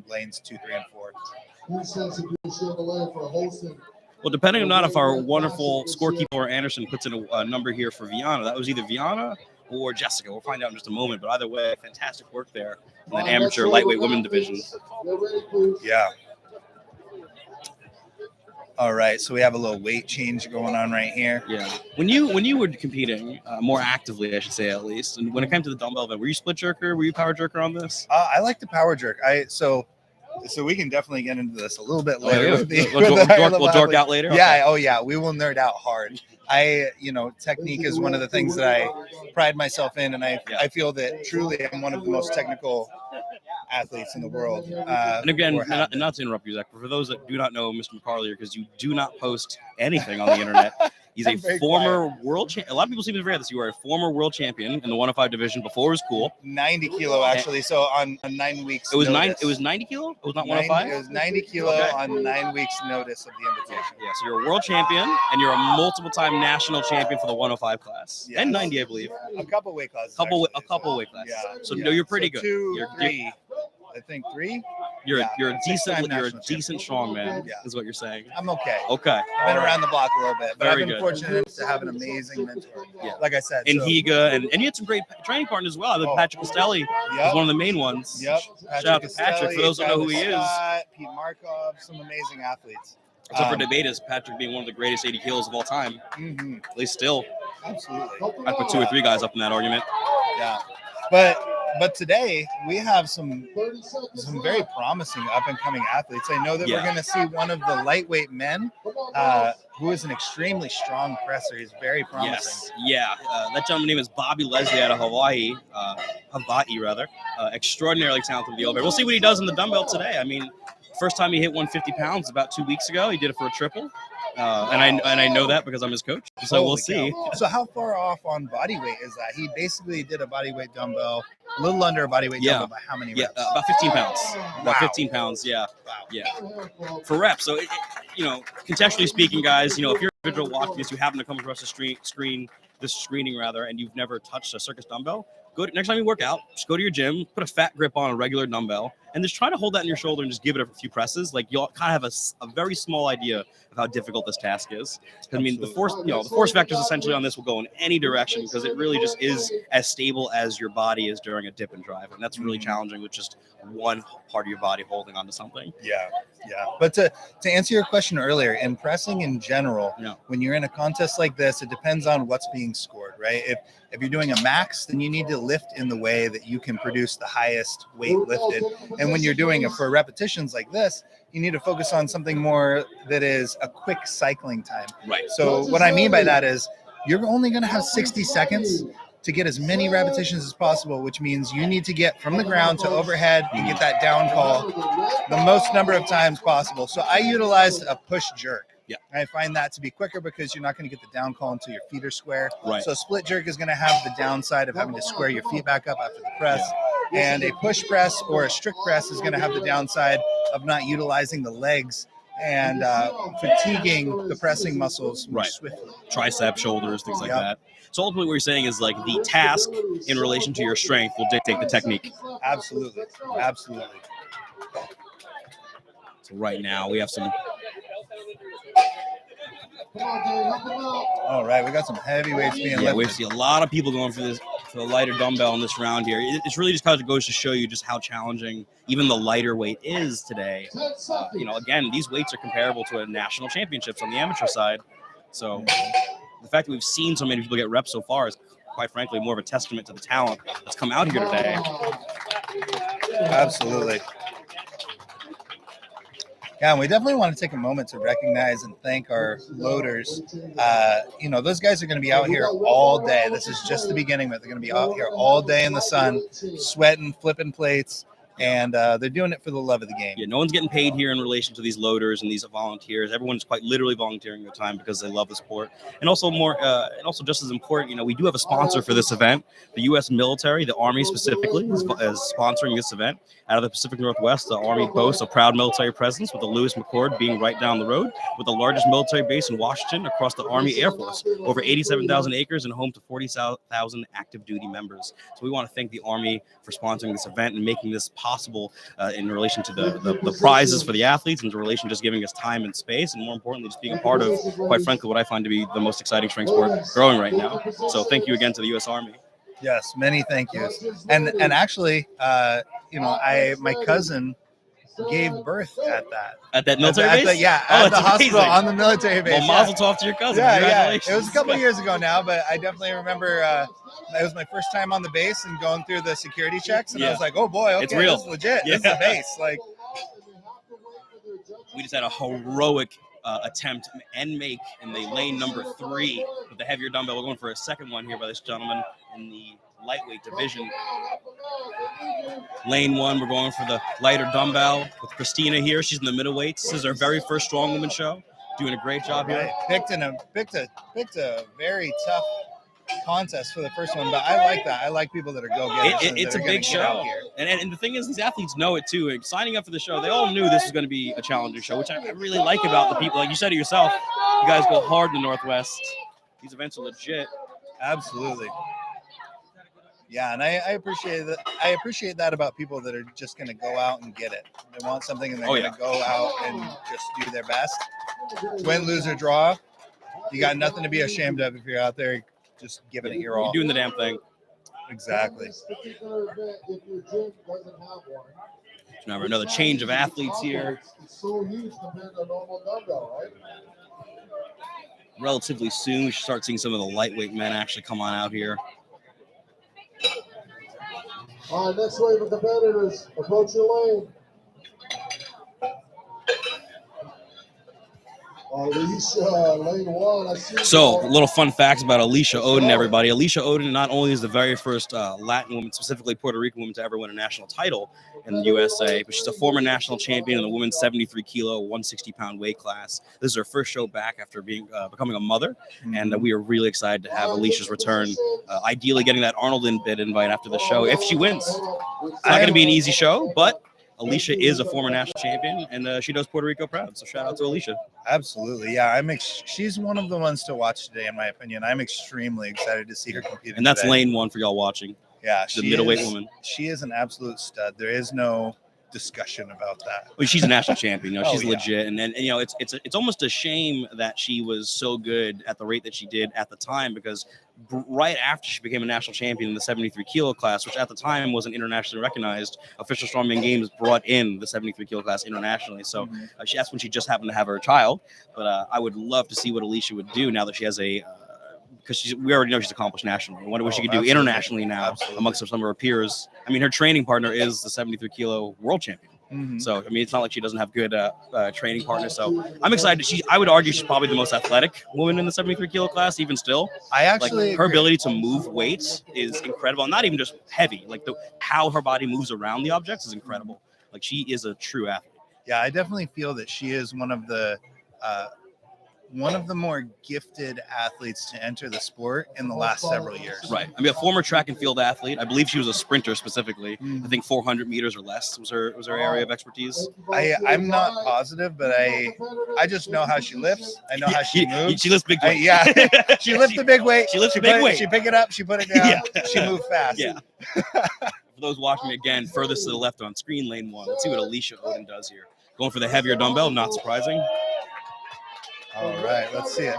in lanes 2, 3, and 4. Well, depending on not if our wonderful scorekeeper Anderson puts in a number here for Viana, that was either Viana or Jessica. We'll find out in just a moment. But either way, fantastic work there in that amateur lightweight women division. Yeah. All right, so we have a little weight change going on right here. Yeah. When you were competing more actively, I should say at least, and when it came to the dumbbell event, were you split jerker? Were you power jerker on this? I like the power jerk. So we can definitely get into this a little bit later. We'll dork out later. Yeah. Okay. Oh yeah. We will nerd out hard. Technique is one of the things that I pride myself in, and I feel that truly I'm one of the most technical athletes in the world. And again, not to interrupt you, Zach, but for those that do not know Mr. McCarlier, because you do not post anything on the internet, he's a former world champion. A lot of people seem to forget this. You were a former world champion in the 105 division before it was cool. 90 kilo actually. So on 9 weeks. It was notice. It was 90 kilo. It was not 105. It was 90 kilo on 9 weeks notice of the invitation. Yeah. So you're a world champion, and you're a multiple-time national champion for the 105 class, and 90, I believe. A couple weight classes. A couple weight classes. Yeah. So no, you're pretty good. 2, 3. I think 3. You're a decent strong man. Yeah. Is what you're saying. I'm okay. Okay. I've been around the block a little bit, but Very I've been fortunate to have an amazing mentor. Yeah. Like I said. And Higa, and you had some great training partners as well. Patrick Castelli was one of the main ones. Yep. Shout out to Patrick. For those who know who he is. Pete Markov, some amazing athletes. What's up for debate is Patrick being one of the greatest 80 kilos of all time. Mm-hmm. At least still. Absolutely. I put 2 or 3 guys up in that argument. Yeah. But today we have some very promising up and coming athletes. I know that we're going to see one of the lightweight men who is an extremely strong presser. He's very promising. Yes. Yeah. That gentleman's name is Bobby Leslie out of Hawaii. Extraordinarily talented with the overhead. We'll see what he does in the dumbbell today. I mean, first time he hit 150 pounds about 2 weeks ago. He did it for a triple. And I know that because I'm his coach. So we'll see. So how far off on body weight is that? He basically did a body weight dumbbell, a little under a body weight dumbbell by how many reps? About 15 pounds. About 15 pounds, yeah. Wow. Yeah. For reps. So, contextually speaking, guys, if you're an individual watching this, you happen to come across this screening, and you've never touched a circus dumbbell, next time you work out, just go to your gym, put a fat grip on a regular dumbbell, and just try to hold that in your shoulder and just give it a few presses. Like you'll kind of have a very small idea of how difficult this task is. I mean, the force vectors essentially on this will go in any direction because it really just is as stable as your body is during a dip and drive, and that's really challenging with just one part of your body holding onto something. Yeah. But to answer your question earlier, in pressing in general, when you're in a contest like this, it depends on what's being scored, right? If you're doing a max, then you need to lift in the way that you can produce the highest weight lifted. And when you're doing it for repetitions like this, you need to focus on something more that is a quick cycling time. Right. So what I mean by that is you're only going to have 60 seconds to get as many repetitions as possible, which means you need to get from the ground to overhead and get that down call the most number of times possible. So I utilized a push jerk. Yeah. I find that to be quicker because you're not going to get the down call until your feet are square. Right. So a split jerk is going to have the downside of having to square your feet back up after the press. And a push press or a strict press is going to have the downside of not utilizing the legs and fatiguing the pressing muscles more swiftly. Tricep, shoulders, things like that. So ultimately what you're saying is like the task in relation to your strength will dictate the technique. Absolutely. So right now we have some... All right, we got some heavy weights being lifted. We see a lot of people going for the lighter dumbbell in this round here. It's really just kind of goes to show you just how challenging even the lighter weight is today. Again, these weights are comparable to a national championships on the amateur side. So the fact that we've seen so many people get reps so far is quite frankly more of a testament to the talent that's come out here today. Absolutely. Yeah, and we definitely want to take a moment to recognize and thank our loaders. Those guys are going to be out here all day. This is just the beginning, but they're going to be out here all day in the sun, sweating, flipping plates, and they're doing it for the love of the game. Yeah, no one's getting paid here in relation to these loaders and these volunteers. Everyone's quite literally volunteering their time because they love the sport. And also just as important, we do have a sponsor for this event. The U.S. military, the Army specifically, is sponsoring this event. Out of the Pacific Northwest, the Army boasts a proud military presence, with the Lewis McChord being right down the road, with the largest military base in Washington across the Army Air Force, over 87,000 acres and home to 40,000 active duty members. So we want to thank the Army for sponsoring this event and making this possible possible in relation to the prizes for the athletes, and in relation to just giving us time and space, and more importantly, just being a part of, quite frankly, what I find to be the most exciting strength sport growing right now. So thank you again to the U.S. Army. Yes, many thank yous. And actually, my cousin gave birth at that military base. At the hospital amazing. On the military base. Well, mazel tov to your cousin. Yeah, Congratulations. It was a couple of years ago now, but I definitely remember it was my first time on the base and going through the security checks, and I was like, oh boy, okay, it's real. This is legit. This is the base. Like, we just had a heroic attempt and make in the lane number 3 with the heavier dumbbell. We're going for a second one here by this gentleman in the lightweight division. Lane 1, we're going for the lighter dumbbell with Christina here. She's in the middleweights. This is our very first strong woman show. Doing a great job here. Picked a very tough contest for the first one, but I like that. I like people that are go-getters. It's a big show. And the thing is, these athletes know it too. And signing up for the show, they all knew this was going to be a challenging show, which I really like about the people. Like you said it yourself, you guys go hard in the Northwest. These events are legit. Absolutely. Yeah, and I appreciate that. I appreciate that about people that are just going to go out and get it. They want something, and they're going to go out and just do their best. Win, lose, or draw. You got nothing to be ashamed of if you're out there just giving it your all. You're doing the damn thing. Exactly. Now another change of athletes here. Relatively soon, we should start seeing some of the lightweight men actually come on out here. All right, next wave of competitors, approach your lane. Alicia, lane 1. I see. So, little fun facts about Alicia Odin, everybody. Alicia Odin not only is the very first Latin woman, specifically Puerto Rican woman, to ever win a national title in the USA, but she's a former national champion in the women's 73 kilo, 160-pound weight class. This is her first show back after becoming a mother, and we are really excited to have Alicia's return. Ideally, getting that Arnold bid invite after the show if she wins. It's not going to be an easy show, but Alicia is a former national champion, and she does Puerto Rico proud. So shout out to Alicia. Absolutely, yeah. She's one of the ones to watch today, in my opinion. I'm extremely excited to see her compete. And that's today. lane 1 for y'all watching. Yeah, the middleweight woman. She is an absolute stud. There is no discussion about that. Well, she's a national champion. She's legit, and it's almost a shame that she was so good at the rate that she did at the time, because right after she became a national champion in the 73 kilo class, which at the time wasn't internationally recognized, Official Strongman Games brought in the 73 kilo class internationally. So that's when she just happened to have her child. But I would love to see what Alicia would do now that she has because we already know she's accomplished nationally. I wonder what she could do internationally now amongst some of her peers. I mean, her training partner is the 73 kilo world champion. So, I mean, it's not like she doesn't have good training partners. So I'm excited. I would argue she's probably the most athletic woman in the 73 kilo class, even still. I actually her ability to move weights is incredible. Not even just heavy, like how her body moves around the objects is incredible. Like, she is a true athlete. Yeah, I definitely feel that she is one of the more gifted athletes to enter the sport in the last several years. Right. I mean, a former track and field athlete. I believe she was a sprinter specifically. I think 400 meters or less was her area of expertise. I'm not positive, but I just know how she lifts. I know how she moves. She lifts big weight. She lifts the big weight. She lifts the big weight. She pick it up. She put it down. She moved fast. Yeah. For those watching again, furthest to the left on screen, lane 1. Let's see what Alicia Odin does here. Going for the heavier dumbbell, not surprising. All right, let's see it.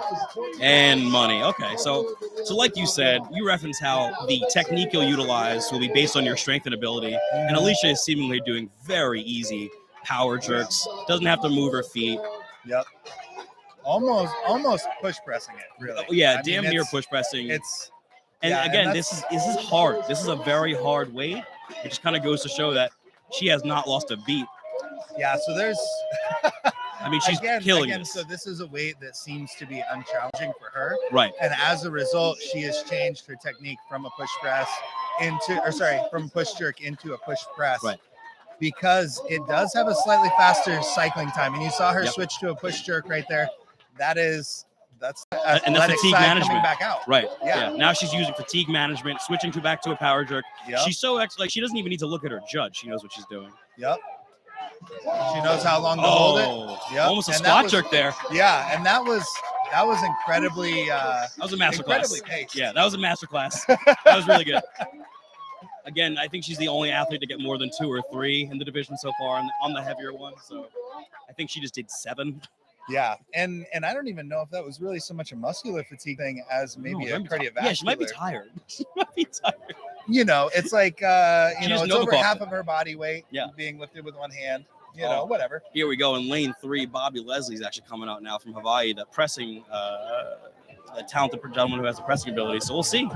And money. Okay, so like you said, you reference how the technique you'll utilize will be based on your strength and ability. And Alicia is seemingly doing very easy power jerks. Doesn't have to move her feet. Yep. Almost push pressing it, really. Yeah, damn near push pressing. This is hard. This is a very hard weight. It just kind of goes to show that she has not lost a beat. Yeah, so there's I mean, she's killing this. So this is a weight that seems to be unchallenging for her. Right. And as a result, she has changed her technique from a push press from push jerk into a push press. Right. Because it does have a slightly faster cycling time. And you saw her switch to a push jerk right there. That's and that's fatigue management coming back out. Right. Yeah. Now she's using fatigue management, switching back to a power jerk. Yep. She's so she doesn't even need to look at her judge. She knows what she's doing. Yep. She knows how long to hold it. Yep. Almost a squat jerk there. Yeah, and that was incredibly. That was a master class. Incredibly paced. Yeah, that was a master class. That was really good. Again, I think she's the only athlete to get more than 2 or 3 in the division so far on the heavier one. So I think she just did 7. Yeah, and I don't even know if that was really so much a muscular fatigue thing as maybe a cardiovascular. Yeah, she might be tired. She might be tired. You know, it's like it's over half of her body weight being lifted with one hand. You know, whatever. Here we go in lane 3. Bobby Leslie's actually coming out now from Hawaii. The pressing, a talented gentleman who has a pressing ability. So we'll see.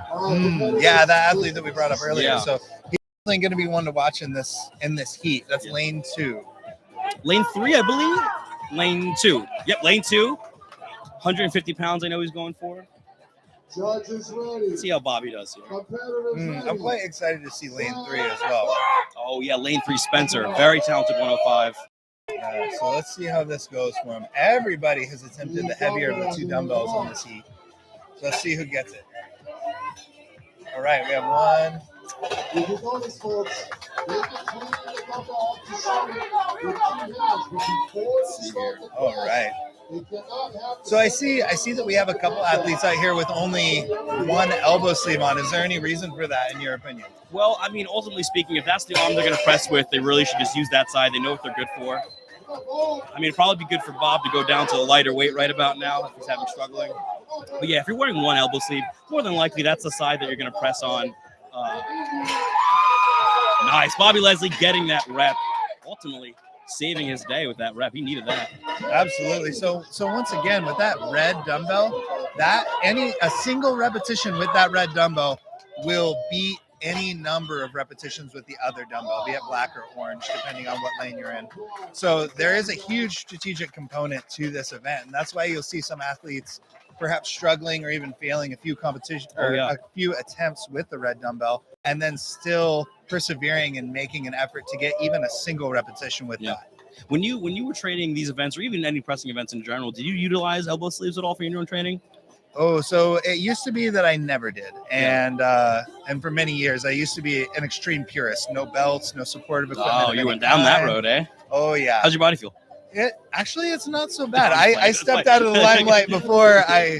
Yeah, the athlete that we brought up earlier. Yeah. So he's definitely going to be one to watch in this heat. That's lane 2. Lane 3, I believe. Lane 2. Yep, lane 2. 150 pounds. I know he's going for. Judges ready. Let's see how Bobby does here. I'm quite excited to see lane 3 as well. Oh yeah, lane 3 Spencer, very talented 105. So let's see how this goes for him. Everybody has attempted the heavier of the 2 dumbbells on this heat. So let's see who gets it. All right, we have one. If you notice, folks, they can clean the dumbbell off the shoulder with 2 hands, but before you start the All right. So I see that we have a couple athletes out here with only one elbow sleeve on. Is there any reason for that, in your opinion? Well, I mean, ultimately speaking, if that's the arm they're going to press with, they really should just use that side. They know what they're good for. I mean, it'd probably be good for Bob to go down to a lighter weight right about now if he's having struggling. But yeah, if you're wearing one elbow sleeve, more than likely that's the side that you're going to press on. Nice. Bobby Leslie getting that rep. Ultimately saving his day with that rep. He needed that. Absolutely. So once again, with that red dumbbell, a single repetition with that red dumbbell will beat any number of repetitions with the other dumbbell, be it black or orange, depending on what lane you're in. So there is a huge strategic component to this event, and that's why you'll see some athletes perhaps struggling or even failing a few a few attempts with the red dumbbell, and then still persevering and making an effort to get even a single repetition with that. When you were training these events, or even any pressing events in general, did you utilize elbow sleeves at all for your own training? Oh, so it used to be that I never did. And for many years, I used to be an extreme purist. No belts, no supportive equipment. Oh, you went down that road, eh? Oh, yeah. How's your body feel? It's not so bad. I stepped out of the limelight before I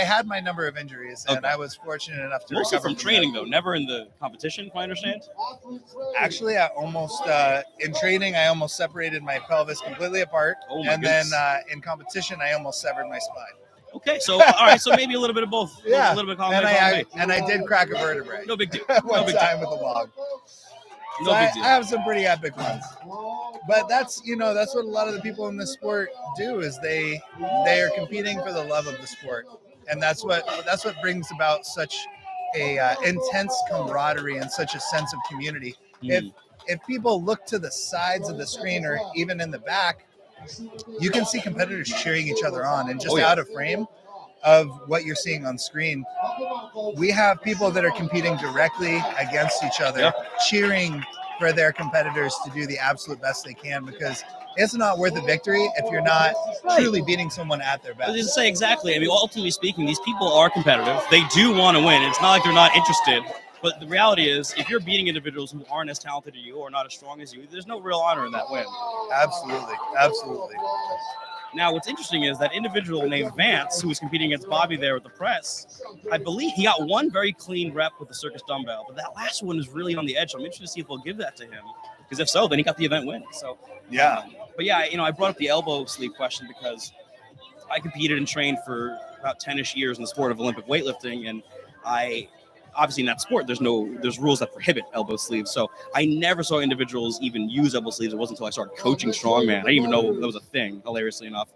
had my number of injuries, and I was fortunate enough to mostly recover from training, though, never in the competition, if I understand. Actually, I almost in training, I almost separated my pelvis completely apart, then in competition, I almost severed my spine. Okay, so all right, so maybe a little bit of both. Yeah, a little bit of and I did crack a vertebrae. No big deal. One time with a log. No So big deal. I have some pretty epic ones. But that's what a lot of the people in this sport do, is they are competing for the love of the sport, and that's what brings about such a intense camaraderie and such a sense of community. If people look to the sides of the screen or even in the back, you can see competitors cheering each other on, and just out of frame of what you're seeing on screen, we have people that are competing directly against each other, cheering for their competitors to do the absolute best they can, because it's not worth a victory if you're not truly beating someone at their best. I was gonna say, exactly. I mean, ultimately speaking, these people are competitive. They do want to win. It's not like they're not interested. But the reality is, if you're beating individuals who aren't as talented as you or not as strong as you, there's no real honor in that win. Absolutely. Absolutely. Now, what's interesting is that individual named Vance, who was competing against Bobby there with the press, I believe he got one very clean rep with the circus dumbbell, but that last one is really on the edge. So I'm interested to see if they'll give that to him, because if so, then he got the event win. So but yeah, I brought up the elbow sleeve question because I competed and trained for about 10-ish years in the sport of Olympic weightlifting, and obviously in that sport, there's rules that prohibit elbow sleeves. So I never saw individuals even use elbow sleeves. It wasn't until I started coaching strongman. I didn't even know that was a thing, hilariously enough.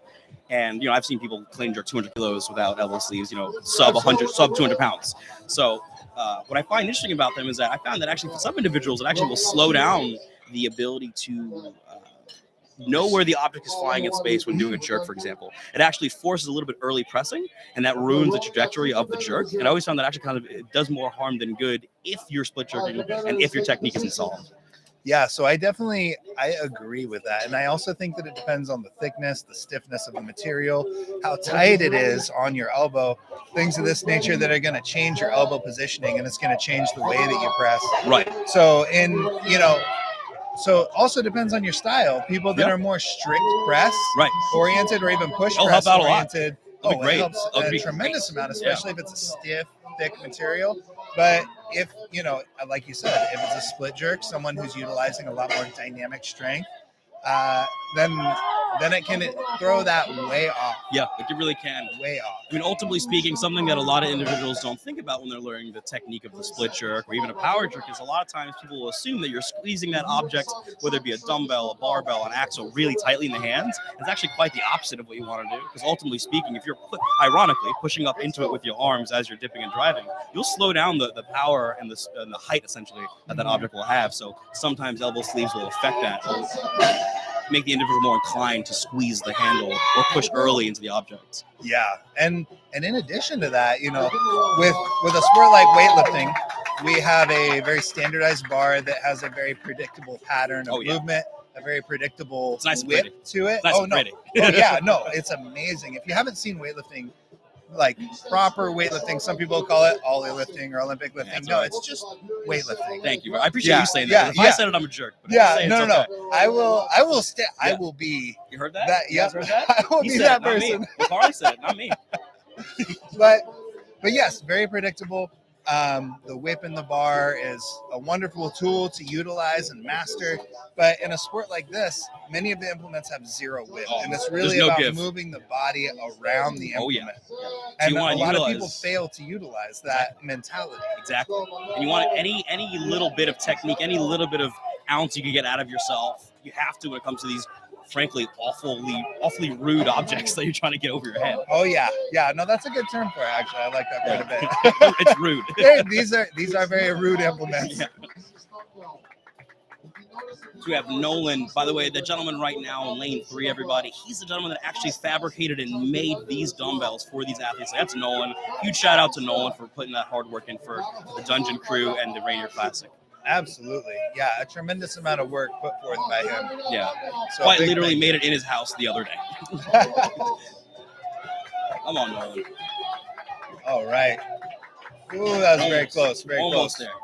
And, I've seen people clean jerk 200 kilos without elbow sleeves, sub 200 pounds. So what I find interesting about them is that I found that actually for some individuals, it actually will slow down the ability to know where the object is flying in space when doing a jerk, for example. It actually forces a little bit early pressing, and that ruins the trajectory of the jerk. And I always found that actually it does more harm than good if you're split jerking and if your technique isn't solid. Yeah, so I agree with that. And I also think that it depends on the thickness, the stiffness of the material, how tight it is on your elbow, things of this nature that are going to change your elbow positioning, and it's going to change the way that you press. Right. So So also depends on your style. People that are more strict press oriented or even push press oriented. It helps a tremendous amount, especially if it's a stiff, thick material. But if, like you said, if it's a split jerk, someone who's utilizing a lot more dynamic strength, then it can throw that way off. Yeah, it really can. Way off. I mean, ultimately speaking, something that a lot of individuals don't think about when they're learning the technique of the split jerk or even a power jerk is a lot of times people will assume that you're squeezing that object, whether it be a dumbbell, a barbell, an axle, really tightly in the hands. It's actually quite the opposite of what you want to do. Because ultimately speaking, if you're, ironically, pushing up into it with your arms as you're dipping and driving, you'll slow down the power and the height, essentially, that object will have. So sometimes elbow sleeves will affect that. It'll make the individual more inclined to squeeze the handle or push early into the object. Yeah, and in addition to that, with a sport like weightlifting, we have a very standardized bar that has a very predictable pattern of movement, a very predictable whip to it. It's amazing. If you haven't seen weightlifting, like proper weightlifting, some people call it ollie lifting or Olympic lifting. It's just weightlifting. Thank you. I appreciate you saying that. If I said it, I'm a jerk. But no. I will be. You heard that? Heard that? I will be that person. Carly said it, not me. But yes, very predictable. The whip in the bar is a wonderful tool to utilize and master. But in a sport like this, many of the implements have zero whip. And it's really about moving the body around the implement. And a lot of people fail to utilize that mentality. Exactly. And you want any little bit of technique, any little bit of ounce you can get out of yourself, you have to when it comes to these frankly awfully rude objects that you're trying to get over your head. Oh yeah. No, that's a good term for it, actually. I like that quite a bit. It's rude. These are very rude implements. Yeah. So we have Nolan, by the way, the gentleman right now in lane 3, everybody. He's the gentleman that actually fabricated and made these dumbbells for these athletes. So that's Nolan. Huge shout out to Nolan for putting that hard work in for the Dungeon Crew and the Rainier Classic. Absolutely. Yeah, a tremendous amount of work put forth by him. Yeah. So quite literally made it in his house the other day. Come on, Nolan. All right. Ooh, that was very close. Almost there.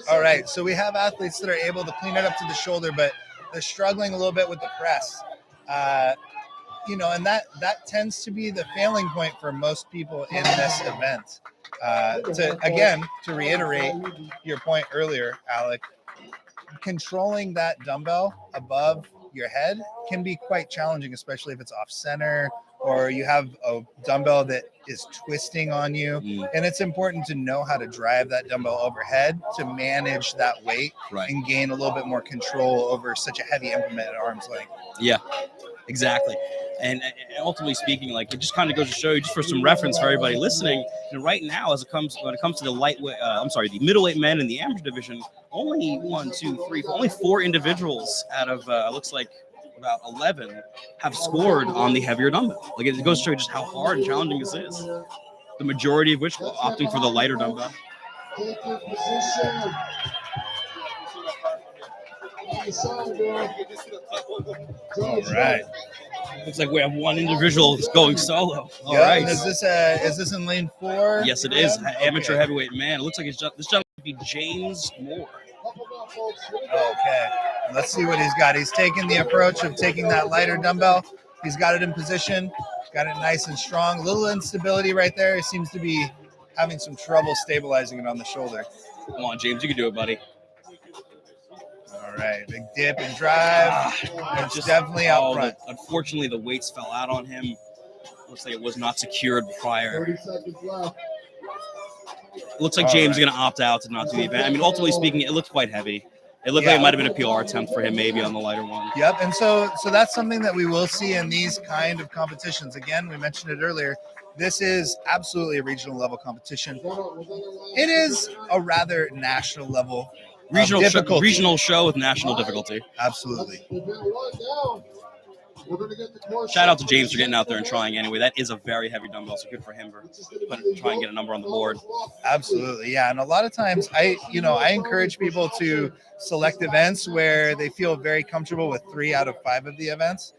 All right. So we have athletes that are able to clean it up to the shoulder, but they're struggling a little bit with the press. And that tends to be the failing point for most people in this event. To reiterate your point earlier, Alec, controlling that dumbbell above your head can be quite challenging, especially if it's off center or you have a dumbbell that is twisting on you. And it's important to know how to drive that dumbbell overhead to manage that weight and gain a little bit more control over such a heavy implement at arm's length. Yeah, exactly. And ultimately speaking, like it just kind of goes to show you, just for some reference for everybody listening, right now, when it comes to the middleweight men in the amateur division, only 4 individuals out of looks like about 11 have scored on the heavier dumbbell. Like it goes to show you just how hard and challenging this is. The majority of which opting for the lighter dumbbell. All right. Looks like we have one individual that's going solo. All right. Is this in lane 4? Yes, it is. Amateur heavyweight man. It looks like this gentleman could be James Moore. Okay. Let's see what he's got. He's taking the approach of taking that lighter dumbbell. He's got it in position. Got it nice and strong. A little instability right there. He seems to be having some trouble stabilizing it on the shoulder. Come on, James. You can do it, buddy. All right, big dip and drive. It's just definitely out front. Unfortunately, the weights fell out on him. Looks like it was not secured prior. 30 seconds left. Looks like James is going to opt out to not do the event. I mean, ultimately speaking, it looked quite heavy. It looked like it might have been a PR attempt for him, maybe on the lighter one. Yep, and so that's something that we will see in these kind of competitions. Again, we mentioned it earlier. This is absolutely a regional level competition. It is a rather national level. Regional show with national difficulty. Absolutely. Shout out to James for getting out there and trying anyway. That is a very heavy dumbbell, so good for him for trying to get a number on the board. Absolutely, yeah. And a lot of times, I encourage people to select events where they feel very comfortable with 3 out of 5 of the events.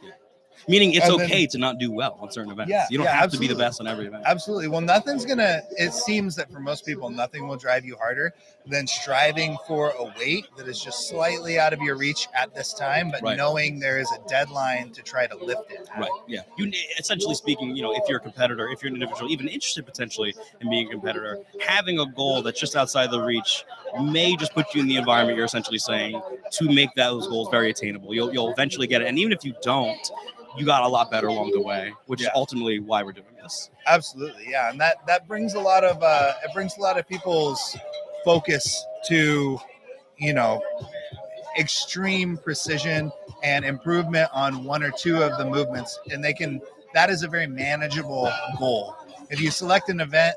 Meaning it's And okay then- to not do well on certain events. Yeah, You don't yeah, have to be the absolutely. best on every event. Absolutely. Well, it seems that for most people, nothing will drive you harder than striving for a weight that is just slightly out of your reach at this time, but Right. knowing there is a deadline to try to lift it. Right. Yeah. You essentially speaking, if you're a competitor, if you're an individual, even interested potentially in being a competitor, having a goal that's just outside the reach may just put you in the environment you're essentially saying to make those goals very attainable. You'll eventually get it, and even if you don't, you got a lot better along the way, which is ultimately why we're doing this. Absolutely, yeah, and that brings a lot of people's focus to, extreme precision and improvement on one or two of the movements, and that is a very manageable goal. If you select an event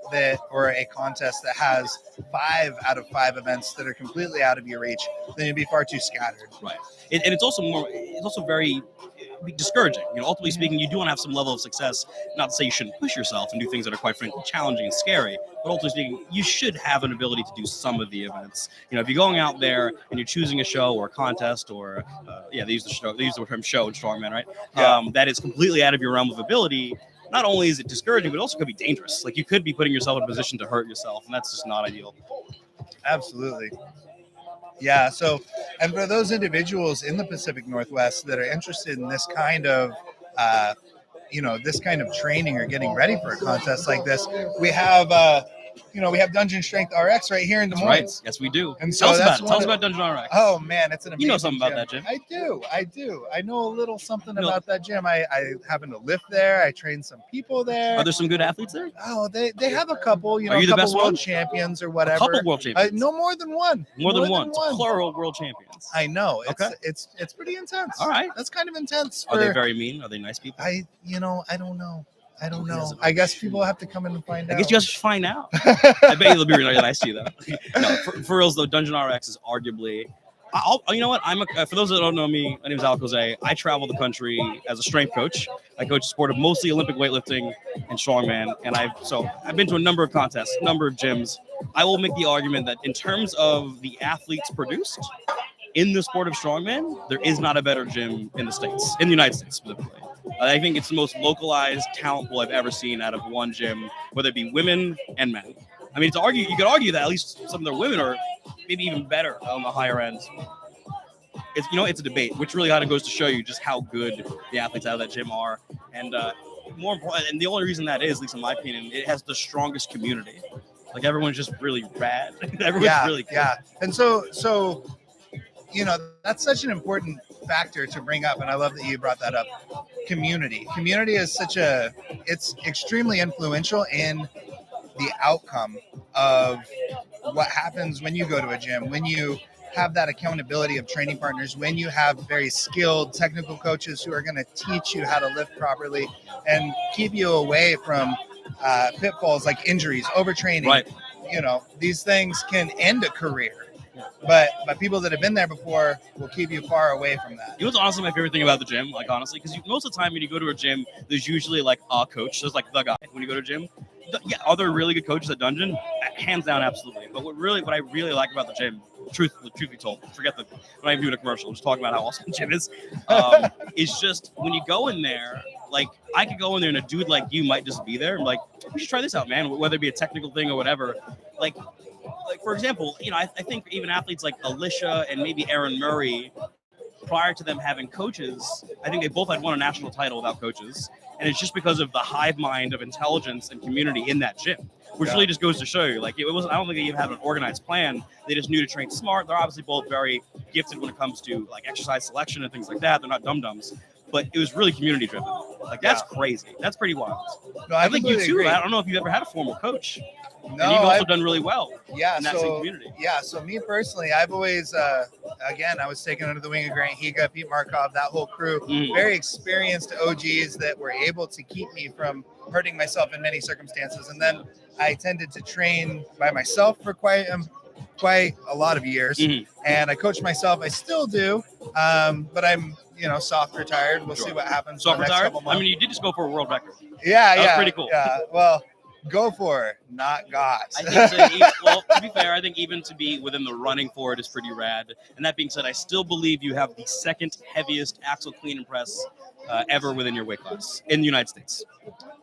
or a contest that has 5 out of 5 events that are completely out of your reach, then you'd be far too scattered. Right. And it's also very discouraging. Ultimately speaking, you do want to have some level of success. Not to say you shouldn't push yourself and do things that are quite frankly challenging and scary, but ultimately speaking, you should have an ability to do some of the events. If you're going out there and you're choosing a show or a contest or they use the term show in strongman, right? Yeah. That is completely out of your realm of ability. Not only is it discouraging, but it also could be dangerous. Like you could be putting yourself in a position to hurt yourself, and that's just not ideal. Absolutely. Yeah. So, and for those individuals in the Pacific Northwest that are interested in this kind of, this kind of training or getting ready for a contest like this, we have Dungeon Strength RX right here in Des Moines. Right. Yes, we do. And Tell so us about Dungeon RX. Oh man, it's an amazing. You know something gym. about that gym? I do. I know a little something about that gym. I happen to live there. I train some people there. Are there some good athletes there? Oh, they have a couple. Are you a the couple best world one? champions or whatever. A couple world champions. No more than one. More than one. Plural world champions. I know. Okay. It's pretty intense. All right. That's kind of intense. Are they very mean? Are they nice people? I don't know. I guess people have to come in and find out. I guess you guys should find out. I bet they'll be really nice to you, though. No, for reals, though, Dungeon RX is arguably... you know what? For those that don't know me, my name is Alex Jose. I travel the country as a strength coach. I coach a sport of mostly Olympic weightlifting and strongman. And I've been to a number of contests, a number of gyms. I will make the argument that in terms of the athletes produced in the sport of strongman, there is not a better gym in the United States specifically. I think it's the most localized talent pool I've ever seen out of one gym, whether it be women and men. I mean, you could argue that at least some of their women are maybe even better on the higher end. It's a debate, which really kind of goes to show you just how good the athletes out of that gym are. And more important, and the only reason that is, at least in my opinion, it has the strongest community. Like everyone's just really rad. Everyone's really cool. Yeah. And so that's such an important factor to bring up, and I love that you brought that up. Community is it's extremely influential in the outcome of what happens when you go to a gym, when you have that accountability of training partners, when you have very skilled technical coaches who are going to teach you how to lift properly and keep you away from pitfalls like injuries, overtraining. Right. These things can end a career. But people that have been there before will keep you far away from that. You know what's honestly my favorite thing about the gym? Like, honestly, because most of the time when you go to a gym, there's usually like a coach. There's like the guy when you go to a gym. Are there really good coaches at Dungeon? Hands down, absolutely. But what I really like about the gym, truth be told, forget when I'm doing a commercial, I'm just talking about how awesome the gym is. It's just when you go in there, like I could go in there and a dude like you might just be there. I'm like, you should try this out, man. Whether it be a technical thing or whatever. Like for example, I think even athletes like Alicia and maybe Aaron Murray, prior to them having coaches, I think they both had won a national title without coaches. And it's just because of the hive mind of intelligence and community in that gym, which really just goes to show you, like it wasn't, I don't think they even had an organized plan. They just knew to train smart. They're obviously both very gifted when it comes to like exercise selection and things like that. They're not dum-dums, but it was really community driven. Like that's crazy. That's pretty wild. No, I think you too. agree. I don't know if you've ever had a formal coach. No, and you've also done really well. Yeah, in that same community. Yeah, so me personally, I've always, I was taken under the wing of Grant Higa, Pete Markov, that whole crew, very experienced OGs that were able to keep me from hurting myself in many circumstances. And then I tended to train by myself for quite a lot of years, and I coached myself. I still do, but I'm soft retired. We'll see what happens. Soft retired. I mean, you did just go for a world record. Yeah, that was pretty cool. Yeah, well. Go for, not got. I think to be fair, I think even to be within the running for it is pretty rad. And that being said, I still believe you have the second heaviest axle clean and press ever within your weight class in the United States.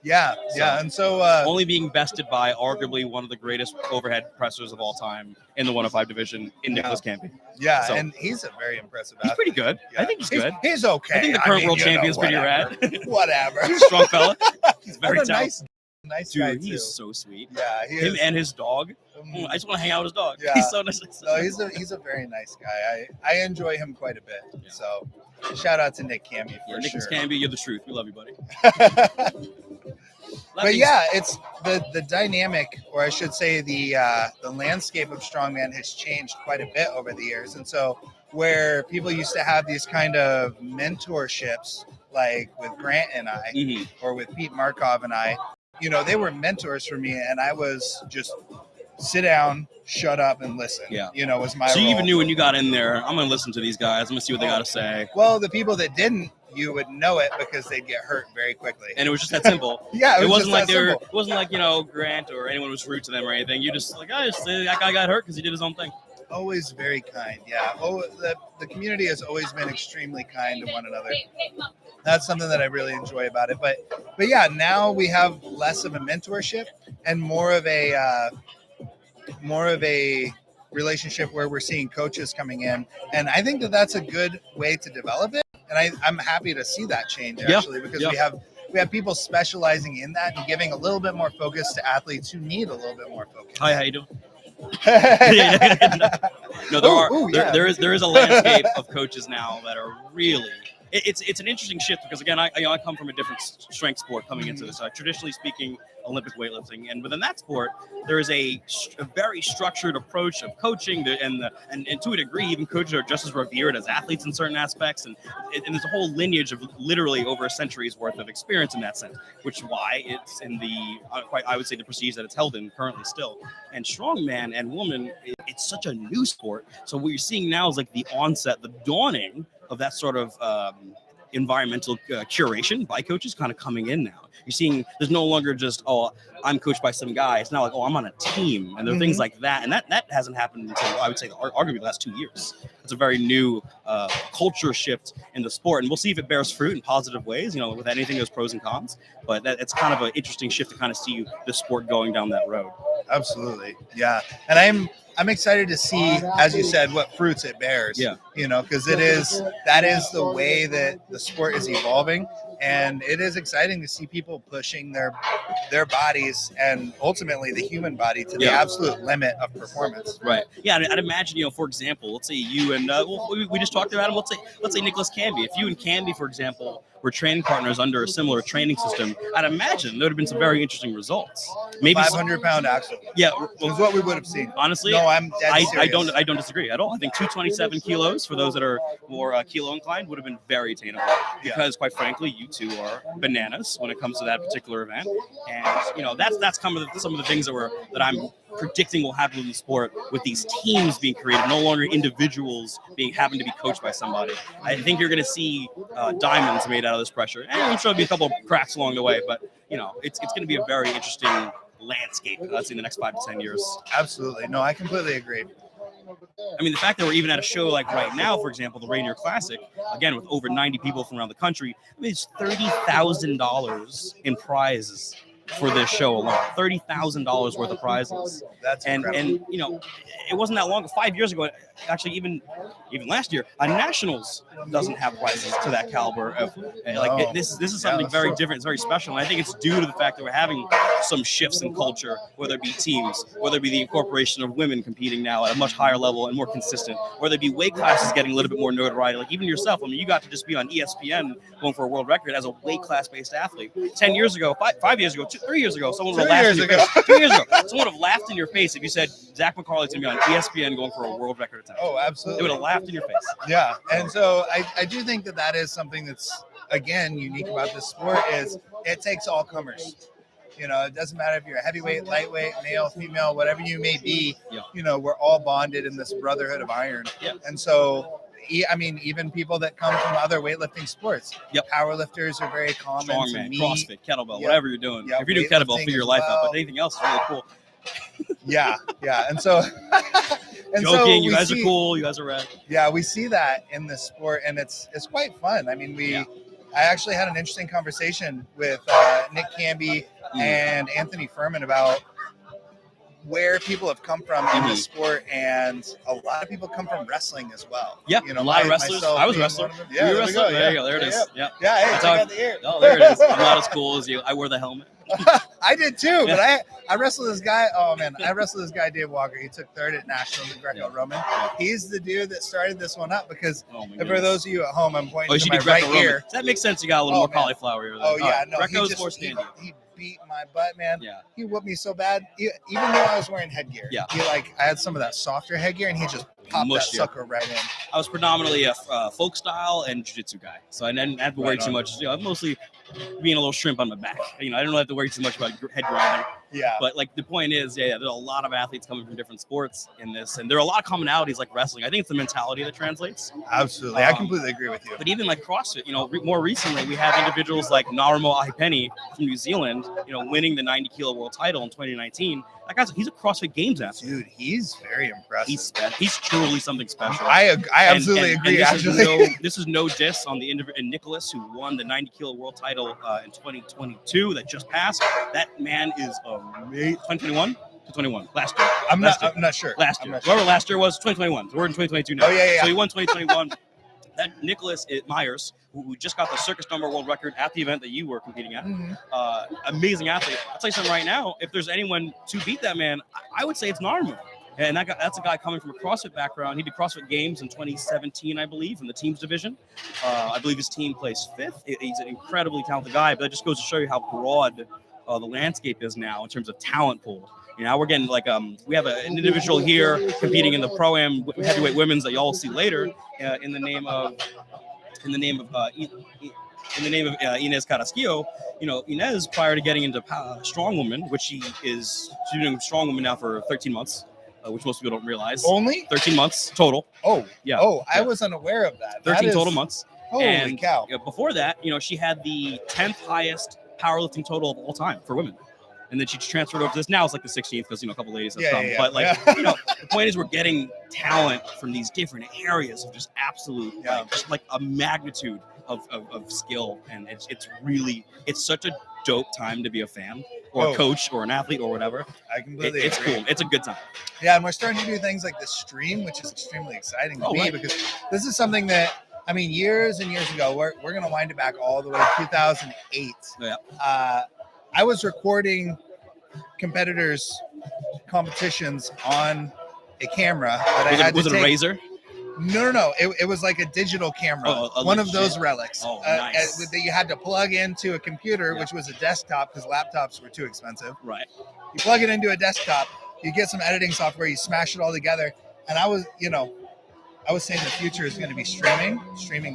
Yeah. And so only being bested by arguably one of the greatest overhead pressers of all time in the 105 division in Nicholas Campy. Yeah, so, and he's a very impressive athlete. He's pretty good. Yeah. I think he's good. He's okay. I think the current world champion is pretty rad. Whatever. He's a strong fella. He's very talented. Nice dude, guy too. He's so sweet. Yeah, him and his dog. I just want to hang out with his dog. Yeah. He's so nice. No, he's a very nice guy. I enjoy him quite a bit. Yeah. So shout out to Nick Campy for Nicholas Campy, you're the truth. We love you, buddy. But yeah, it's the dynamic, or I should say the landscape of strongman has changed quite a bit over the years. And so where people used to have these kind of mentorships, like with Grant and I, or with Pete Markov and I, you know, they were mentors for me, and I was just sit down, shut up, and listen. Yeah. You know, was my So you role. even knew when you got in there, I'm going to listen to these guys. I'm going to see what they got to say. Well, the people that didn't, you would know it because they'd get hurt very quickly. And it was just that simple. Yeah, it wasn't like simple. It wasn't like, you know, Grant or anyone was rude to them or anything. You just like, that guy got hurt because he did his own thing. Always very kind. Yeah. Oh, the community has always been extremely kind to one another. That's something that I really enjoy about it. But yeah, now we have less of a mentorship and more of a relationship where we're seeing coaches coming in, and I think that that's a good way to develop it. And I'm happy to see that change actually, because we have people specializing in that and giving a little bit more focus to athletes who need a little bit more focus. Hi, how you doing? No, there is a landscape of coaches now that are really. It's an interesting shift because again, I come from a different strength sport coming into this. Traditionally speaking, Olympic weightlifting, and within that sport, there is a very structured approach of coaching, and to a degree, even coaches are just as revered as athletes in certain aspects, and there's a whole lineage of literally over a century's worth of experience in that sense, which is why it's in the I would say the prestige that it's held in currently still. And strongman and woman, it's such a new sport. So what you're seeing now is like the onset, the dawning of that sort of environmental curation by coaches kind of coming in now. You're seeing there's no longer just, I'm coached by some guy. It's now like, I'm on a team. And there are things like that. And that hasn't happened until, I would say, arguably the last 2 years. It's a very new culture shift in the sport. And we'll see if it bears fruit in positive ways. You know, with anything, there's pros and cons. But it's kind of an interesting shift to kind of see the sport going down that road. Absolutely. Yeah. And I'm excited to see, as you said, what fruits it bears. Yeah. You know, because that is the way that the sport is evolving, and it is exciting to see people pushing their bodies and ultimately the human body to the absolute limit of performance. Right. Yeah. I'd imagine, you know, for example, let's say you and we just talked about him. Let's say Nicholas Campy. If you and Campy, for example, were training partners under a similar training system, I'd imagine there would have been some very interesting results. Maybe 500-pound axle. Yeah, is what we would have seen. Honestly, no, I'm dead serious. I don't disagree at all. I think 227 kilos for those that are more kilo inclined would have been very attainable because, quite frankly, you two are bananas when it comes to that particular event. And you know that's some of the things that I'm predicting will happen in the sport with these teams being created, no longer individuals having to be coached by somebody. I think you're going to see diamonds made out of this pressure, and I'm sure there'll be a couple of cracks along the way. But you know, it's going to be a very interesting landscape, let's see, in the next 5 to 10 years. Absolutely. No, I completely agree. I mean, the fact that we're even at a show like right now, for example, the Rainier Classic, again, with over 90 people from around the country, I mean, it's $30,000 in prizes for this show alone. $30,000 worth of prizes. That's incredible. And you know, it wasn't that long. 5 years ago, actually, even last year, Nationals doesn't have prizes to that caliber. This is something very different. It's very special, and I think it's due to the fact that we're having some shifts in culture, whether it be teams, whether it be the incorporation of women competing now at a much higher level and more consistent, whether it be weight classes getting a little bit more notoriety. Like even yourself, I mean, you got to just be on ESPN going for a world record as a weight class based athlete. 10 years ago, 5 years ago, 3 years ago, someone would have laughed in your face. 2 years ago, someone would have laughed in your face if you said Zach McCarley's going to be on ESPN going for a world record attempt. Oh, absolutely. They would have laughed in your face. Yeah, and so I do think that is something that's, again, unique about this sport is it takes all comers. You know, it doesn't matter if you're a heavyweight, lightweight, male, female, whatever you may be, you know, we're all bonded in this brotherhood of iron. Yeah. And so I mean, even people that come from other weightlifting sports. Yep. Powerlifters are very common to Strongman, meet. CrossFit, kettlebell, Yep. whatever you're doing. Yep, If you're doing kettlebell, weightlifting figure your as life out. well. But anything else is really cool. Yeah, and so Joking, you we guys see, are cool. You guys are rad. Yeah, we see that in the sport, and it's quite fun. I mean, I actually had an interesting conversation with Nick Camby and Anthony Furman about where people have come from in the sport, and a lot of people come from wrestling as well. Yeah, you know, a lot of wrestlers. myself I was a being wresler. one of them. You were a there we wrestler? go. There you go. There it is. Yeah. Yeah. Hey, That's check how out the ear. Oh, there it is. I'm not as cool as you. I wore the helmet. I did too, but I wrestled this guy. Oh man, I wrestled this guy, Dave Walker. He took third at nationals in Greco-Roman. He's the dude that started this one up because for those of you at home, I'm pointing to my right ear. That makes sense. You got a little more cauliflower here. Oh yeah, no, Greco's he more just standard. he beat my butt, man. Yeah. He whooped me so bad, even though I was wearing headgear. Yeah. I had some of that softer headgear, and he just popped that sucker right in. I was predominantly a folk style and jiu-jitsu guy, so I didn't have to worry too much. I'm mostly being a little shrimp on my back. I don't really have to worry too much about head grinding. Yeah. But like the point is, there's a lot of athletes coming from different sports in this, and there are a lot of commonalities like wrestling. I think it's the mentality that translates. Absolutely, I completely agree with you. But even like CrossFit, more recently we have individuals like Narumo Ahipeni from New Zealand, winning the 90 kilo world title in 2019. That guy's he's a CrossFit Games athlete. Dude, he's very impressive. He's truly something special. I absolutely agree. This is no diss on the individual Nicholas who won the 90 kilo world title in 2022 that just passed. That man is amazing. 2021 to 21 last year. I'm not sure. Last year, whoever last year was 2021. We're in 2022 now. Oh yeah. So he won 2021. That Nicholas Meyers, who just got the circus number world record at the event that you were competing at, amazing athlete. I'll tell you something right now. If there's anyone to beat that man, I would say it's Narumo. And that's a guy coming from a CrossFit background. He did CrossFit Games in 2017, I believe, in the teams division. I believe his team placed 5th. He's an incredibly talented guy, but that just goes to show you how broad the landscape is now in terms of talent pool. Now we're getting we have an individual here competing in the pro-am heavyweight women's that y'all see later in the name of Inez Carrasquillo. Inez, prior to getting into strongwoman, which she's doing strongwoman now for 13 months, which most people don't realize. Only 13 months total. Oh, yeah. Oh, I was unaware of that. 13 total months. Holy cow! Before that, she had the 10th highest powerlifting total of all time for women. And then she transferred over to this. Now it's like the 16th because, a couple ladies have come. But the point is we're getting talent from these different areas of just absolute, just like a magnitude of skill. And it's such a dope time to be a fan or a coach or an athlete or whatever. I completely It's agree. cool. It's a good time. Yeah, and we're starting to do things like the stream, which is extremely exciting to me because this is something that, years and years ago, we're going to wind it back all the way to 2008. Yeah. I was recording competitors' competitions on a camera that Was it a Razor? No. It was like a digital camera, one of those relics nice. that you had to plug into a computer, which was a desktop because laptops were too expensive. Right. You plug it into a desktop, you get some editing software, you smash it all together, and I was saying the future is going to be streaming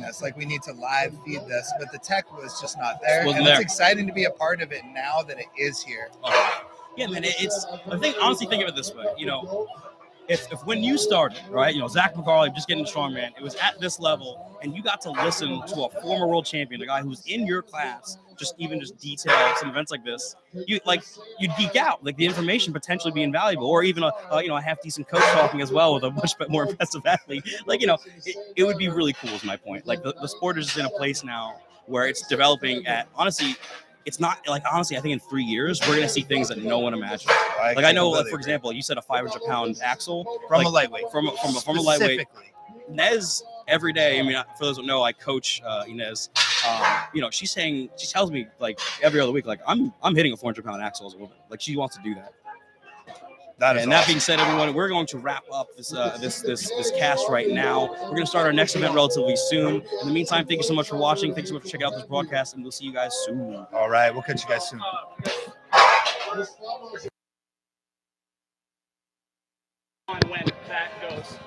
this. Like we need to live feed this, but the tech was just not there. It's exciting to be a part of it now that it is here. Yeah, man. Honestly, think of it this way. If when you started, right, Zach McCarley just getting strongman, it was at this level, and you got to listen to a former world champion, a guy who's in your class, just detail some events like this, you'd geek out, like the information potentially being valuable, or even a half decent coach talking as well with a much more impressive athlete. It would be really cool. Is my point. Like the sport is just in a place now where it's developing at honestly. It's not I think in 3 years we're gonna see things that no one imagined. I know, for example, you said a 500-pound axle from a lightweight, from a lightweight. Nez every day. For those who know, I coach Inez. She tells me every other week, I'm hitting a 400-pound axle as a woman. She wants to do that. That being said, everyone, we're going to wrap up this cast right now. We're going to start our next event relatively soon. In the meantime, thank you so much for watching. Thanks so much for checking out this broadcast, and we'll see you guys soon. All right, we'll catch you guys soon. When that goes.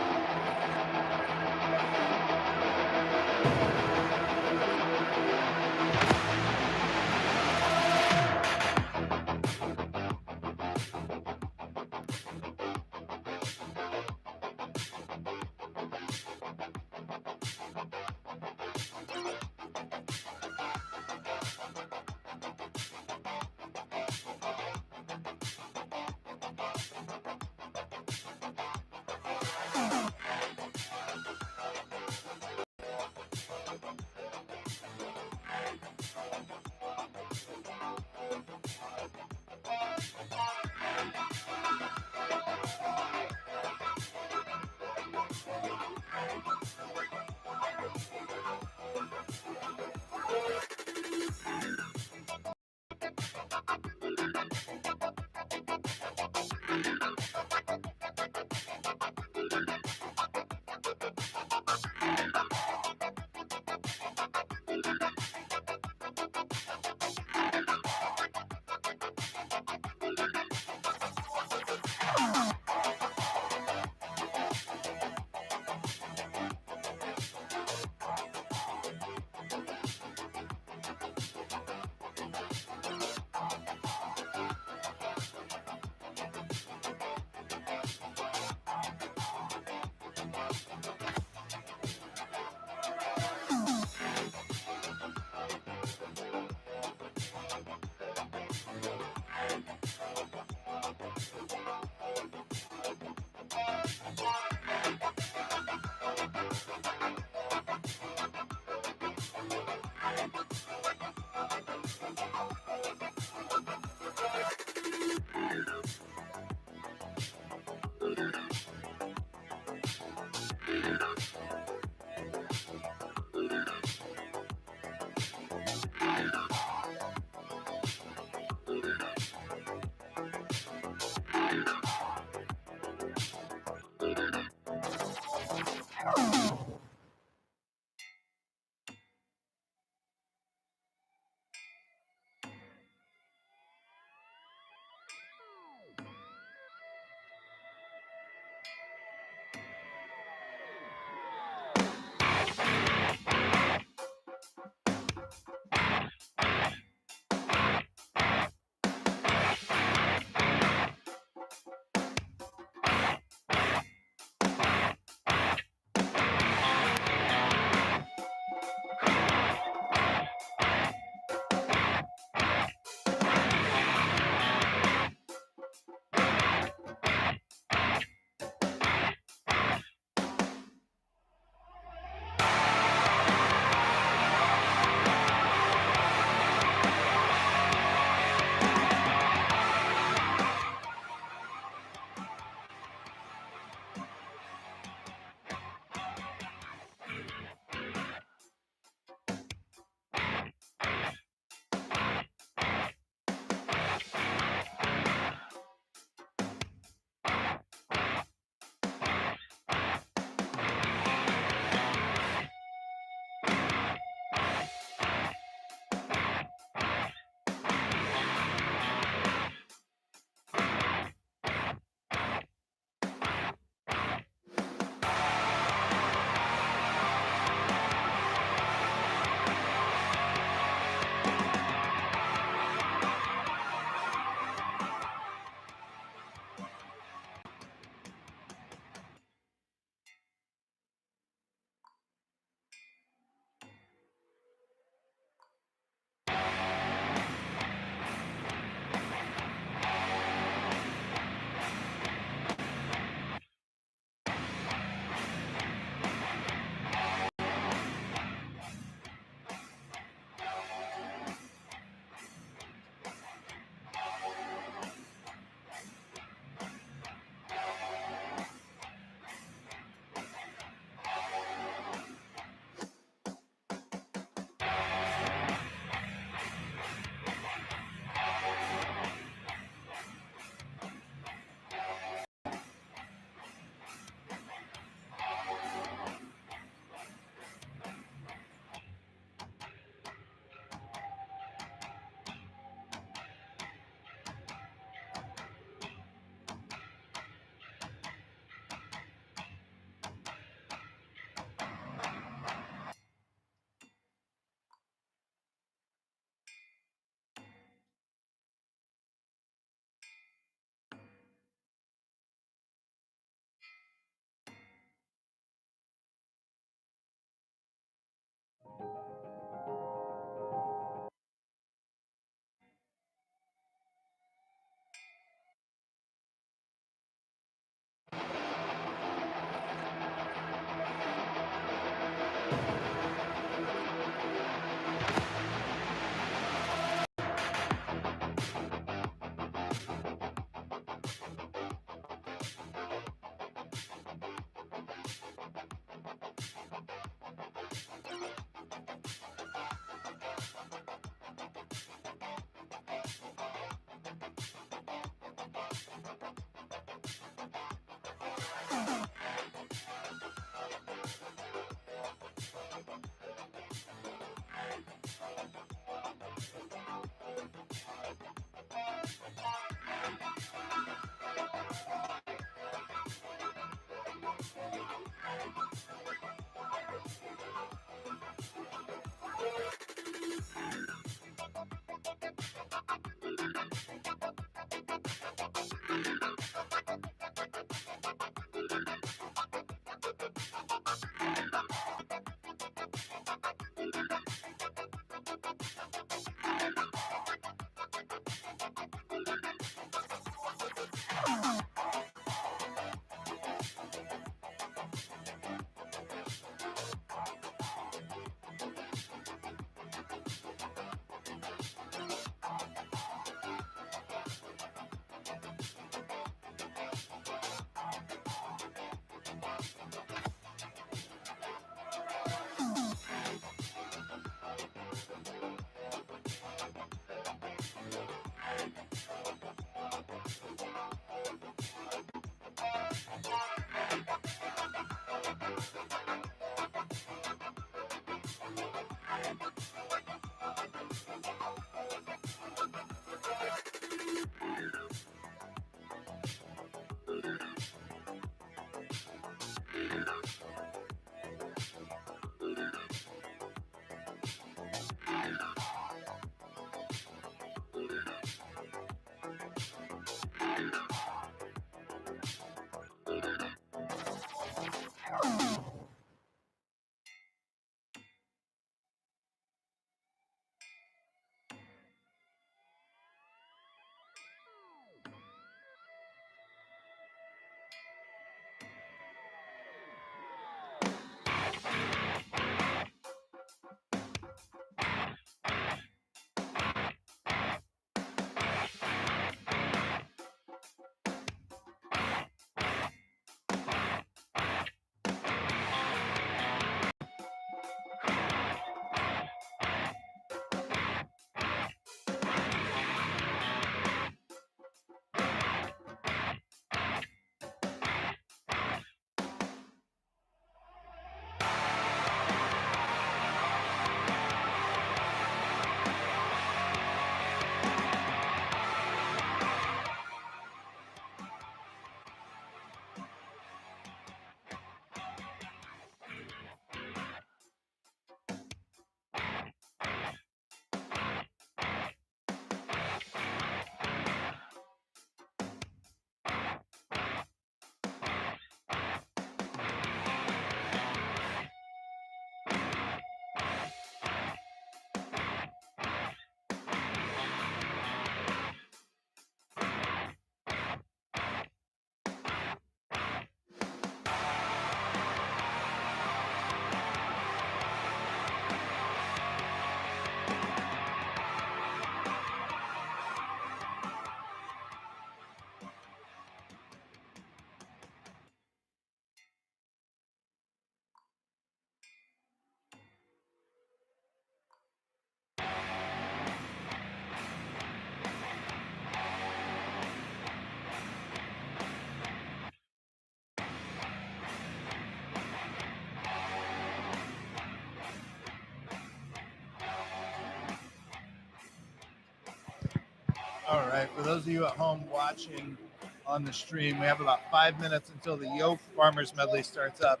All right, for those of you at home watching on the stream, we have about 5 minutes until the Yoke Farmers Medley starts up.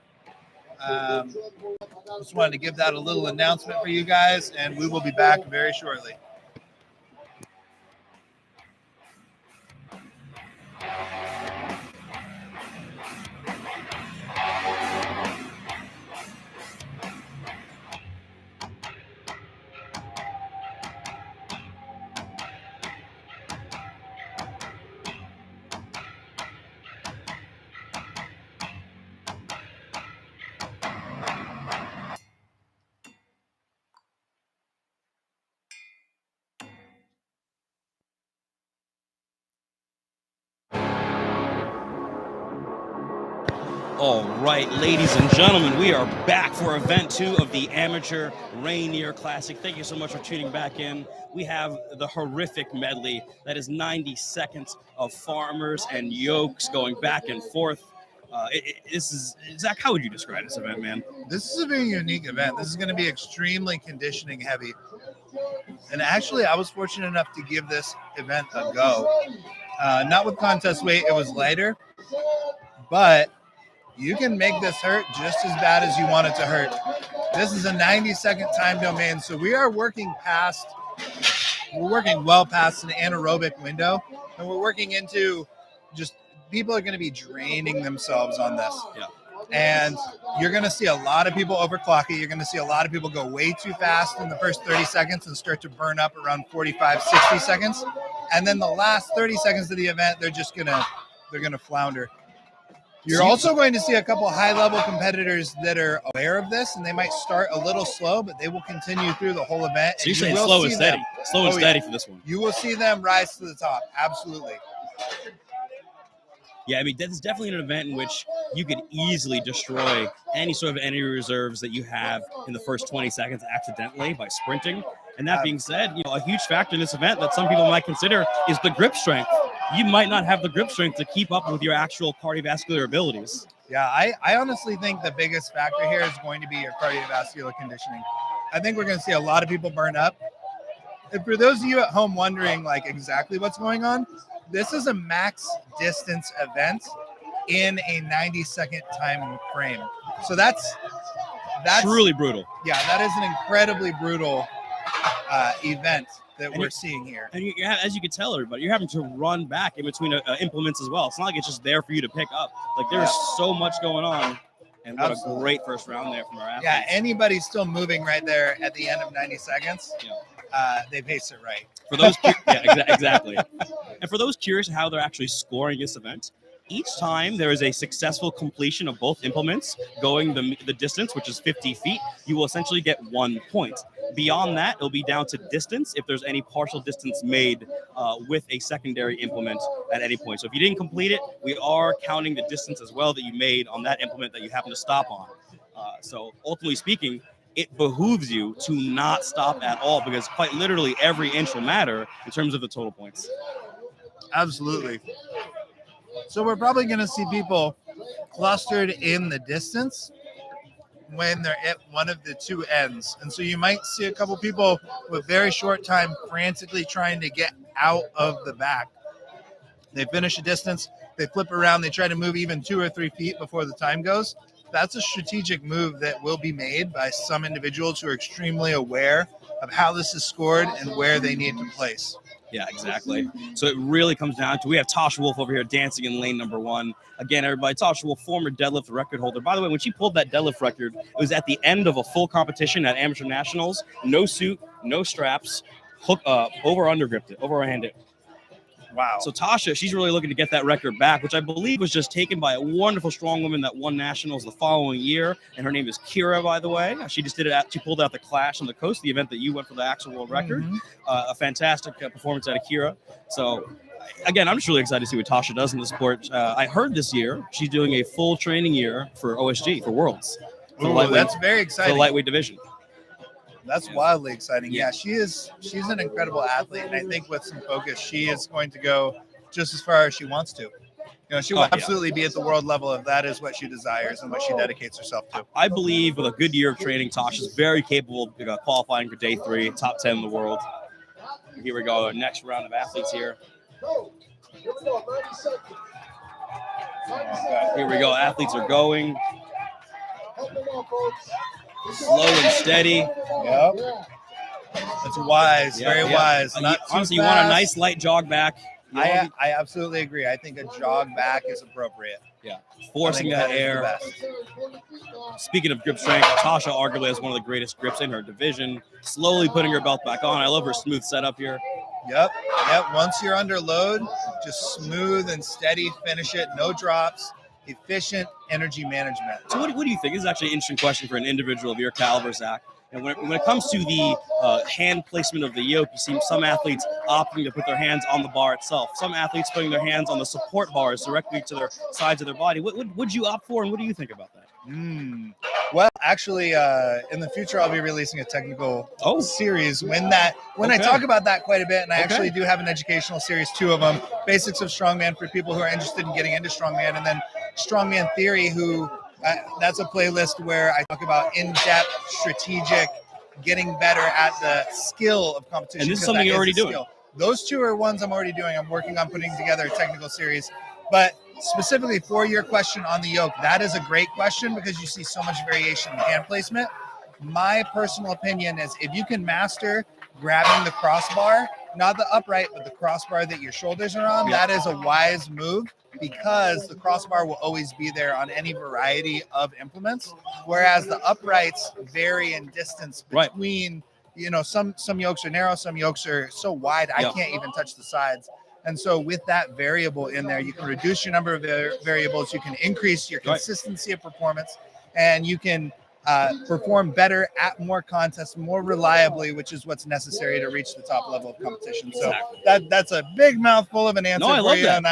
Just wanted to give that a little announcement for you guys, and we will be back very shortly. All right, ladies and gentlemen, we are back for event 2 of the Amateur Rainier Classic. Thank you so much for tuning back in. We have the horrific medley that is 90 seconds of farmers and yokes going back and forth. This is, Zach, how would you describe this event, man? This is a very unique event. This is going to be extremely conditioning heavy. And actually, I was fortunate enough to give this event a go. Not with contest weight, it was lighter, but you can make this hurt just as bad as you want it to hurt. This is a 90-second time domain, so we are working well past an anaerobic window, and we're working into just people are going to be draining themselves on this. Yeah. And you're going to see a lot of people overclock it. You're going to see a lot of people go way too fast in the first 30 seconds and start to burn up around 45, 60 seconds. And then the last 30 seconds of the event, they're going to flounder. You're also going to see a couple high-level competitors that are aware of this, and they might start a little slow, but they will continue through the whole event. So you're saying slow and steady. Slow and steady for this one. You will see them rise to the top. Absolutely. Yeah, I mean, that's definitely an event in which you could easily destroy any sort of energy reserves that you have in the first 20 seconds accidentally by sprinting. And that being said, a huge factor in this event that some people might consider is the grip strength. You might not have the grip strength to keep up with your actual cardiovascular abilities. Yeah, I honestly think the biggest factor here is going to be your cardiovascular conditioning. I think we're going to see a lot of people burn up. And for those of you at home wondering exactly what's going on, this is a max distance event in a 90-second time frame. So that's truly brutal. Yeah, that is an incredibly brutal event that we're seeing here. And as you can tell, everybody, you're having to run back in between implements as well. It's not like it's just there for you to pick up. There's so much going on. And what a great first round there from our athletes. Yeah, anybody still moving right there at the end of 90 seconds, they pace it right. For those, exactly. And for those curious how they're actually scoring this event, each time there is a successful completion of both implements going the distance, which is 50 feet, you will essentially get 1 point. Beyond that, it'll be down to distance if there's any partial distance made with a secondary implement at any point. So if you didn't complete it, we are counting the distance as well that you made on that implement that you happen to stop on. So ultimately speaking, it behooves you to not stop at all because quite literally every inch will matter in terms of the total points. Absolutely. So we're probably going to see people clustered in the distance when they're at one of the two ends. And so you might see a couple people with very short time frantically trying to get out of the back. They finish a distance, they flip around, they try to move even 2 or 3 feet before the time goes. That's a strategic move that will be made by some individuals who are extremely aware of how this is scored and where they need to place. Yeah, exactly. So it really comes down to, we have Tasha Wolf over here dancing in lane number 1. Again, everybody, Tasha Wolf, former deadlift record holder. By the way, when she pulled that deadlift record, it was at the end of a full competition at amateur nationals. No suit, no straps, over-under gripped it, overhand it. Wow. So Tasha, she's really looking to get that record back, which I believe was just taken by a wonderful strong woman that won nationals the following year. And her name is Kira, by the way. She just she pulled out the Clash on the Coast, the event that you went for the actual world record. Mm-hmm. A fantastic performance out of Kira. So again, I'm just really excited to see what Tasha does in the sport. I heard this year she's doing a full training year for OSG, for Worlds. That's very exciting. For the lightweight division. That's wildly exciting. Yeah, she's an incredible athlete, and I think with some focus, she is going to go just as far as she wants to. She will absolutely be at the world level if that is what she desires and what she dedicates herself to. I believe with a good year of training, Tasha's very capable of qualifying for day 3, top 10 in the world. Here we go, our next round of athletes here. Here we go, athletes are going. Slow and steady. Yep. It's wise, very wise. Honestly, you want a nice light jog back. I absolutely agree. I think a jog back is appropriate. Yeah, forcing that air. Speaking of grip strength, Tasha arguably has one of the greatest grips in her division. Slowly putting her belt back on. I love her smooth setup here. Yep. Once you're under load, just smooth and steady, finish it, no drops. Efficient energy management. So what do you think? This is actually an interesting question for an individual of your caliber, Zach. And when it comes to the hand placement of the yoke, you see some athletes opting to put their hands on the bar itself. Some athletes putting their hands on the support bars directly to their sides of their body. What would you opt for, and what do you think about that? Well, actually, in the future, I'll be releasing a technical series when I talk about that quite a bit, and I actually do have an educational series, 2 of them, Basics of Strongman for people who are interested in getting into Strongman, and then Strongman Theory, that's a playlist where I talk about in-depth strategic getting better at the skill of competition. And this is 'cause something that you're already a doing. skill. Those two are ones I'm already doing. I'm working on putting together a technical series. But specifically for your question on the yoke, that is a great question because you see so much variation in hand placement. My personal opinion is if you can master grabbing the crossbar, not the upright, but the crossbar that your shoulders are on, that is a wise move because the crossbar will always be there on any variety of implements. Whereas the uprights vary in distance between, you know, some yokes are narrow, some yokes are so wide, I can't even touch the sides. And so with that variable in there, you can reduce your number of variables, you can increase your consistency of performance, and you can perform better at more contests more reliably, which is what's necessary to reach the top level of competition. So that's a big mouthful of an answer for you. And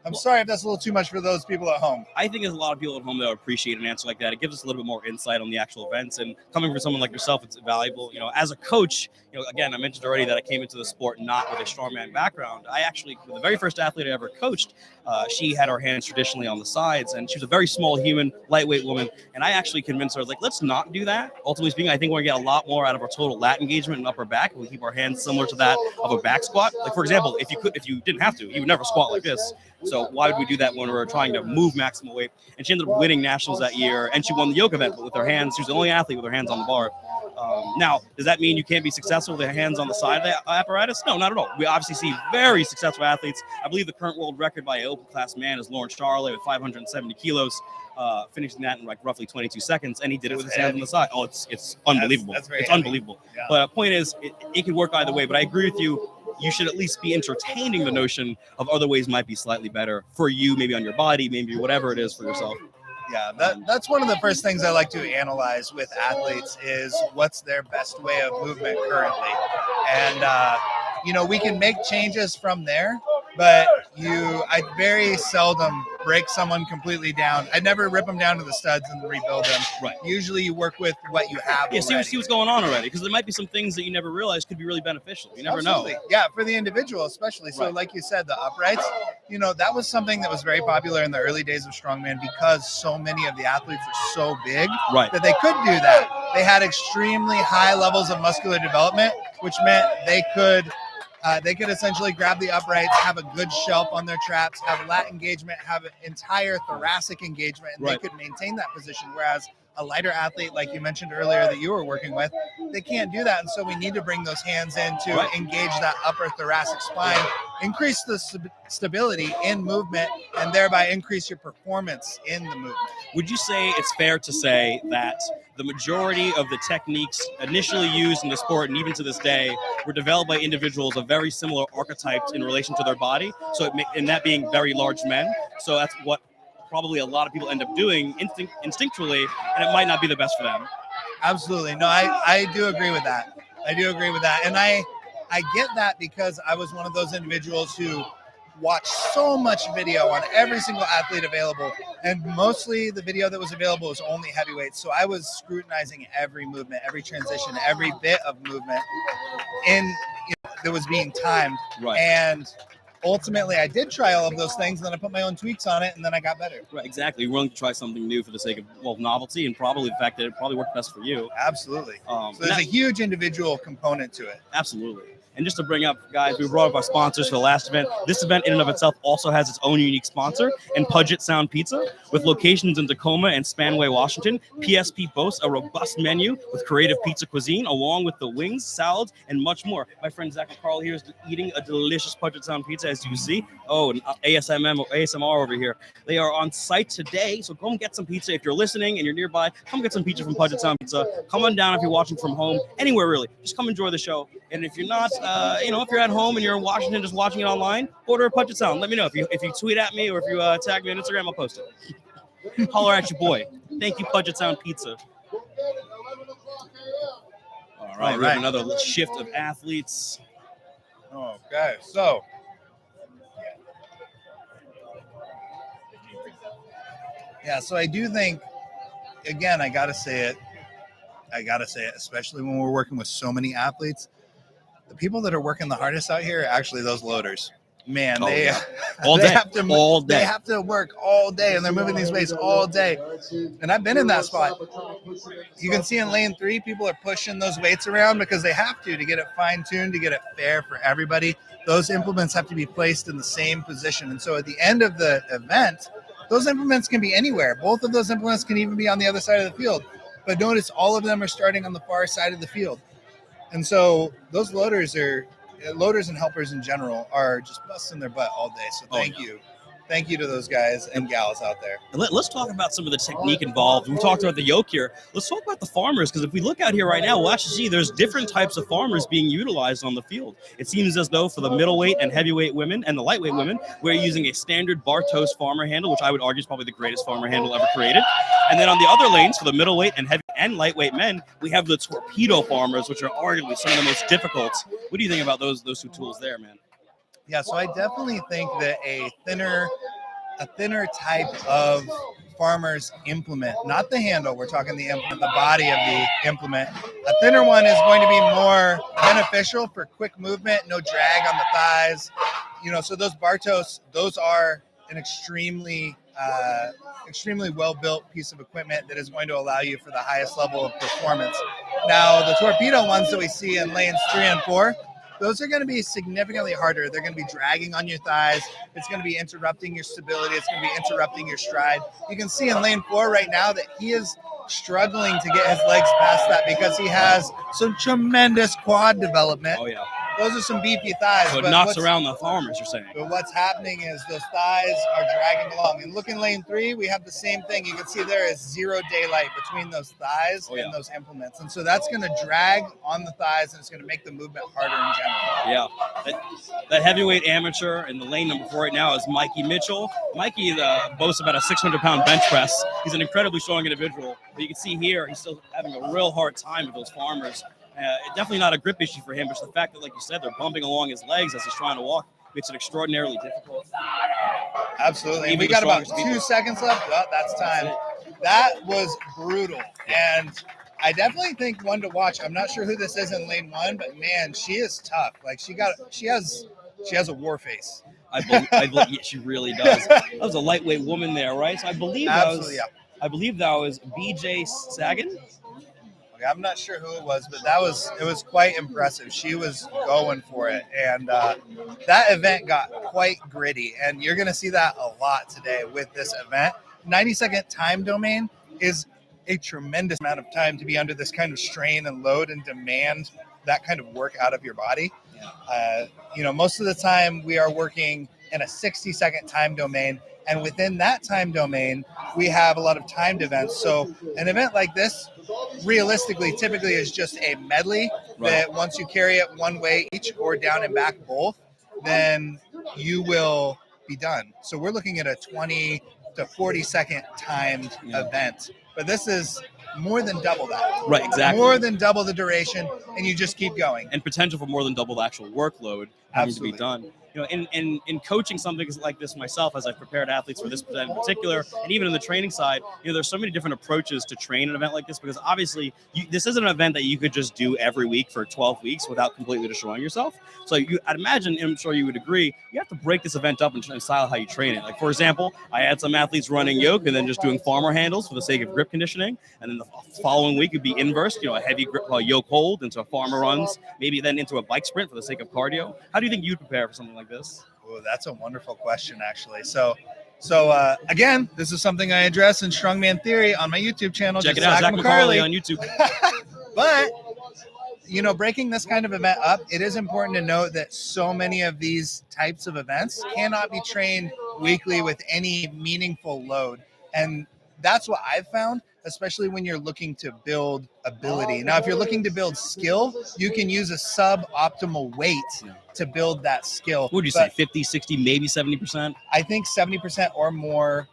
I'm sorry if that's a little too much for those people at home. I think there's a lot of people at home that would appreciate an answer like that. It gives us a little bit more insight on the actual events, and coming from someone like yourself, it's valuable. You know, as a coach, you know, again, I mentioned already that I came into the sport not with a strongman background. I actually, the very first athlete I ever coached, she had her hands traditionally on the sides, and she was a very small human, lightweight woman. And I actually convinced her, I was like, let's not do that. Ultimately speaking, I think we're gonna get a lot more out of our total lat engagement and upper back if we keep our hands similar to that of a back squat. Like, for example, if you didn't have to, you would never squat like this. So why would we do that when we're trying to move maximum weight? And she ended up winning nationals that year, and she won the yoke event, but with her hands. She was the only athlete with her hands on the bar. Now, does that mean you can't be successful with your hands on the side of the apparatus? No, not at all. We obviously see very successful athletes. I believe the current world record by an open class man is Lawrence Charley with 570 kilos, finishing that in like roughly 22 seconds, and he did it with his hands on the side. Oh, it's unbelievable. It's unbelievable. Yeah. But the point is, it can work either way. But I agree with you. You should at least be entertaining the notion of other ways might be slightly better for you, maybe on your body, maybe whatever it is for yourself. Yeah, that's one of the first things I like to analyze with athletes is what's their best way of movement currently. And, you know, we can make changes from there, but I very seldom break someone completely down. I never rip them down to the studs and rebuild them. Right. Usually you work with what you have see what's going on already, because there might be some things that you never realized could be really beneficial. You never know. Yeah, for the individual especially. So like you said, the uprights, you know, that was something that was very popular in the early days of strongman because so many of the athletes are so big that they could do that. They had extremely high levels of muscular development, which meant they could essentially grab the uprights, have a good shelf on their traps, have lat engagement, have an entire thoracic engagement, and they could maintain that position. Whereas a lighter athlete, like you mentioned earlier that you were working with, they can't do that. And so we need to bring those hands in to engage that upper thoracic spine, increase the stability in movement, and thereby increase your performance in the movement. Would you say it's fair to say that the majority of the techniques initially used in the sport, and even to this day, were developed by individuals of very similar archetypes in relation to their body? So and that being very large men. So that's what probably a lot of people end up doing instinctually, and it might not be the best for them. Absolutely. No, I do agree with that. And I get that because I was one of those individuals who watched so much video on every single athlete available, and mostly the video that was available was only heavyweights. So I was scrutinizing every movement, every transition, every bit of movement that was being timed. And ultimately, I did try all of those things, and then I put my own tweaks on it, and then I got better. Right, exactly. You're willing to try something new for the sake of novelty, and probably the fact that it probably worked best for you. Absolutely. So there's a huge individual component to it. Absolutely. And just to bring up, guys, we brought up our sponsors for the last event. This event in and of itself also has its own unique sponsor in Puget Sound Pizza. With locations in Tacoma and Spanaway, Washington, PSP boasts a robust menu with creative pizza cuisine, along with the wings, salads, and much more. My friend Zach and Carl here is eating a delicious Puget Sound pizza, as you see. Oh, and ASMR over here. They are on site today, so go and get some pizza. If you're listening and you're nearby, come get some pizza from Puget Sound Pizza. Come on down if you're watching from home, anywhere really. Just come enjoy the show. And if you're not, if you're at home and you're in Washington just watching it online, order a Puget Sound. Let me know. If you tweet at me or if you tag me on Instagram, I'll post it. Holler at your boy. Thank you, Puget Sound Pizza. All right, we have another shift of athletes. Okay, so so I do think, again, I gotta say it, especially when we're working with so many athletes. The people that are working the hardest out here are actually those loaders. man, Oh, they yeah. All they day. have to All day. They have to work all day, and they're moving these weights all day. And I've been in that spot. You can see in lane 3, people are pushing those weights around because they have to get it fine-tuned, to get it fair for everybody. Those implements have to be placed in the same position. And so at the end of the event, those implements can be anywhere. Both of those implements can even be on the other side of the field. But notice all of them are starting on the far side of the field. And so those loaders and helpers in general are just busting their butt all day. So thank you. Thank you to those guys and gals out there. Let's talk about some of the technique involved. We talked about the yoke here. Let's talk about the farmers, because if we look out here right now, we'll actually see there's different types of farmers being utilized on the field. It seems as though for the middleweight and heavyweight women and the lightweight women, we're using a standard Bartos farmer handle, which I would argue is probably the greatest farmer handle ever created. And then on the other lanes, for the middleweight and heavy and lightweight men, we have the torpedo farmers, which are arguably some of the most difficult. What do you think about those two tools there, man? Yeah, so I definitely think that a thinner type of farmer's implement, not the handle, we're talking the implement, the body of the implement. A thinner one is going to be more beneficial for quick movement, no drag on the thighs. So those Bartos, those are an extremely well-built piece of equipment that is going to allow you for the highest level of performance. Now, the torpedo ones that we see in lanes 3 and 4, those are going to be significantly harder. They're going to be dragging on your thighs. It's going to be interrupting your stability. It's going to be interrupting your stride. You can see in lane 4 right now that he is struggling to get his legs past that because he has some tremendous quad development. Oh, yeah. Those are some beefy thighs. So it knocks around the farmers, you're saying. But what's happening is those thighs are dragging along. And look in lane 3, we have the same thing. You can see there is zero daylight between those thighs and those implements. And so that's going to drag on the thighs, and it's going to make the movement harder in general. Yeah. That heavyweight amateur in the lane number 4 right now is Mikey Mitchell. Mikey boasts about a 600-pound bench press. He's an incredibly strong individual. But you can see here, he's still having a real hard time with those farmers. Definitely not a grip issue for him, but the fact that, like you said, they're bumping along his legs as he's trying to walk makes it extraordinarily difficult. Absolutely. And we got about 2 seconds left. Oh, that's time. That was brutal. And I definitely think one to watch. I'm not sure who this is in lane 1, but man, she is tough. Like she has a war face. I believe yeah, she really does. That was a lightweight woman there, right? So I believe that was BJ Sagan. I'm not sure who it was, but it was quite impressive. She was going for it, and that event got quite gritty, and you're going to see that a lot today with this event. 90-second time domain is a tremendous amount of time to be under this kind of strain and load and demand that kind of work out of your body. Most of the time we are working in a 60-second time domain, and within that time domain, we have a lot of timed events. So an event like this, realistically, typically is just a medley that once you carry it one way each or down and back both, then you will be done. So we're looking at a 20 to 40-second timed event. But this is more than double that. Right, exactly. More than double the duration, and you just keep going. And potential for more than double the actual workload having to be done. In coaching something like this myself, as I've prepared athletes for this event in particular, and even in the training side, there's so many different approaches to train an event like this, because obviously this isn't an event that you could just do every week for 12 weeks without completely destroying yourself. So I'd imagine, and I'm sure you would agree, you have to break this event up and style how you train it. Like, for example, I had some athletes running yoke and then just doing farmer handles for the sake of grip conditioning. And then the following week would be inverse, a heavy grip yoke hold into a farmer runs, maybe then into a bike sprint for the sake of cardio. How do you think you'd prepare for something like this? Oh, that's a wonderful question, actually. So again, this is something I address in Strongman Theory on my YouTube channel. Check it out, Zach McCarley on YouTube. But, breaking this kind of event up, it is important to note that so many of these types of events cannot be trained weekly with any meaningful load. And that's what I've found, especially when you're looking to build ability. Now, if you're looking to build skill, you can use a suboptimal weight to build that skill. What would you say, 50, 60, maybe 70%? I think 70% or more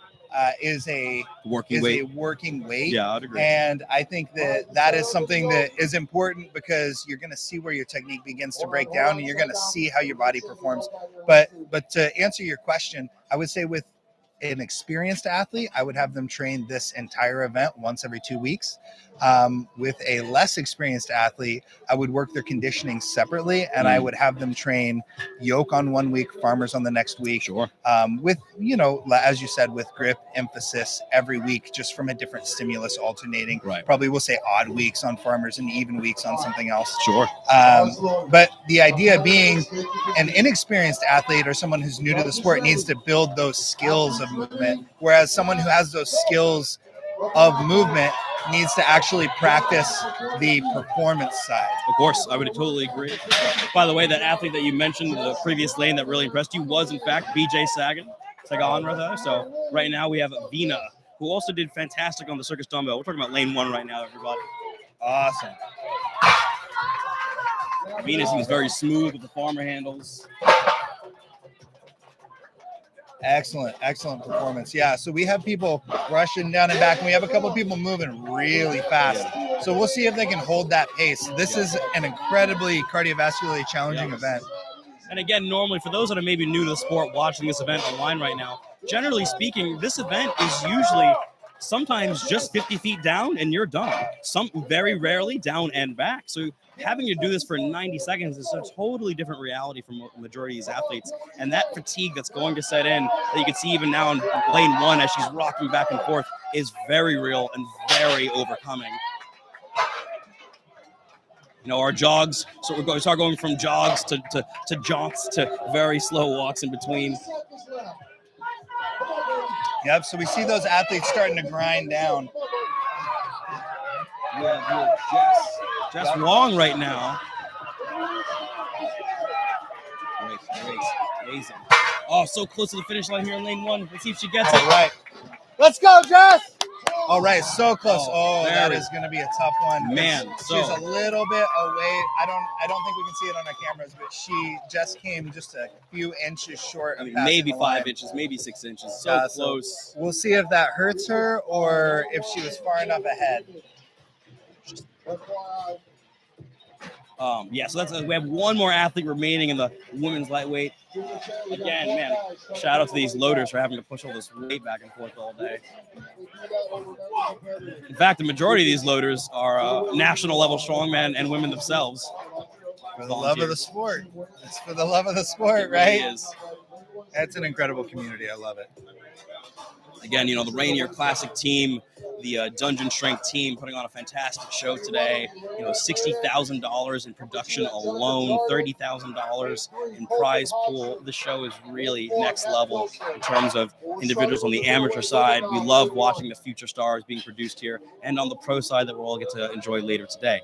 is a working weight. Yeah, I'd agree. And I think that is something that is important, because you're going to see where your technique begins to break down, and you're going to see how your body performs. But to answer your question, I would say with an experienced athlete, I would have them train this entire event once every 2 weeks. With a less experienced athlete, I would work their conditioning separately, and I would have them train yoke on 1 week, farmers on the next week. Sure. With, as you said, with grip emphasis every week, just from a different stimulus alternating. Right. Probably we'll say odd weeks on farmers and even weeks on something else. Sure. But the idea being an inexperienced athlete or someone who's new to the sport needs to build those skills of movement, whereas someone who has those skills of movement needs to actually practice the performance side. Of course, I would totally agree. By the way, that athlete that you mentioned, the previous lane that really impressed you was, in fact, BJ Sagan, rather. So right now we have Vina, who also did fantastic on the circus dumbbell. We're talking about lane 1 right now, everybody. Awesome. Vina seems very smooth with the farmer handles. Excellent performance. Yeah, so we have people rushing down and back, and we have a couple of people moving really fast. So we'll see if they can hold that pace. This is an incredibly cardiovascularly challenging event. And again, normally for those that are maybe new to the sport watching this event online right now, generally speaking, this event is usually sometimes just 50 feet down and you're done. Some very rarely down and back. So having to do this for 90 seconds is a totally different reality for the majority of these athletes. And that fatigue that's going to set in, that you can see even now in lane 1 as she's rocking back and forth, is very real and very overcoming. Our jogs, so we start going from jogs to jaunts to very slow walks in between. Yep, so we see those athletes starting to grind down. Yeah, Jess Wong right now. Great. Amazing. Oh, so close to the finish line here in lane 1. Let's see if she gets it. All right. Let's go, Jess! All right, so close. That is going to be a tough one. Man, she's a little bit away. I don't think we can see it on our cameras, but she just came just a few inches short of maybe 5 line. inches, maybe 6 inches. So close. So we'll see if that hurts her or if she was far enough ahead. So we have one more athlete remaining in the women's lightweight. Again, man, shout out to these loaders for having to push all this weight back and forth all day. In fact, the majority of these loaders are national level strongmen and women themselves. For the love of the sport. It's for the love of the sport, right? It is. It's an incredible community. I love it. Again, the Rainier Classic team, the Dungeon Strength team putting on a fantastic show today. $60,000 in production alone, $30,000 in prize pool. The show is really next level in terms of individuals on the amateur side. We love watching the future stars being produced here, and on the pro side that we'll all get to enjoy later today.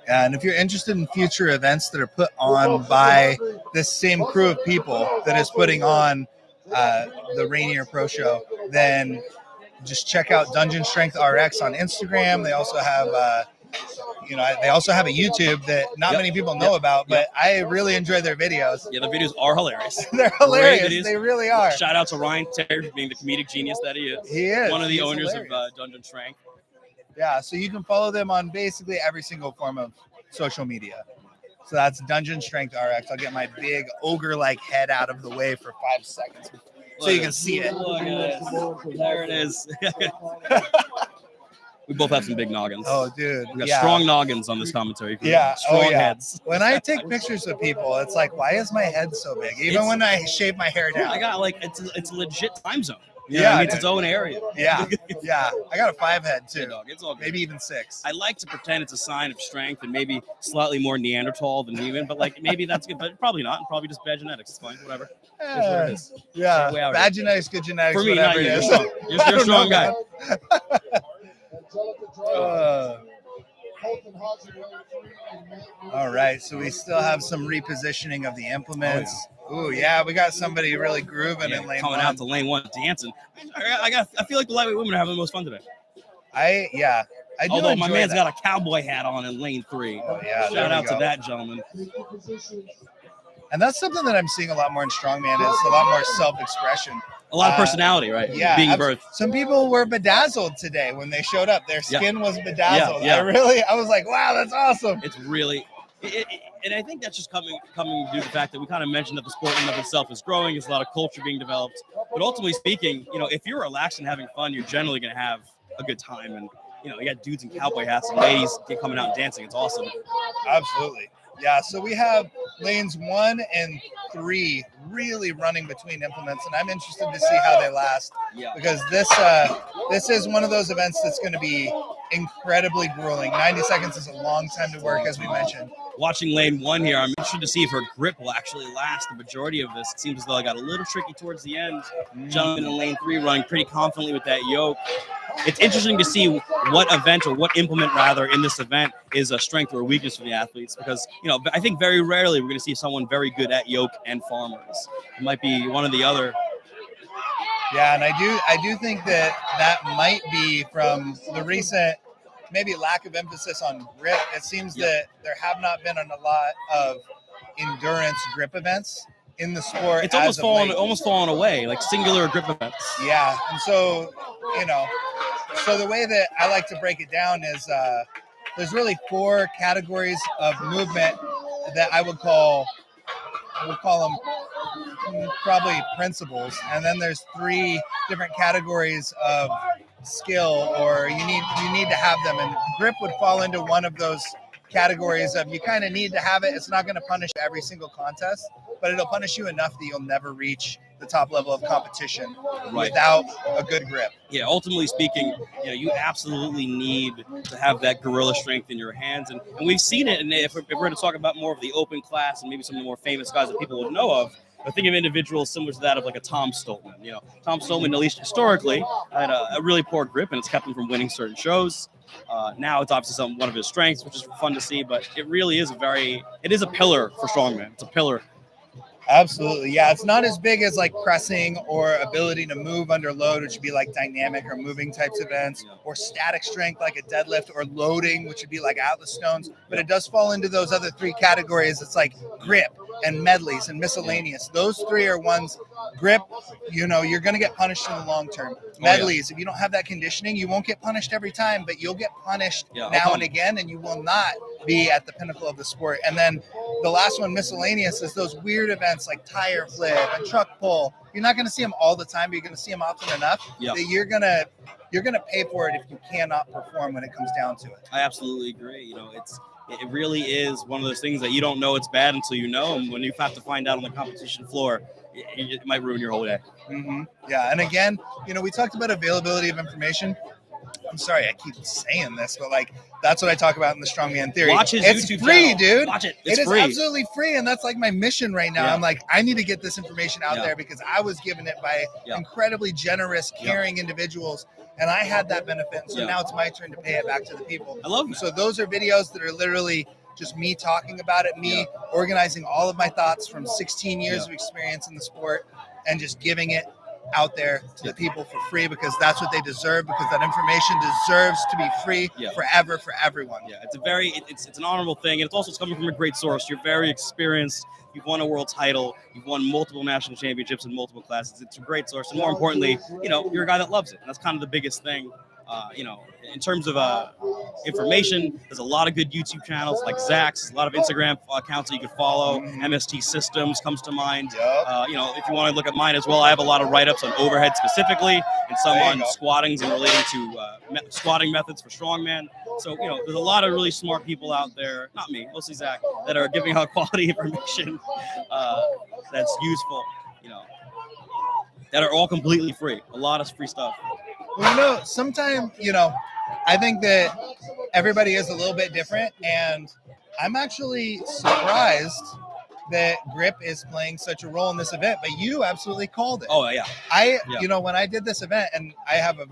And if you're interested in future events that are put on by this same crew of people that is putting on the Rainier Pro Show, then just check out Dungeon Strength RX on Instagram. They also have, they also have a YouTube that not many people know about, but I really enjoy their videos. Yeah, the videos are hilarious. They're hilarious. They really are. Shout out to Ryan Terry being the comedic genius that he is. He is. One of the owners hilarious. of Dungeon Strength. Yeah, so you can follow them on basically every single form of social media. So that's Dungeon Strength RX. I'll get my big ogre-like head out of the way for 5 seconds so you can see it. Look at this. There it is. We both have some big noggins. Oh, dude. We got strong noggins on this commentary. Yeah. Strong heads. When I take pictures of people, it's like, why is my head so big? Even when I shave my hair down. I got it's a legit time zone. It's its own area. Yeah. I got a 5 head too. It's all good. Maybe even 6. I like to pretend it's a sign of strength and maybe slightly more Neanderthal than human, but maybe that's good, but probably not. Probably just bad genetics. It's fine, whatever. It is. Yeah. Bad genetics, good genetics. For me, whatever not you. it is. You're a strong guy. All right, so we still have some repositioning of the implements. Ooh, yeah, we got somebody really grooving in lane 1. Coming out to lane 1, dancing. I feel like the lightweight women are having the most fun today. I do. Although my man's got a cowboy hat on in lane 3. Oh yeah, shout out to that gentleman. And that's something that I'm seeing a lot more in strongman is a lot more self-expression. A lot of personality, right? Yeah. Being birthed. Some people were bedazzled today when they showed up. Their skin was bedazzled. Yeah. I was like, wow, that's awesome. It's really, and I think that's just coming due to the fact that we kind of mentioned that the sport in and of itself is growing. There's a lot of culture being developed. But ultimately speaking, if you're relaxed and having fun, you're generally going to have a good time. And you know, you got dudes in cowboy hats and ladies coming out and dancing. It's awesome. Absolutely. Yeah, so we have lanes 1 and 3 really running between implements, and I'm interested to see how they last. Yeah. Because this is one of those events that's going to be incredibly grueling. 90 seconds is a long time to work, as we mentioned. Watching lane 1 here, I'm interested to see if her grip will actually last the majority of this. It seems as though I got a little tricky towards the end. Gentleman in lane 3 running pretty confidently with that yoke. It's interesting to see what event or what implement rather in this event is a strength or a weakness for the athletes, because, you know, I think very rarely we're going to see someone very good at yoke and farmers. It might be one or the other. Yeah, and I do think that might be from the recent maybe lack of emphasis on grip. It seems that there have not been a lot of endurance grip events in the sport. It's almost fallen away, like singular grip events. Yeah, and so, you know, so the way that I like to break it down is there's really 4 categories of movement that I would call them probably principles, and then there's 3 different categories of skill, or you need to have them, and grip would fall into one of those categories of you kind of need to have it. It's not going to punish every single contest, but it'll punish you enough that you'll never reach the top level of competition without a good grip. Yeah, ultimately speaking, you know, you absolutely need to have that gorilla strength in your hands, and we've seen it. And if we're going to talk about more of the open class and maybe some of the more famous guys that people would know of, I think of individuals similar to that of like a Tom Stoltman. You know, Tom Stoltman, at least historically, had a really poor grip, and it's kept him from winning certain shows. Now it's obviously one of his strengths, which is fun to see, but it really is it is a pillar for strongman. It's a pillar. Absolutely. Yeah, it's not as big as like pressing or ability to move under load, which would be like dynamic or moving types of events, or static strength like a deadlift, or loading, which would be like Atlas stones. But it does fall into those other 3 categories. It's like grip and medleys and miscellaneous. Those 3 are ones. Grip, you know, you're going to get punished in the long term. Medleys, if you don't have that conditioning, you won't get punished every time, but you'll get punished now and again, and you will not be at the pinnacle of the sport. And then the last one, miscellaneous, is those weird events like tire flip and truck pull. You're not going to see them all the time, but you're going to see them often enough that you're going to pay for it if you cannot perform when it comes down to it. I absolutely agree. You know, it really is one of those things that you don't know it's bad until you know, and when you have to find out on the competition floor, it might ruin your whole day. Mm-hmm. Yeah, and again, you know, we talked about availability of information. I'm sorry, I keep saying this, but like that's what I talk about in the Strongman Theory. Watch his YouTube free, channel. dude. Watch it. It is free. Absolutely free, and that's like my mission right now. I'm like, I need to get this information out there because I was given it by incredibly generous, caring individuals, and I had that benefit. And so now it's my turn to pay it back to the people. I love that. So those are videos that are literally just me talking about it, me organizing all of my thoughts from 16 years of experience in the sport, and just giving it out there to the people for free, because that's what they deserve, because that information deserves to be free forever for everyone. Yeah, it's an honorable thing, and it's coming from a great source. You're very experienced. You've won a world title. You've won multiple national championships in multiple classes. It's a great source, and more importantly, you know, you're a guy that loves it, and that's kind of the biggest thing. You know, in terms of information, there's a lot of good YouTube channels like Zach's, a lot of Instagram accounts that you can follow. MST Systems comes to mind. You know, if you want to look at mine as well, I have a lot of write-ups on overhead specifically, and some on squattings and relating to squatting methods for strongman. So, you know, there's a lot of really smart people out there, not me, mostly Zach, that are giving out quality information that's useful, you know, that are all completely free. A lot of free stuff. Well, you know, sometimes, you know, I think that everybody is a little bit different, and I'm actually surprised that grip is playing such a role in this event, but you absolutely called it. Oh, yeah. You know, when I did this event, and I have a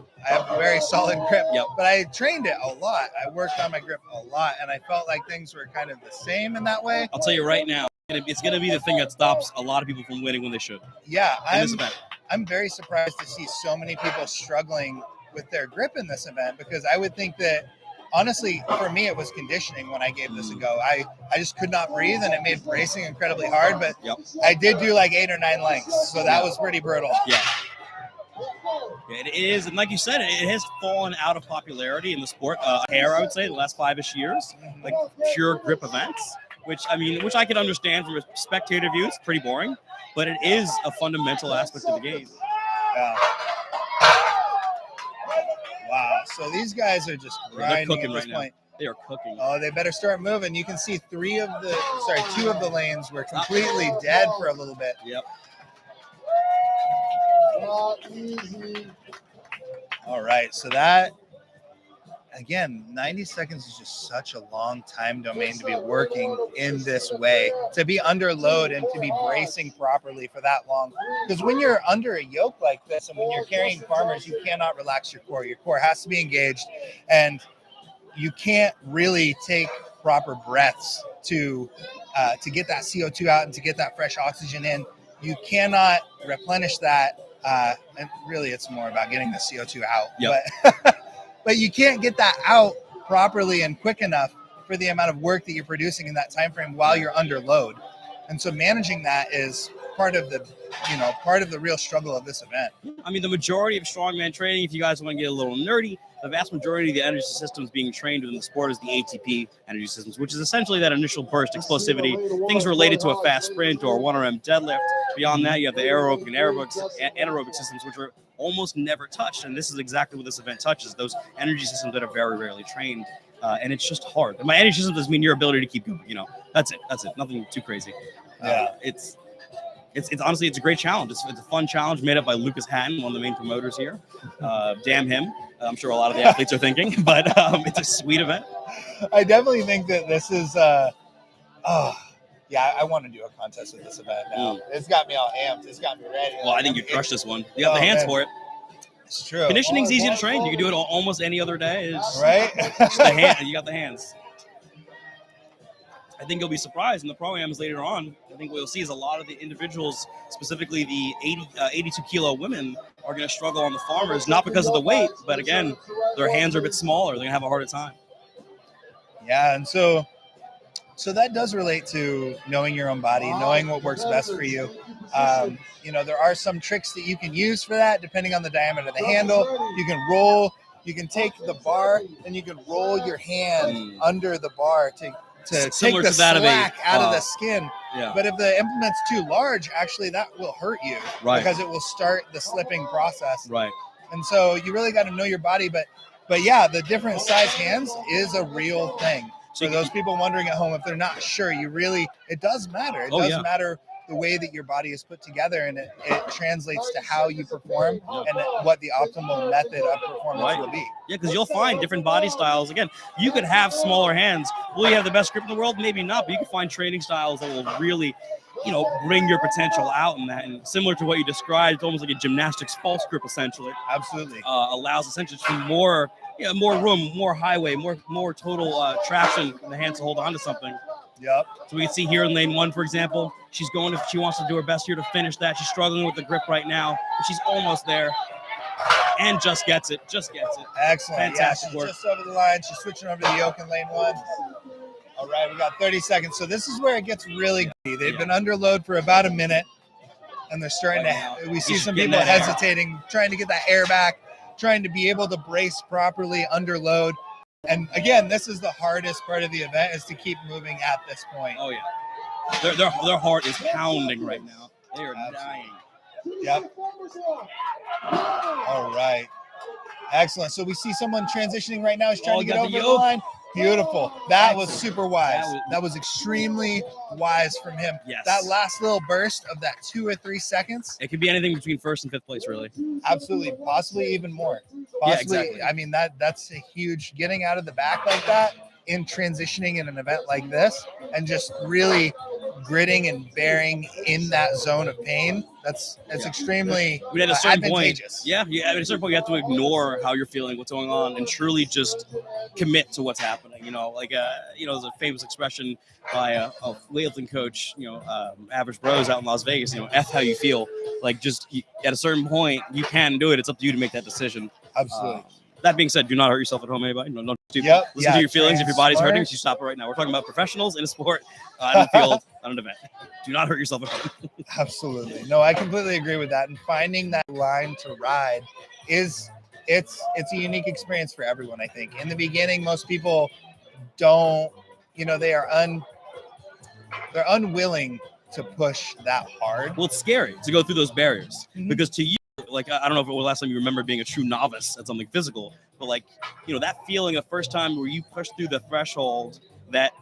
very solid grip, but I trained it a lot. I worked on my grip a lot, and I felt like things were kind of the same in that way. I'll tell you right now, it's going to be the thing that stops a lot of people from winning when they should. Yeah, in this event. I'm very surprised to see so many people struggling with their grip in this event, because I would think that, honestly, for me, it was conditioning when I gave this a go. I just could not breathe, and it made bracing incredibly hard, but I did do like 8 or 9 lengths, so that was pretty brutal. Yeah, it is, and like you said, it has fallen out of popularity in the sport, I would say, the last 5-ish years, like pure grip events, which I can understand from a spectator view. It's pretty boring, but it is a fundamental aspect of the game. Yeah. Wow. So these guys are just They're grinding cooking at this right now. point. They are cooking. Oh, they better start moving. You can see two of the lanes were completely dead for a little bit. Yep. Not easy. All right, so that, again, 90 seconds is just such a long time domain to be working in this way, to be under load and to be bracing properly for that long. Because when you're under a yoke like this and when you're carrying farmers, you cannot relax your core. Your core has to be engaged, and you can't really take proper breaths to get that CO2 out and to get that fresh oxygen in. You cannot replenish that. And really, it's more about getting the CO2 out. Yep. But you can't get that out properly and quick enough for the amount of work that you're producing in that time frame while you're under load. And so managing that is part of the real struggle of this event. I mean, the majority of strongman training, if you guys want to get a little nerdy, the vast majority of the energy systems being trained within the sport is the ATP energy systems, which is essentially that initial burst explosivity, things related to a fast sprint or 1RM deadlift. Beyond that, you have the aerobic and anaerobic systems, which are almost never touched. And this is exactly what this event touches, those energy systems that are very rarely trained. And it's just hard. And my energy system does mean your ability to keep going. That's it. Nothing too crazy. It's honestly, it's a great challenge. It's a fun challenge made up by Lucas Hatton, one of the main promoters here. Damn him. I'm sure a lot of the athletes are thinking, but it's a sweet event. I definitely think that this is, I want to do a contest with this event now. It's got me all amped. It's got me ready. Well, I think you crushed this one. You have the hands for it. It's true. Conditioning's easy to train. You can do it almost any other day. Right? Just the hand. You got the hands. I think you'll be surprised in the programs later on. I think what you'll see is a lot of the individuals, specifically the 82 kilo women, are going to struggle on the farmers, not because of the weight, but again, their hands are a bit smaller. They're going to have a harder time. Yeah, and so that does relate to knowing your own body, knowing what works best for you. There are some tricks that you can use for that, depending on the diameter of the handle. You can roll. You can take the bar and you can roll your hand under the bar to take the slack out of the skin. Yeah. But if the implement's too large, actually that will hurt you because it will start the slipping process. Right. And so you really got to know your body. But yeah, the different size hands is a real thing. So those people wondering at home, if they're not sure, it does matter. It does matter the way that your body is put together, and it translates to how you perform and what the optimal method of performance will be. Yeah, because you'll find different body styles. Again, you could have smaller hands. Will you have the best grip in the world? Maybe not, but you can find training styles that will really, bring your potential out in that. And similar to what you described, it's almost like a gymnastics false grip, essentially. Absolutely. Allows essentially more room, more highway, more total traction in the hands to hold on to something. Yep. So we can see here in lane 1, for example, she wants to do her best here to finish that. She's struggling with the grip right now, but she's almost there and just gets it. Excellent. Fantastic she's work. Just over the line. She's switching over to the yoke in lane 1. All right, we got 30 seconds. So this is where it gets really good. They've been under load for about a minute, and they're starting we see some people hesitating, trying to get that air back, trying to be able to brace properly under load. And again, this is the hardest part of the event, is to keep moving at this point. Oh yeah, their heart is pounding right now. They are dying. Yep. All right. Excellent. So we see someone transitioning right now. He's trying to get over the line. Beautiful. That was super wise. That was extremely wise from him. Yes. That last little burst of that 2 or 3 seconds. It could be anything between 1st and 5th place, really. Absolutely. Possibly even more. Yeah, exactly. I mean, that's a huge, getting out of the back like that in transitioning in an event like this and just really gritting and bearing in that zone of pain. It's extremely at a certain advantageous. Point, at a certain point, you have to ignore how you're feeling, what's going on, and truly just commit to what's happening. There's a famous expression by a weightlifting coach, Average Bros out in Las Vegas, F how you feel. At a certain point, you can do it. It's up to you to make that decision. Absolutely. That being said, do not hurt yourself at home, anybody. Don't stupid. Listen to your feelings. If your body's hurting, you stop it right now. We're talking about professionals in a sport, on the field, on an event. Do not hurt yourself at home. Absolutely. No, I completely agree with that. And finding that line to ride it's a unique experience for everyone, I think. In the beginning, most people don't, they're unwilling to push that hard. Well, it's scary to go through those barriers because to you, I don't know if it was the last time you remember being a true novice at something physical, but but like, that feeling the first time where you push through the threshold that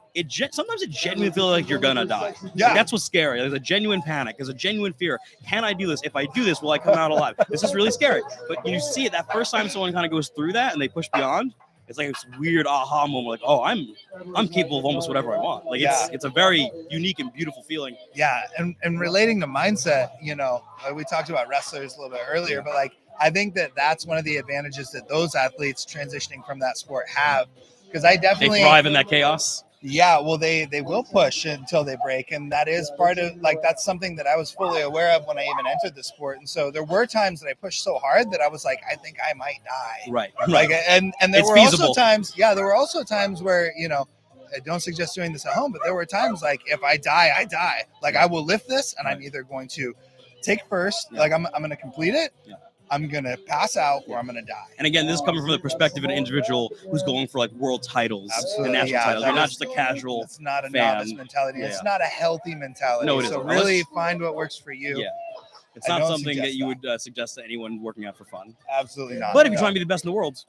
sometimes it genuinely feels like you're gonna die. Yeah. Like, that's what's scary. There's a genuine panic. There's a genuine fear. Can I do this? If I do this, will I come out alive? This is really scary. But you see it that first time someone kind of goes through that and they push beyond. It's like this weird aha moment. Like, oh, I'm capable of almost whatever I want. Like, it's a very unique and beautiful feeling. Yeah, and relating to mindset, we talked about wrestlers a little bit earlier, but like I think that's one of the advantages that those athletes transitioning from that sport have, because I definitely they thrive in that chaos. Yeah, well, they will push until they break, and that is part of that's something that I was fully aware of when I even entered the sport. And so there were times that I pushed so hard that I was like, I think I might die. Right. Like, and there It's were feasible. also times, there were also times where I don't suggest doing this at home, but there were times like if I die, I die. Like I will lift this, and I'm either going to take first, like I'm going to complete it. Yeah. I'm going to pass out or I'm going to die. And again, this is coming from the perspective of an individual who's going for like world titles and national titles. You're not just a casual It's not a fan. novice mentality. Yeah. It's not a healthy mentality. No, it so isn't. really find what works for you. Yeah. It's not something that you would suggest to anyone working out for fun. Absolutely not. But if you're trying to be the best in the world,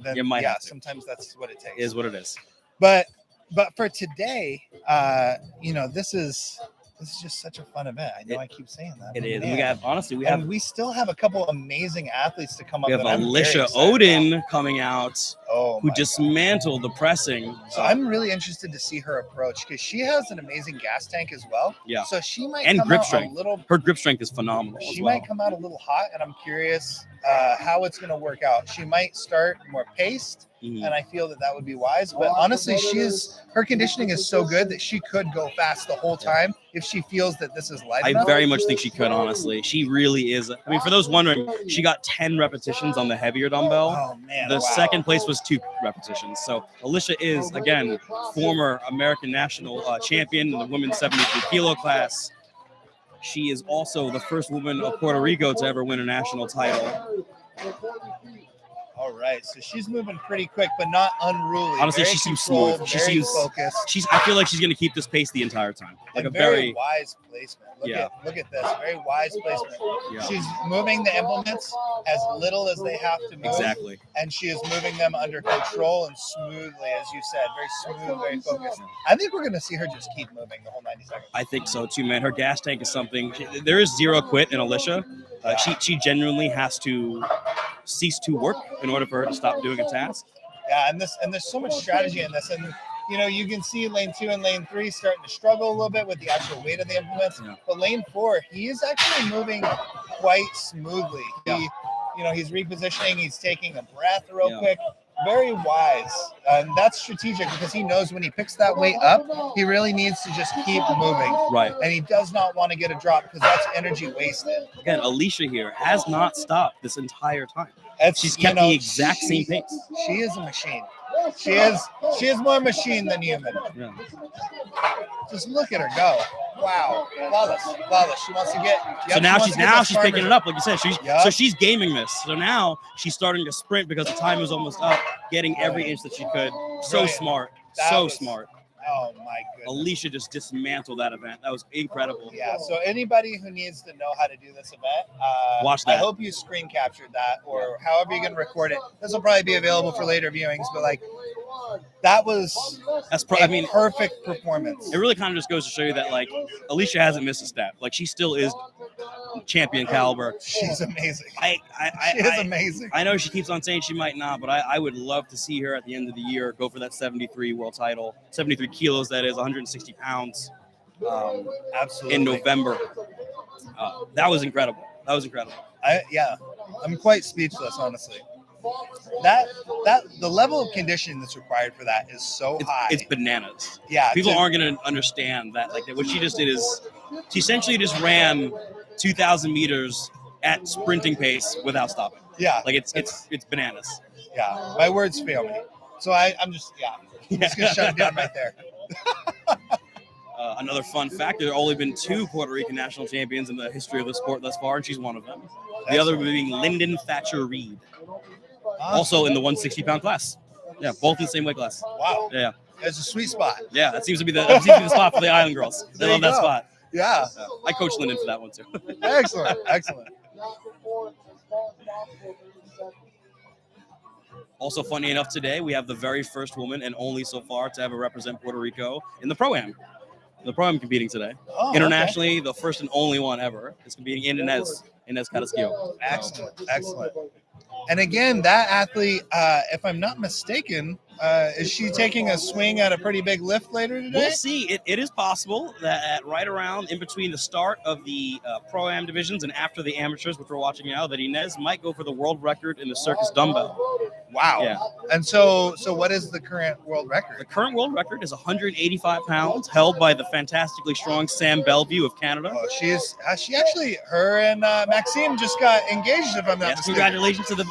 then you might have to. Sometimes that's what it takes. It is what it is. But for today, this is just such a fun event. I know I keep saying that. It is. Man. We still have a couple amazing athletes to come up. We have Alicia Odin coming out, who dismantled the pressing. So I'm really interested to see her approach, because she has an amazing gas tank as well. Yeah. So she might and come grip out strength. Her grip strength is phenomenal. She might come out a little hot, and I'm curious how it's going to work out. She might start more paced. Mm-hmm. And I feel that would be wise. But honestly, her conditioning is so good that she could go fast the whole time if she feels that this is light enough. I very much think she could, honestly. She really is. I mean, for those wondering, she got 10 repetitions on the heavier dumbbell. Oh, man. The second place was 2 repetitions. So Alicia is, again, former American national champion in the women's 73 kilo class. She is also the first woman of Puerto Rico to ever win a national title. All right, so she's moving pretty quick, but not unruly. Honestly, she seems smooth. She seems focused. I feel like she's going to keep this pace the entire time. Like a very wise placement. Look at this, very wise placement. Yeah. She's moving the implements as little as they have to move. Exactly. And she is moving them under control and smoothly, as you said, very smooth, very focused. I think we're going to see her just keep moving the whole 90 seconds. I think so too, man. Her gas tank is something. There is zero quit in Alicia. She genuinely has to cease to work in order for her to stop doing a task. Yeah, and there's so much strategy in this, and you can see lane 2 and lane 3 starting to struggle a little bit with the actual weight of the implements. Yeah. But lane 4, he is actually moving quite smoothly. Yeah. He's repositioning. He's taking a breath real quick. Very wise. And that's strategic, because he knows when he picks that weight up, he really needs to just keep moving. Right. And he does not want to get a drop, because that's energy wasted. Again, Alicia here has not stopped this entire time. She's kept the exact same pace. She is a machine. She is more machine than human. Yeah. Just look at her go. Wow. Flawless. She wants to get. So now she's picking it up, like you said. So she's gaming this. So now she's starting to sprint, because the time is almost up, getting every inch that she could. So smart. Smart. Oh my goodness. Alicia just dismantled that event. That was incredible. Yeah. So anybody who needs to know how to do this event, watch that. I hope you screen captured that, or however you can record it. This will probably be available for later viewings, but that was perfect performance. It really kind of just goes to show you that Alicia hasn't missed a step. She still is champion caliber. She's amazing. She is amazing. I know she keeps on saying she might not, but I would love to see her at the end of the year go for that 73 world title, 73 kilos, that is 160 pounds. Absolutely. In November. That was incredible. I'm quite speechless, honestly. The level of conditioning that's required for that is so high. It's bananas. Yeah. People aren't going to understand that. What she just did is she essentially just ran 2,000 meters at sprinting pace without stopping. Yeah. It's bananas. Yeah. My words fail me. So I'm just going to shut it down right there. Another fun fact, there have only been 2 Puerto Rican national champions in the history of the sport thus far, and she's one of them. The other being Lyndon Thatcher Reed. Also in the 160-pound class. Yeah, both in the same weight class. Wow. Yeah. It's a sweet spot. Yeah, that seems to be the spot for the Island girls. They love that spot. Yeah. I coached Lyndon for that one, too. Excellent. Also, funny enough, today we have the very first woman and only so far to ever represent Puerto Rico in the Pro-Am. The Pro-Am competing today. Oh, Internationally, the first and only one ever is competing in Inez Carrasquillo. Excellent. And again, that athlete, if I'm not mistaken, is she taking a swing at a pretty big lift later today? We'll see. It is possible that at right around in between the start of the Pro-Am divisions and after the amateurs, which we're watching now, that Inez might go for the world record in the circus dumbbell. Wow. Yeah. And so what is the current world record? The current world record is 185 pounds, held by the fantastically strong Sam Bellevue of Canada. Oh, she actually, her and Maxime just got engaged, if I'm not mistaken. Congratulations to the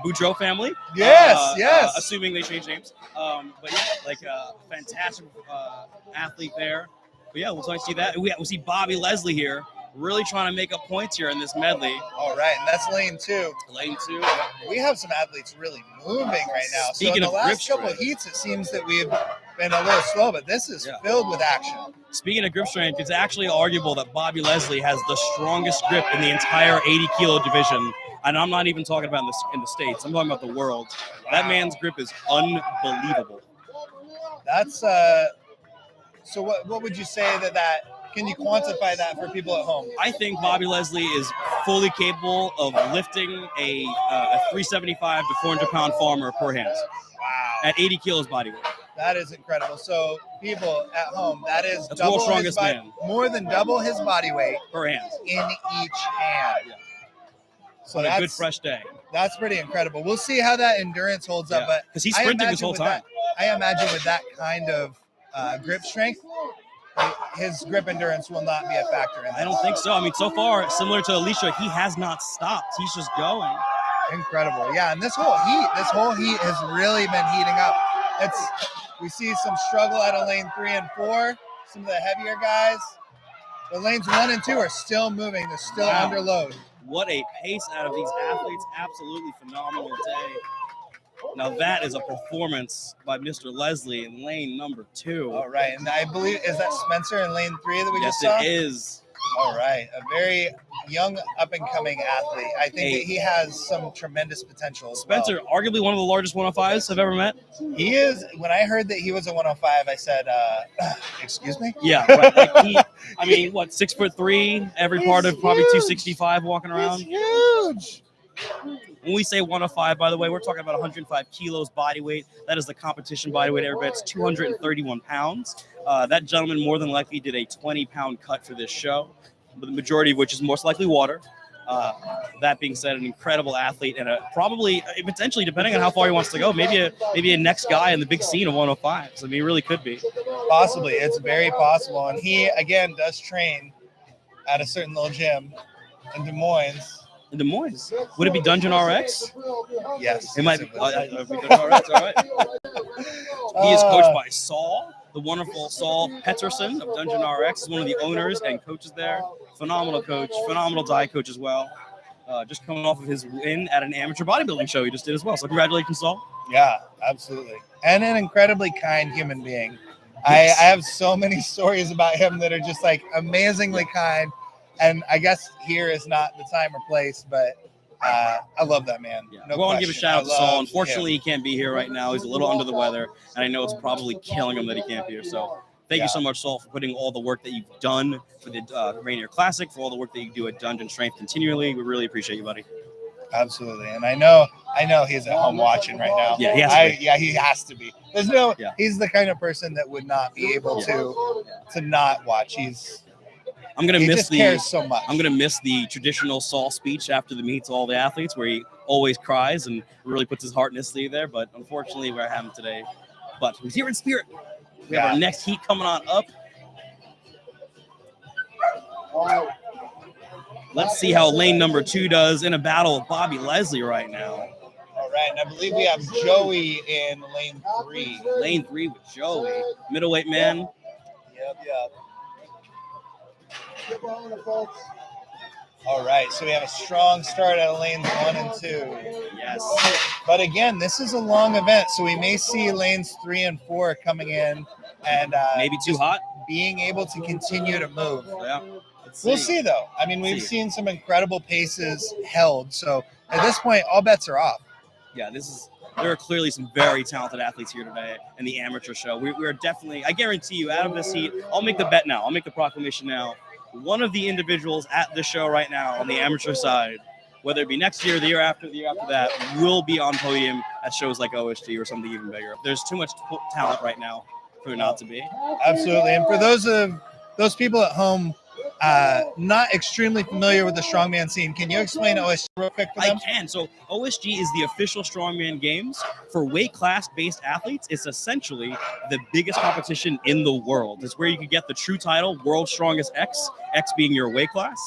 Boudreaux family. Yes. Assuming they change names. But yeah, like a fantastic athlete there. But yeah, we'll see that. We see Bobby Leslie here, really trying to make up points here in this medley. All right, and that's lane 2. Lane 2. We have some athletes really moving right now. Speaking so in the of last grip couple of strength, heats, it seems that we've been a little slow, but this is filled with action. Speaking of grip strength, it's actually arguable that Bobby Leslie has the strongest grip in the entire 80-kilo division. And I'm not even talking about in the States. I'm talking about the world. Wow. That man's grip is unbelievable. That's so what would you say that can you quantify that for people at home? I think Bobby Leslie is fully capable of lifting a 375 to 400 pound farmer per hand. Wow. At 80 kilos body weight. That is incredible. So people at home, that is that's double strongest man. More than double his body weight per hand in each hand. Yeah. So on a good fresh day. That's pretty incredible. We'll see how that endurance holds up, but because he's sprinting this whole time. I imagine with that kind of grip strength, his grip endurance will not be a factor in that. I don't think so. I mean, so far, similar to Alicia, he has not stopped. He's just going. Incredible. Yeah, and this whole heat has really been heating up. We see some struggle out of lane 3 and 4. Some of the heavier guys. The lanes 1 and 2 are still moving. They're still under load. What a pace out of these athletes. Absolutely phenomenal day. Now that is a performance by Mr. Leslie in lane number 2. All right. And I believe, is that Spencer in lane 3 that we just saw? Yes, it is. All right. A very young up-and-coming athlete. I think that he has some tremendous potential. Spencer, arguably one of the largest 105s I've ever met. He is. When I heard that he was a 105, I said, excuse me? Yeah. Right. Like I mean, what, 6'3", every part of probably 265 walking around? He's huge. When we say 105, by the way, we're talking about 105 kilos body weight. That is the competition body weight. Everybody, it's 231 pounds. That gentleman more than likely did a 20-pound cut for this show, but the majority of which is most likely water. That being said, an incredible athlete and probably, potentially, depending on how far he wants to go, maybe a next guy in the big scene of 105s. I mean, he really could be. Possibly. It's very possible. And he, again, does train at a certain little gym in Des Moines. In Des Moines? Would it be Dungeon RX? Yes. It might be. Dungeon RX, all right. He is coached by Saul, the wonderful Saul Petterson of Dungeon RX. Is one of the owners and coaches there. Phenomenal coach, phenomenal diet coach as well. Just coming off of his win at an amateur bodybuilding show he just did as well. So congratulations, Saul. Yeah, absolutely. And an incredibly kind human being. Yes. I have so many stories about him that are just like amazingly kind. And I guess here is not the time or place, but I love that man. Yeah. No we want to give a shout out to Saul. Unfortunately, him. he can't be here right now. He's a little under the weather, and I know it's probably killing him that he can't be here. So thank you so much, Saul, for putting all the work that you've done for the Rainier Classic, for all the work that you do at Dungeon Strength continually. We really appreciate you, buddy. Absolutely. And I know he's at home watching right now. Yeah, he has to be. Yeah, he has to be. He's the kind of person that would not be able to not watch. I'm gonna miss cares so much. I'm gonna miss the traditional Saul speech after the meet to all the athletes, where he always cries and really puts his heart in his sleeve there. But unfortunately, we're having today. But he's here in spirit. We have our next heat coming on up. Let's see how lane number 2 does in a battle with Bobby Leslie right now. All right, and I believe we have Joey in lane 3. Lane 3 with Joey, middleweight man. Yep. All right, so we have a strong start out of lanes 1 and 2. Yes. But again, this is a long event, so we may see lanes 3 and 4 coming in and maybe too hot, being able to continue to move. Yeah. We'll see, though. I mean, we've seen some incredible paces held, so at this point, all bets are off. Yeah, this is there are clearly some very talented athletes here today in the amateur show. We are definitely, I guarantee you, out of this heat, I'll make the bet now. I'll make the proclamation now. One of the individuals at the show right now on the amateur side, whether it be next year, the year after that, will be on podium at shows like OSG or something even bigger. There's too much talent right now for it not to be. Absolutely. And for those people at home not extremely familiar with the strongman scene, can you explain OSG real quick for them? I can. So OSG is the official strongman games for weight class based athletes. It's essentially the biggest competition in the world. It's where you can get the true title, World's Strongest X, X being your weight class.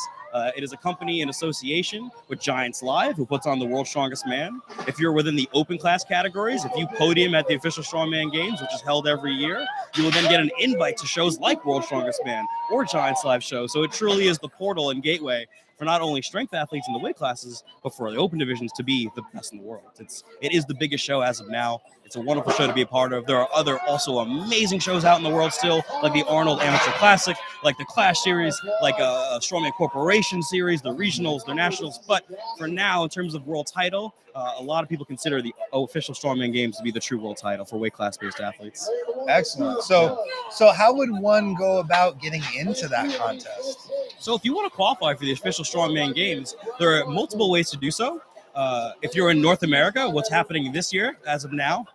It is a company in association with Giants Live, who puts on the World's Strongest Man. If you're within the open class categories, if you podium at the official Strongman Games, which is held every year, you will then get an invite to shows like World's Strongest Man or Giants Live show. So it truly is the portal and gateway for not only strength athletes in the weight classes, but for the open divisions to be the best in the world. It is the biggest show as of now. It's a wonderful show to be a part of. There are other also amazing shows out in the world still, like the Arnold Amateur Classic, like the Clash Series, like a Strongman Corporation Series, the regionals, the nationals. But for now, in terms of world title, a lot of people consider the official Strongman Games to be the true world title for weight class-based athletes. Excellent. So how would one go about getting into that contest? So if you want to qualify for the official Strongman Games, there are multiple ways to do so. If you're in North America, what's happening this year, as of now,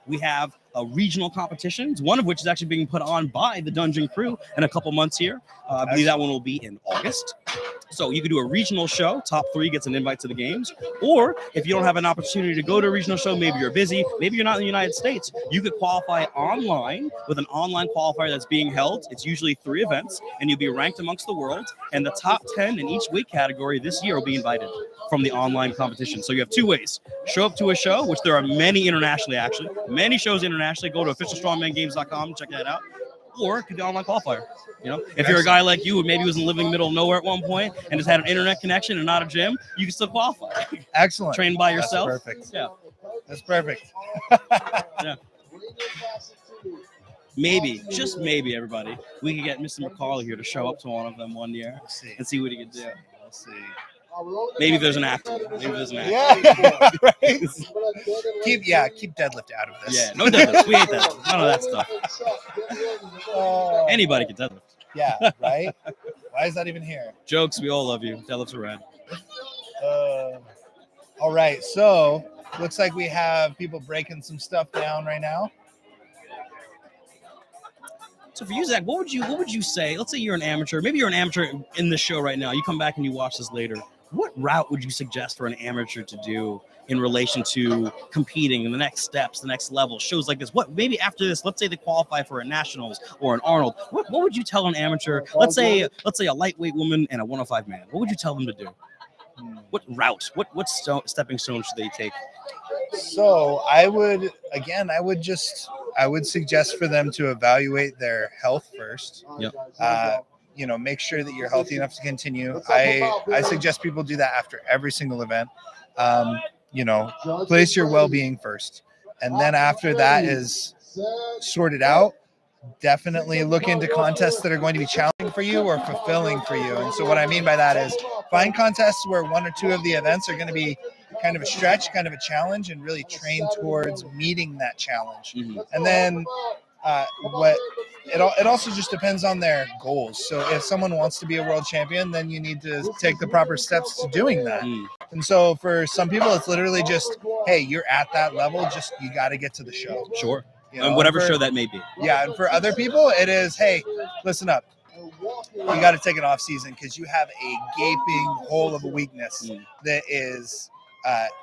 we have regional competitions, one of which is actually being put on by the Dungeon Crew in a couple months here. I believe that one will be in August. So you could do a regional show. Top 3 gets an invite to the games. Or if you don't have an opportunity to go to a regional show, maybe you're busy, maybe you're not in the United States, you could qualify online with an online qualifier that's being held. It's usually 3 events, and you'll be ranked amongst the world. And the top 10 in each weight category this year will be invited from the online competition. So you have 2 ways. Show up to a show, which there are many internationally, actually. Many shows internationally. Go to officialstrongmangames.com, check that out. Or do the online qualifier. You know, if you're a guy like you who maybe was in living middle of nowhere at one point and just had an internet connection and not a gym, you can still qualify. Excellent. Train by yourself. That's perfect. Yeah. That's perfect. Yeah. Maybe, just maybe, everybody, we could get Mr. McCarley here to show up to one of them one year and see what he could do. Let's see. Maybe there's an actor. Yeah, right. Keep deadlift out of this. Yeah, no deadlift. We hate that. None of that stuff. Anybody can deadlift. Yeah, right? Why is that even here? Jokes, we all love you. Deadlifts are rad. All right, so looks like we have people breaking some stuff down right now. So for you, Zach, what would you say? Let's say you're an amateur. Maybe you're an amateur in the show right now. You come back and you watch this later. What route would you suggest for an amateur to do in relation to competing in the next steps, the next level, shows like this? What maybe after this, let's say they qualify for a nationals or an Arnold. What would you tell an amateur? Let's say a lightweight woman and a 105 man. What would you tell them to do? What route? What stepping stone should they take? So I would suggest for them to evaluate their health first. Yep. Make sure that you're healthy enough to continue. I suggest people do that after every single event. Place your well-being first. And then after that is sorted out, definitely look into contests that are going to be challenging for you or fulfilling for you. And so what I mean by that is find contests where 1 or 2 of the events are going to be kind of a stretch, kind of a challenge, and really train towards meeting that challenge. Mm-hmm. And then it also just depends on their goals. So if someone wants to be a world champion, then you need to take the proper steps to doing that. And so for some people, it's literally just, hey, you're at that level, just you got to get to the show. Sure. And whatever show that may be. Yeah, and for other people, it is, hey, listen up. You got to take an off season because you have a gaping hole of a weakness that is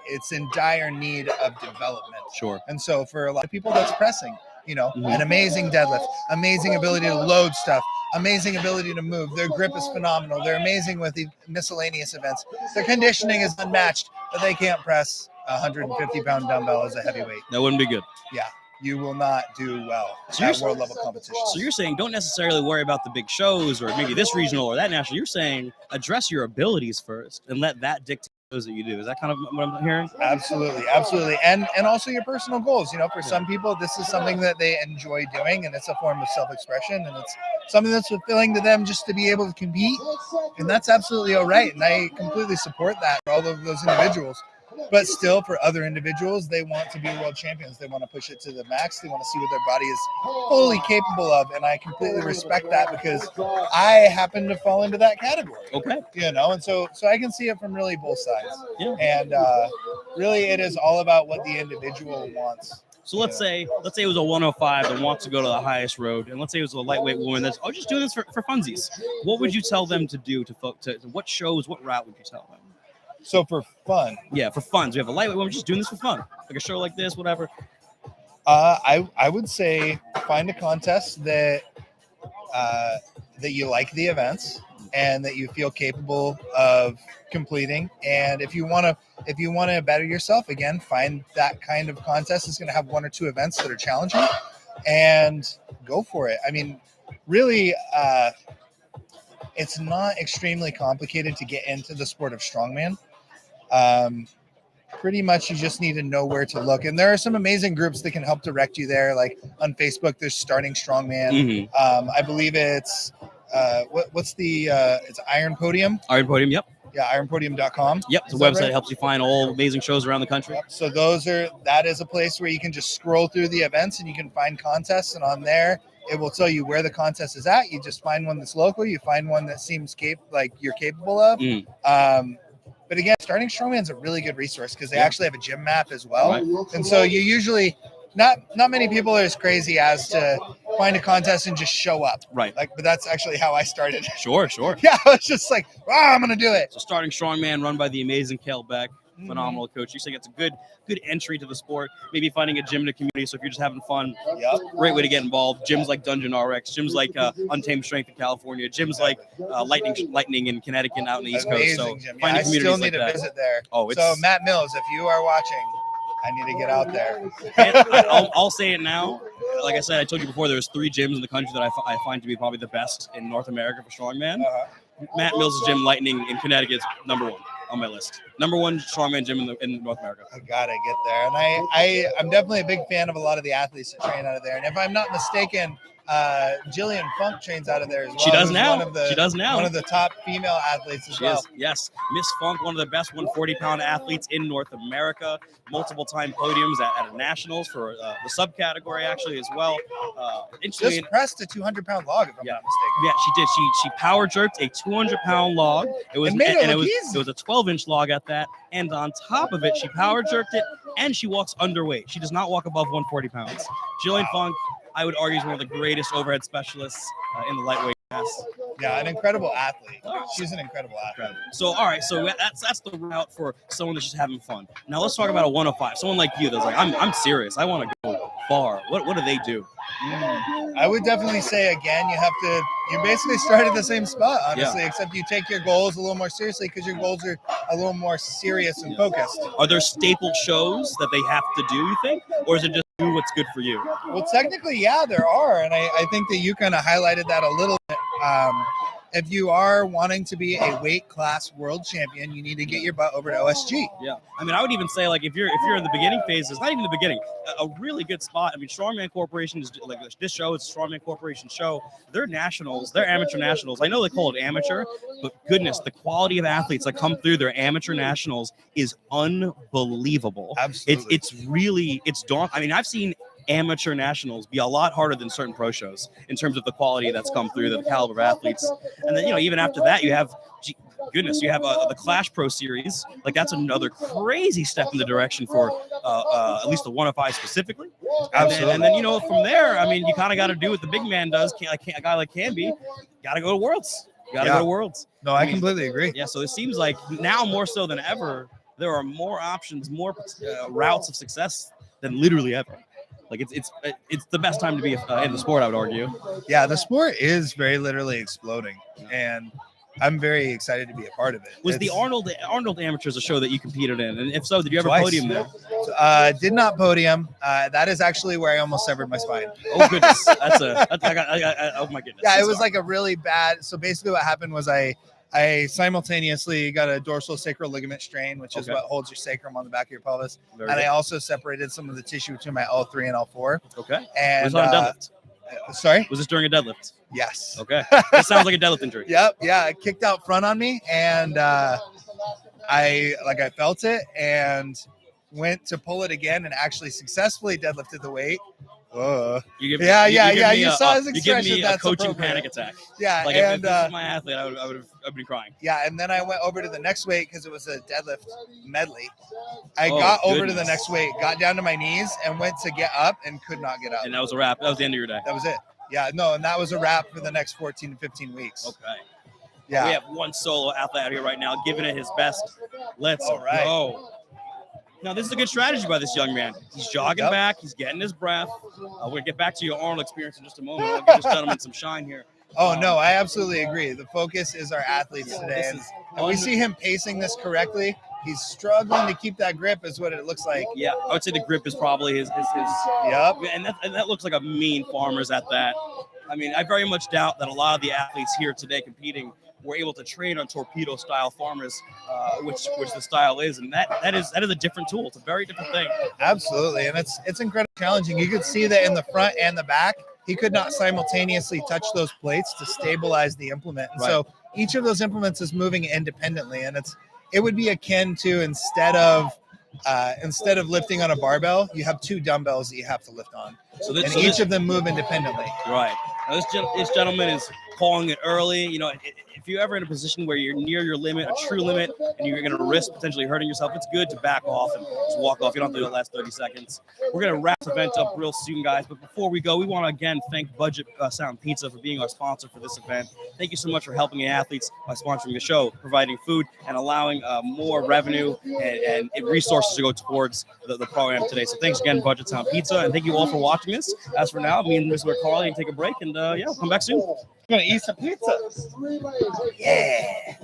it's in dire need of development. Sure. And so for a lot of people, that's pressing. An amazing deadlift, amazing ability to load stuff, amazing ability to move. Their grip is phenomenal. They're amazing with the miscellaneous events. Their conditioning is unmatched, but they can't press a 150-pound dumbbell as a heavyweight. That wouldn't be good. Yeah. You will not do well at world level competition. So you're saying don't necessarily worry about the big shows or maybe this regional or that national. You're saying address your abilities first and let that dictate those that you do. Is that kind of what I'm hearing? Absolutely. And also your personal goals. For some people, this is something that they enjoy doing, and it's a form of self-expression, and it's something that's fulfilling to them just to be able to compete, and that's absolutely all right. And I completely support that for all of those individuals. But still, for other individuals, they want to be world champions. They want to push it to the max. They want to see what their body is fully capable of. And I completely respect that because I happen to fall into that category. Okay. You know, and so I can see it from really both sides. Yeah. And really, it is all about what the individual wants. So let's say it was a 105 that wants to go to the highest road, and let's say it was a lightweight woman that's just doing this for funsies. What would you tell them to do to what shows, what route would you tell them? So for fun, yeah, for fun. So we have a lightweight woman just doing this for fun, like a show like this, whatever. I would say find a contest that you like the events and that you feel capable of completing. And if you want to better yourself, again, find that kind of contest that's going to have one or two events that are challenging and go for it. I mean, really, it's not extremely complicated to get into the sport of strongman. Pretty much you just need to know where to look. And there are some amazing groups that can help direct you there. Like on Facebook, there's Starting Strongman. Mm-hmm. I believe it's it's Iron Podium. Iron Podium, yep. Yeah, ironpodium.com. Yep, it's a website that helps you find all amazing shows around the country. Yep. So that is a place where you can just scroll through the events and you can find contests, and on there it will tell you where the contest is at. You just find one that's local, you find one that seems like you're capable of. But again, Starting Strongman is a really good resource because they actually have a gym map as well. Right. And so you usually not many people are as crazy as to find a contest and just show up. Right. But that's actually how I started. Sure. Yeah, I was just like, I'm going to do it. So Starting Strongman, run by the amazing Kel Beck, phenomenal coach. You think it's a good entry to the sport. Maybe finding a gym in the community. So if you're just having fun, great way to get involved. Gyms like Dungeon RX, gyms like Untamed Strength in California, gyms like Lightning in Connecticut out in the East Coast. So I still need to visit there. So Matt Mills, if you are watching, I need to get out there. I'll say it now. Like I said, I told you before, there's 3 gyms in the country that I find to be probably the best in North America for strongman. Matt Mills' gym, Lightning in Connecticut, is number 1 on my list. Number 1 strongman gym in North America. I gotta get there, and I'm definitely a big fan of a lot of the athletes that train out of there. And if I'm not mistaken, Jillian Funk trains out of there as well. She does now. One of the top female athletes as well. Yes. Miss Funk, one of the best 140-pound athletes in North America. Multiple-time podiums at nationals for the subcategory, actually, as well. Just pressed a 200-pound log, if I'm not mistaken. Yeah, she did. She power jerked a 200-pound log. It was a 12-inch log at that. And on top of it, she power jerked it, and she walks underweight. She does not walk above 140 pounds. Jillian Funk, I would argue, is one of the greatest overhead specialists in the lightweight class. Yeah, an incredible athlete. She's an incredible athlete. So, all right, so that's the route for someone that's just having fun. Now, let's talk about a 105. Someone like you that's like, I'm serious. I want to go far. What do they do? I would definitely say, again, you basically start at the same spot, honestly, except you take your goals a little more seriously because your goals are a little more serious and focused. Are there staple shows that they have to do, you think? Or is it just do what's good for you? Well, technically, yeah, there are. And I think that you kind of highlighted that a little bit. If you are wanting to be a weight class world champion, you need to get your butt over to OSG. Yeah. I mean, I would even say, like, if you're in the beginning phases, not even the beginning, a really good spot. I mean, Strongman Corporation is like this show. It's a Strongman Corporation show. They're nationals. They're amateur nationals. I know they call it amateur, but goodness, the quality of athletes that come through their amateur nationals is unbelievable. Absolutely. It's daunting. I mean, I've seen amateur nationals be a lot harder than certain pro shows in terms of the quality that's come through, the caliber of athletes. And then, even after that, you have, the Clash Pro Series. Like, that's another crazy step in the direction for at least the 105 specifically. Absolutely. And then, from there, I mean, you kind of got to do what the big man does. A guy like Canby, got to go to Worlds. Go to Worlds. No, I completely agree. Yeah, so it seems like now more so than ever, there are more options, more routes of success than literally ever. Like it's the best time to be in the sport, I would argue. Yeah, the sport is very literally exploding, and I'm very excited to be a part of it. Was the Arnold Amateurs a show that you competed in? And if so, did you ever podium there? Did not podium. That is actually where I almost severed my spine. Oh goodness, oh my goodness. Yeah, it was like a really bad. So basically, what happened was I simultaneously got a dorsal sacral ligament strain, which is what holds your sacrum on the back of your pelvis. I also separated some of the tissue between my L3 and L4. Okay. And was it on a deadlift? Sorry? Was this during a deadlift? Yes. Okay. This sounds like a deadlift injury. Yep. Yeah. It kicked out front on me. And I felt it and went to pull it again and actually successfully deadlifted the weight. You saw his expression. You give me a That's coaching appropriate. panic attack. Yeah, like and if this is my athlete, I would have been crying. Yeah, and then I went over to the next weight because it was a deadlift medley. I got over to the next weight, got down to my knees, and went to get up and could not get up. And that was a wrap. That was the end of your day. That was it. Yeah, no, and that was a wrap for the next 14 to 15 weeks. Okay. Yeah. We have one solo athlete out here right now, giving it his best. Let's go. Now, this is a good strategy by this young man. He's jogging back. He's getting his breath. We're going to get back to your Arnold experience in just a moment. I'll give this gentleman some shine here. No, I absolutely agree. The focus is our athletes today. And we see him pacing this correctly. He's struggling to keep that grip is what it looks like. Yeah, I would say the grip is probably his. Yep. And that looks like a mean farmer's at that. I mean, I very much doubt that a lot of the athletes here today competing were able to train on torpedo style farmers, which the style is, and that is a different tool. It's a very different thing. Absolutely, and it's incredibly challenging. You could see that in the front and the back, he could not simultaneously touch those plates to stabilize the implement, and so each of those implements is moving independently, and it would be akin to instead of lifting on a barbell, you have two dumbbells that you have to lift on, each of them move independently. Right. Now this gentleman is calling it early. You know, if you're ever in a position where you're near your limit, a true limit, and you're going to risk potentially hurting yourself, it's good to back off and just walk off. You don't have to do the last 30 seconds. We're going to wrap the event up real soon, guys. But before we go, we want to again thank Budget Sound Pizza for being our sponsor for this event. Thank you so much for helping the athletes by sponsoring the show, providing food, and allowing more revenue and resources to go towards the program today. So thanks again, Budget Sound Pizza, and thank you all for watching this. As for now, me and Mr. Carly can take a break, and we'll come back soon. I'm gonna eat some pizza. Yeah.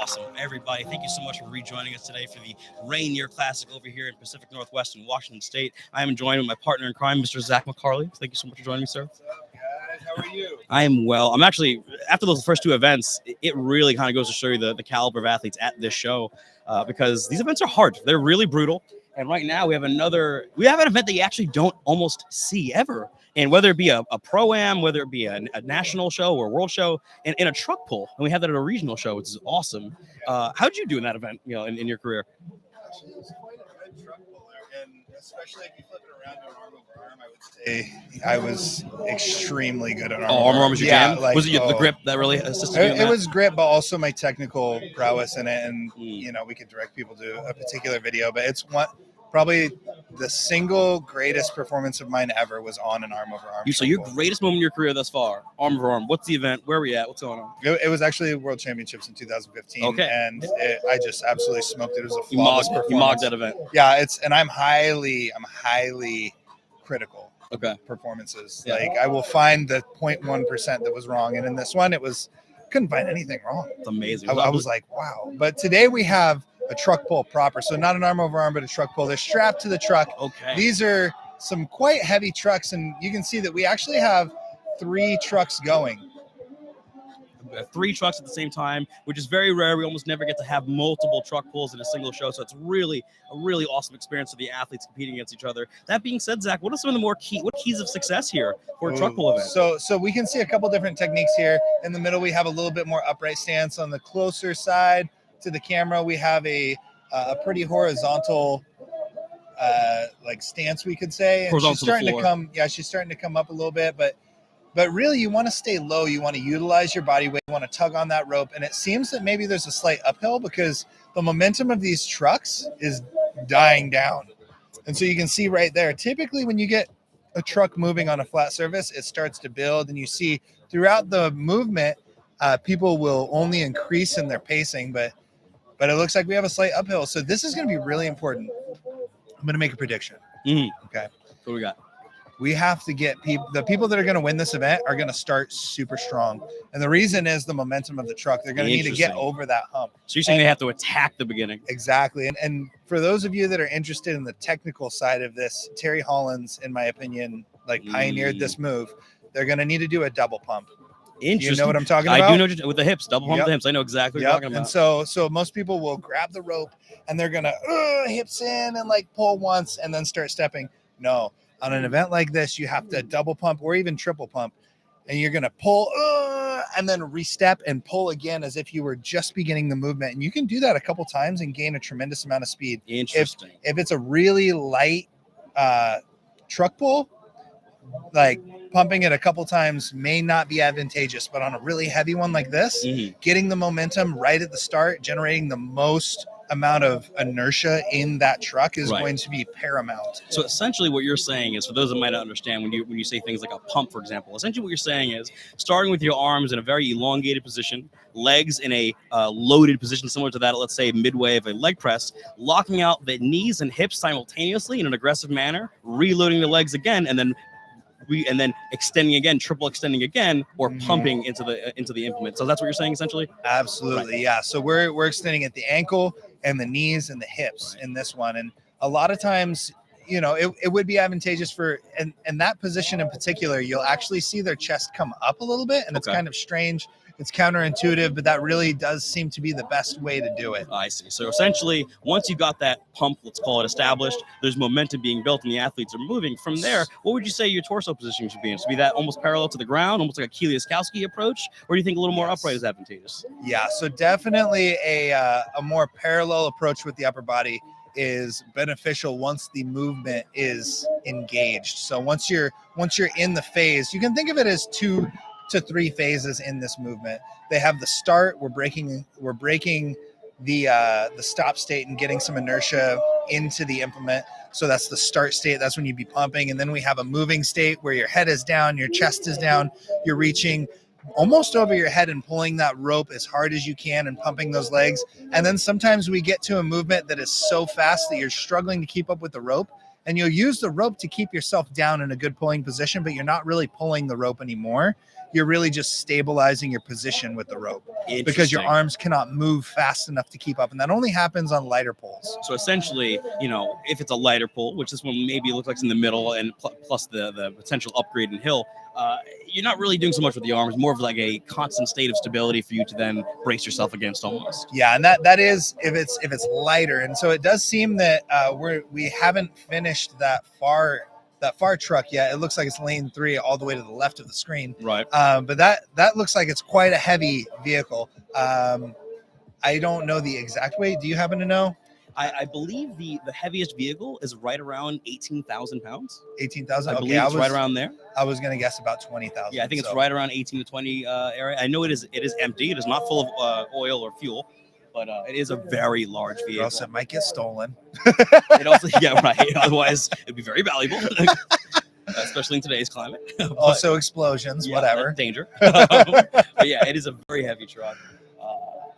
Awesome, everybody. Thank you so much for rejoining us today for the Rainier Classic over here in Pacific Northwest in Washington State. I am joined with my partner in crime, Mr. Zach McCarley. Thank you so much for joining me, sir. What's up, guys? How are you? I am well. I'm actually, after those first two events, it really kind of goes to show you the caliber of athletes at this show because these events are hard. They're really brutal. And right now we have an event that you actually don't almost see ever. And whether it be a pro-am, whether it be a national show or a world show, and in a truck pull, and we have that at a regional show, which is awesome. How'd you do in that event, in your career? Actually, it was quite a good truck puller, and especially if you flip it around to an arm over arm, I would say I was extremely good at arm over arm. Arm over arm was your jam? Like, was it the grip that really assisted you in that? It was grip, but also my technical prowess in it, and we could direct people to a particular video, but it's probably the single greatest performance of mine ever was on an arm over arm. So your greatest moment in your career thus far, arm over arm. What's the event? Where are we at? What's going on? It was actually World Championships in 2015. Okay. And I just absolutely smoked it. It was a flawless performance. You mogged that event. Yeah, and I'm highly critical. Okay. Performances. Yeah. Like I will find the 0.1% that was wrong. And in this one, couldn't find anything wrong. It's amazing. I was like, wow. But today we have a truck pull proper. So not an arm over arm, but a truck pull. They're strapped to the truck. Okay. These are some quite heavy trucks. And you can see that we actually have 3 trucks going. 3 trucks at the same time, which is very rare. We almost never get to have multiple truck pulls in a single show. So it's really a really awesome experience for the athletes competing against each other. That being said, Zach, what are some of the keys of success here for a truck pull event? So we can see a couple different techniques here. In the middle, we have a little bit more upright stance. On the closer side to the camera, we have a pretty horizontal stance, we could say. And Horizontal she's starting to to come. Yeah, she's starting to come up a little bit, but really you want to stay low. You want to utilize your body weight. You want to tug on that rope. And it seems that maybe there's a slight uphill because the momentum of these trucks is dying down. And so you can see right there, typically when you get a truck moving on a flat surface, it starts to build. And you see throughout the movement, people will only increase in their pacing, but it looks like we have a slight uphill. So this is going to be really important. I'm going to make a prediction. Mm-hmm. Okay. What do we got? We have to get the people that are going to win this event are going to start super strong. And the reason is the momentum of the truck. They're going to need to get over that hump. So you're saying they have to attack the beginning. Exactly. And for those of you that are interested in the technical side of this, Terry Hollins, in my opinion, pioneered this move. They're going to need to do a double pump. Interesting. You know what I'm talking about? I do know with the hips, double pump the hips. I know exactly what you're talking about. And so most people will grab the rope and they're going to hips in and pull once and then start stepping. No. On an event like this, you have to double pump or even triple pump, and you're going to pull and then re-step and pull again as if you were just beginning the movement. And you can do that a couple times and gain a tremendous amount of speed. Interesting. If it's a really light truck pull, pumping it a couple times may not be advantageous, but on a really heavy one like this, getting the momentum right at the start, generating the most amount of inertia in that truck is going to be paramount. So essentially what you're saying is, for those that might not understand, when you say things like a pump, for example, essentially what you're saying is starting with your arms in a very elongated position, legs in a loaded position similar to that, let's say midway of a leg press, locking out the knees and hips simultaneously in an aggressive manner, reloading the legs again, and then extending again, triple extending again, or pumping into the implement. So that's what you're saying essentially? Absolutely. Right. Yeah. So we're extending at the ankle and the knees and the hips in this one. And a lot of times, it would be advantageous for, and that position in particular, you'll actually see their chest come up a little bit, and it's kind of strange. It's counterintuitive, but that really does seem to be the best way to do it. I see. So essentially, once you got that pump, let's call it established, there's momentum being built and the athletes are moving. From there, what would you say your torso position should be in? Should be that almost parallel to the ground, almost like a Kielikowski approach? Or do you think a little more upright is advantageous? Yeah, so definitely a more parallel approach with the upper body is beneficial once the movement is engaged. So once you're in the phase, you can think of it as 2 to 3 phases in this movement. They have the start. We're breaking the stop state and getting some inertia into the implement. So that's the start state. That's when you'd be pumping. And then we have a moving state where your head is down, your chest is down, you're reaching almost over your head and pulling that rope as hard as you can and pumping those legs. And then sometimes we get to a movement that is so fast that you're struggling to keep up with the rope. And you'll use the rope to keep yourself down in a good pulling position, but you're not really pulling the rope anymore. you're really just stabilizing your position with the rope because your arms cannot move fast enough to keep up. And that only happens on lighter poles. So essentially, you know, if it's a lighter pole, which this one maybe looks like it's in the middle and plus the potential upgrade in hill, you're not really doing so much with the arms, more of like a constant state of stability for you to then brace yourself against almost. Yeah, and that is if it's lighter. And so it does seem that we haven't finished that far truck yet. It looks like it's lane 3 all the way to the left of the screen. Right. But that looks like it's quite a heavy vehicle. I don't know the exact weight. Do you happen to know? I believe the heaviest vehicle is right around 18,000 pounds. 18,000. I believe it's right around there. I was going to guess about 20,000. Yeah, I think it's right around 18 to 20 area. I know it is empty. It is not full of oil or fuel, but it is a very large vehicle. Or else it might get stolen. It also, yeah, right. Otherwise, it'd be very valuable, especially in today's climate. But, also explosions, yeah, whatever. Danger. But yeah, it is a very heavy truck.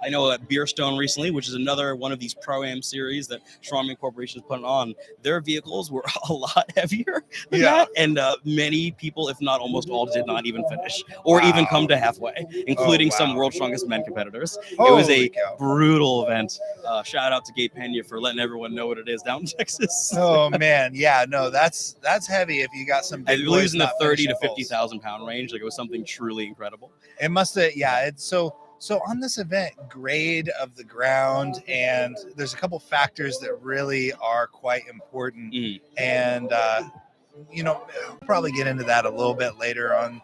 I know at Beerstone recently, which is another one of these Pro-Am series that Strongman Corporation is putting on, their vehicles were a lot heavier than that. And many people, if not almost all, did not even finish or even come to halfway, including some World's Strongest Men competitors. It was a brutal event. Shout out to Gabe Pena for letting everyone know what it is down in Texas. Oh, man. Yeah, no, that's heavy if you got some big boys. Losing the 30 to 50,000 pound range, like it was something truly incredible. It must have, yeah, it's so on this event, grade of the ground, and there's a couple factors that really are quite important. And, you know, we'll probably get into that a little bit later on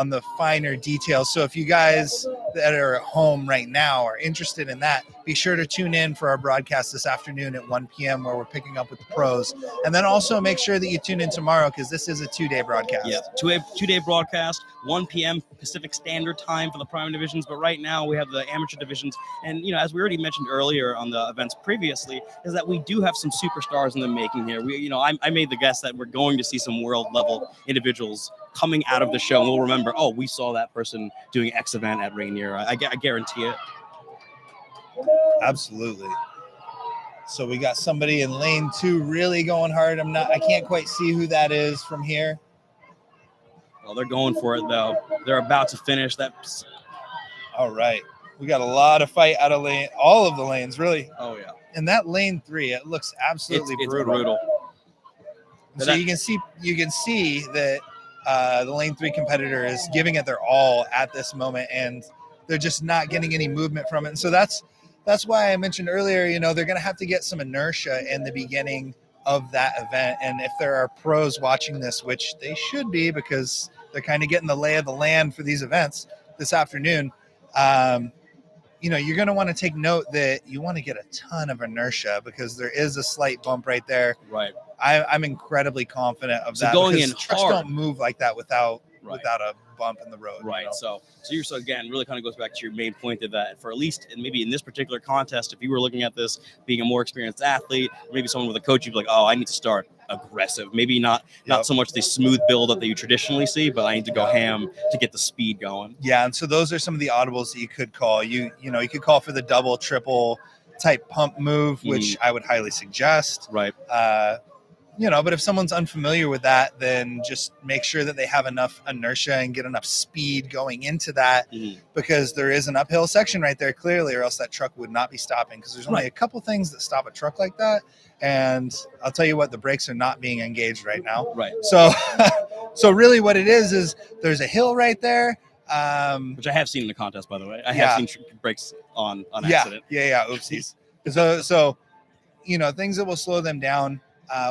the finer details. So if you guys that are at home right now are interested in that, be sure to tune in for our broadcast this afternoon at 1 p.m. where we're picking up with the pros. And then also make sure that you tune in tomorrow because this is a 2-day broadcast. Yeah, two-day broadcast, 1 p.m. Pacific Standard Time for the Prime divisions. But right now we have the amateur divisions. And, you know, as we already mentioned earlier on the events previously, is that we do have some superstars in the making here. I made the guess that we're going to see some world-level individuals coming out of the show. And we'll remember, oh, we saw that person doing X event at Rainier. I guarantee it. Absolutely. So we got somebody in lane 2 really going hard. I can't quite see who that is from here. Well, they're going for it though. They're about to finish that. All right. We got a lot of fight out of all of the lanes, really. Oh yeah. And that lane 3, it looks absolutely brutal. So you can see that the lane 3 competitor is giving it their all at this moment, and they're just not getting any movement from it. And so that's why I mentioned earlier, you know, they're going to have to get some inertia in the beginning of that event. And if there are pros watching this, which they should be because they're kind of getting the lay of the land for these events this afternoon, you know, you're going to want to take note that you want to get a ton of inertia because there is a slight bump right there. Right. I'm incredibly confident of that. Going in trucks hard. Don't move like that without a bump in the road. Right. You know? So again, really kind of goes back to your main point that for at least, and maybe in this particular contest, if you were looking at this being a more experienced athlete, maybe someone with a coach, you'd be like, oh, I need to start aggressive. Maybe not so much the smooth build up that you traditionally see, but I need to go ham to get the speed going. Yeah. And so those are some of the audibles that you could call. You could call for the double, triple type pump move, which I would highly suggest. Right. You know, but if someone's unfamiliar with that, then just make sure that they have enough inertia and get enough speed going into that because there is an uphill section right there clearly, or else that truck would not be stopping because there's only a couple things that stop a truck like that. And I'll tell you what, the brakes are not being engaged right now. Right. So really what it is there's a hill right there. Which I have seen in the contest, by the way. I have seen brakes on accident. Yeah. Oopsies. So, you know, things that will slow them down.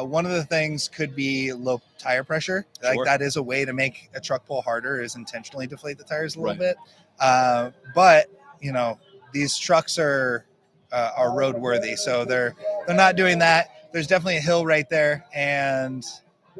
One of the things could be low tire pressure. Like that is a way to make a truck pull harder, is intentionally deflate the tires a little bit. But you know, these trucks are roadworthy, so they're not doing that. There's definitely a hill right there, and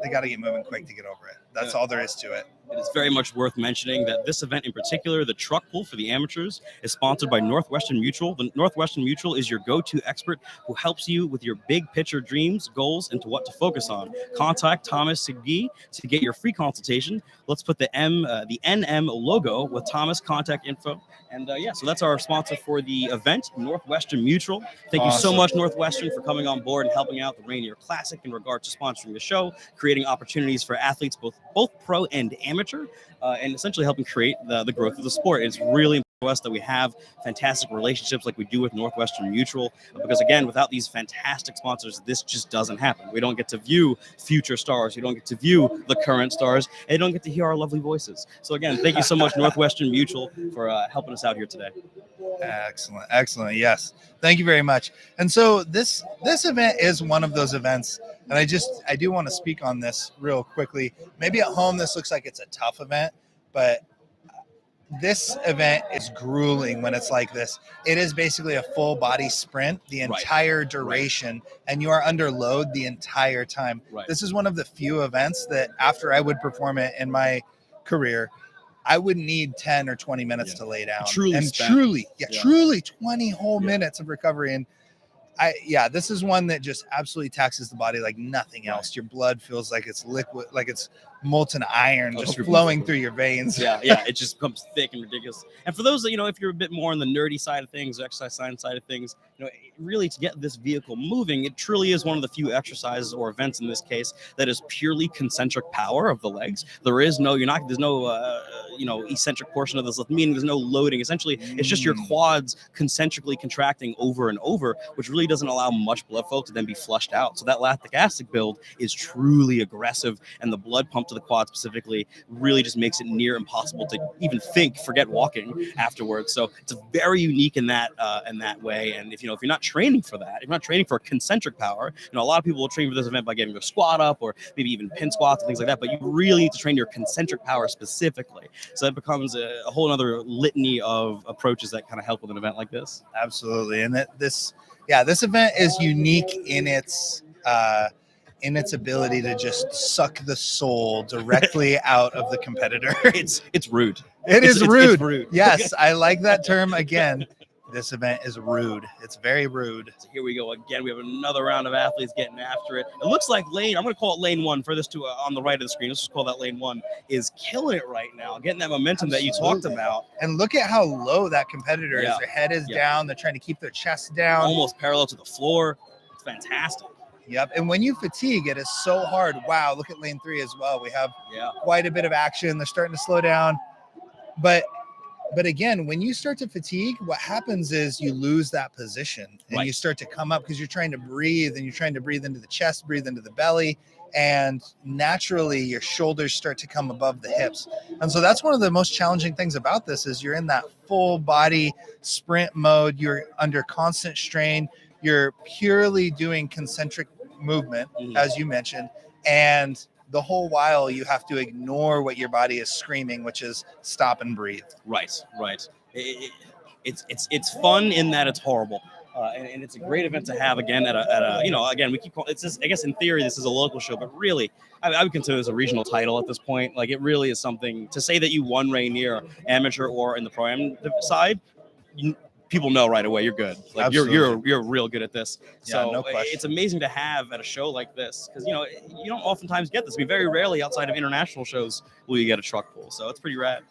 they got to get moving quick to get over it. That's all there is to it. It is very much worth mentioning that this event in particular, the truck pull for the amateurs, is sponsored by Northwestern Mutual. The Northwestern Mutual is your go-to expert who helps you with your big picture dreams, goals, and to what to focus on. Contact Thomas Segui to get your free consultation. Let's put the NM logo with Thomas contact info. And so that's our sponsor for the event, Northwestern Mutual. Thank you so much, Northwestern, for coming on board and helping out the Rainier Classic in regard to sponsoring the show, creating opportunities for athletes, both pro and amateur, amateur, and essentially helping create the growth of the sport. It's really important to us that we have fantastic relationships like we do with Northwestern Mutual, because again, without these fantastic sponsors, this just doesn't happen. We don't get to view future stars, you don't get to view the current stars, and you don't get to hear our lovely voices. So again, thank you so much, Northwestern Mutual, for helping us out here today. Excellent. Yes, thank you very much. And so this event is one of those events, and I do want to speak on this real quickly. Maybe at home this looks like it's a tough event, but this event is grueling when it's like this. It is basically a full body sprint the entire duration, and you are under load the entire time. This is one of the few events that after I would perform it in my career, I would need 10 or 20 minutes to lay down. Truly 20 whole minutes of recovery. And this is one that just absolutely taxes the body like nothing else. Your blood feels like it's liquid, like it's molten iron just flowing through your veins. It just becomes thick and ridiculous. And for those that, if you're a bit more on the nerdy side of things, exercise science side of things, really to get this vehicle moving, it truly is one of the few exercises or events in this case that is purely concentric power of the legs. There's no eccentric portion of this, meaning there's no loading. Essentially, it's just your quads concentrically contracting over and over, which really doesn't allow much blood flow to then be flushed out. So that lactic acid build is truly aggressive, and the blood pump to the quad specifically really just makes it near impossible to even forget walking afterwards. So it's very unique in that way. And if you're not training for that, if you're not training for concentric power, a lot of people will train for this event by getting their squat up or maybe even pin squats and things like that, but you really need to train your concentric power specifically. So it becomes a whole other litany of approaches that kind of help with an event like this. Absolutely. And this event is unique in its ability to just suck the soul directly out of the competitor. It's rude. It's rude. It's rude. Yes, I like that term. Again, this event is rude. It's very rude. So here we go again. We have another round of athletes getting after it. It looks like lane, I'm going to call it lane one for this on the right of the screen. Let's just call that lane one, is killing it right now, getting that momentum that you talked about. And look at how low that competitor is. Their head is down. They're trying to keep their chest down. Almost parallel to the floor. It's fantastic. Yep. And when you fatigue, it is so hard. Wow. Look at lane 3 as well. We have quite a bit of action. They're starting to slow down. But again, when you start to fatigue, what happens is you lose that position and you start to come up because you're trying to breathe, and you're trying to breathe into the chest, breathe into the belly. And naturally your shoulders start to come above the hips. And so that's one of the most challenging things about this is you're in that full body sprint mode. You're under constant strain. You're purely doing concentric movement, as you mentioned, and the whole while you have to ignore what your body is screaming, which is stop and breathe. Right. It's fun in that it's horrible. And it's a great event to have again again, we keep calling it's just, I guess in theory this is a local show, but really I would consider this a regional title at this point. Like it really is something to say that you won Rainier amateur or in the pro-am side. People know right away you're good. Like you're real good at this. So no question. It's amazing to have at a show like this because you don't oftentimes get this. Very rarely outside of international shows will you get a truck pull. So it's pretty rad.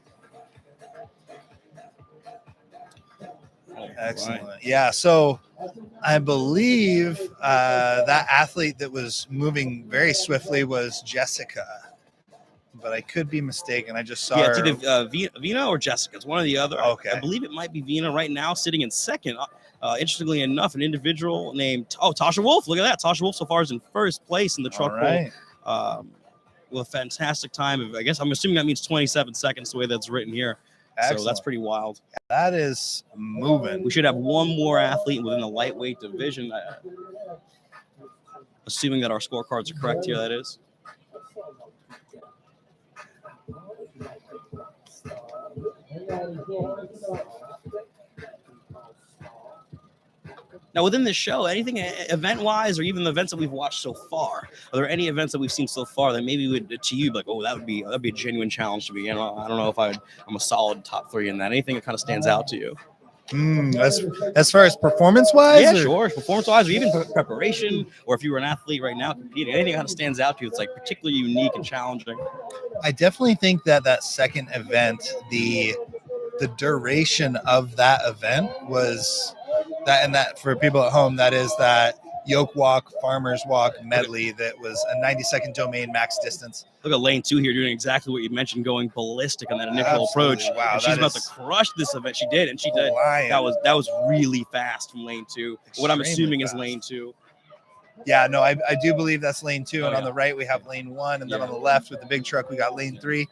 Excellent. Right. Yeah. So I believe that athlete that was moving very swiftly was Jessica, but I could be mistaken. I just saw her. It's either Vina or Jessica. It's one or the other. Okay. I believe it might be Vina right now, sitting in second. Interestingly enough, an individual named Tasha Wolf. Look at that. Tasha Wolf so far is in first place in the truck pull. With a fantastic time. I guess I'm assuming that means 27 seconds the way that's written here. Excellent. So that's pretty wild. That is moving. We should have one more athlete within the lightweight division. Assuming that our scorecards are correct here, that is. Now, within this show, anything event-wise or even the events that we've watched so far, are there any events that we've seen so far that maybe would, to you, like, oh, that'd be a genuine challenge to me? I don't know if I'm a solid top 3 in that. Anything that kind of stands out to you? As far as performance-wise? Yeah, sure. Performance-wise or even preparation, or if you were an athlete right now competing, anything that kind of stands out to you, it's like particularly unique and challenging. I definitely think that second event, the duration of that event was that, and that for people at home, that is that yoke walk, farmer's walk medley that was a 90-second domain max distance. Look at lane 2 here doing exactly what you mentioned, going ballistic on that initial Absolutely. approach. Wow, and she's about to crush this event. She did, and she did. Flying. That was really fast from lane 2. What I'm assuming fast. is lane 2. Yeah, no, I do believe that's lane 2, Oh, and on yeah. the right we have lane 1, and then Yeah. on the left with the big truck we got lane 3.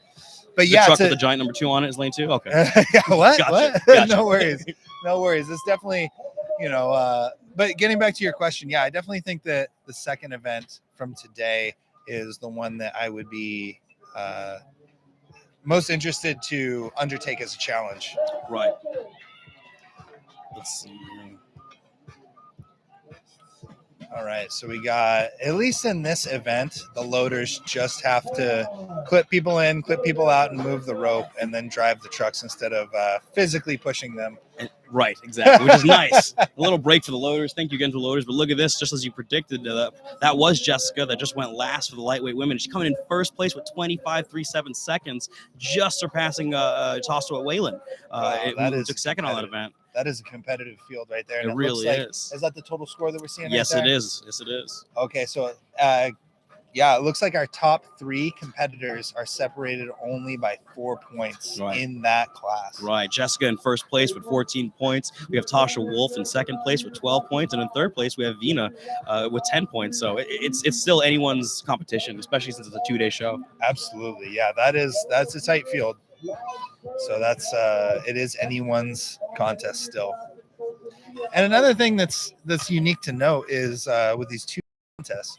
But The yeah, truck with the giant number 2 on it is lane 2. Okay. yeah, what? Gotcha. What? Gotcha. No worries. No worries. It's definitely, but getting back to your question, yeah, I definitely think that the second event from today is the one that I would be most interested to undertake as a challenge. Right. Let's see. All right, so we got, at least in this event, the loaders just have to clip people in, clip people out, and move the rope, and then drive the trucks instead of physically pushing them. Right, exactly, which is nice. A little break for the loaders. Thank you again to the loaders. But look at this, just as you predicted, that was Jessica that just went last for the lightweight women. She's coming in first place with 25.37 seconds, just surpassing Tostoa Whalen. Who took second on that event. That is a competitive field right there. And it really is. Is that the total score that we're seeing? Yes, right there? it is. Yes, it is. Okay, so yeah, it looks like our top 3 competitors are separated only by 4 points in that class. Right. Jessica in first place with 14 points. We have Tasha Wolf in second place with 12 points. And in third place, we have Vina with 10 points. So it's still anyone's competition, especially since it's a 2-day show. Absolutely. Yeah, that's a tight field. So it is anyone's contest still. And another thing that's unique to note is with these 2 contests,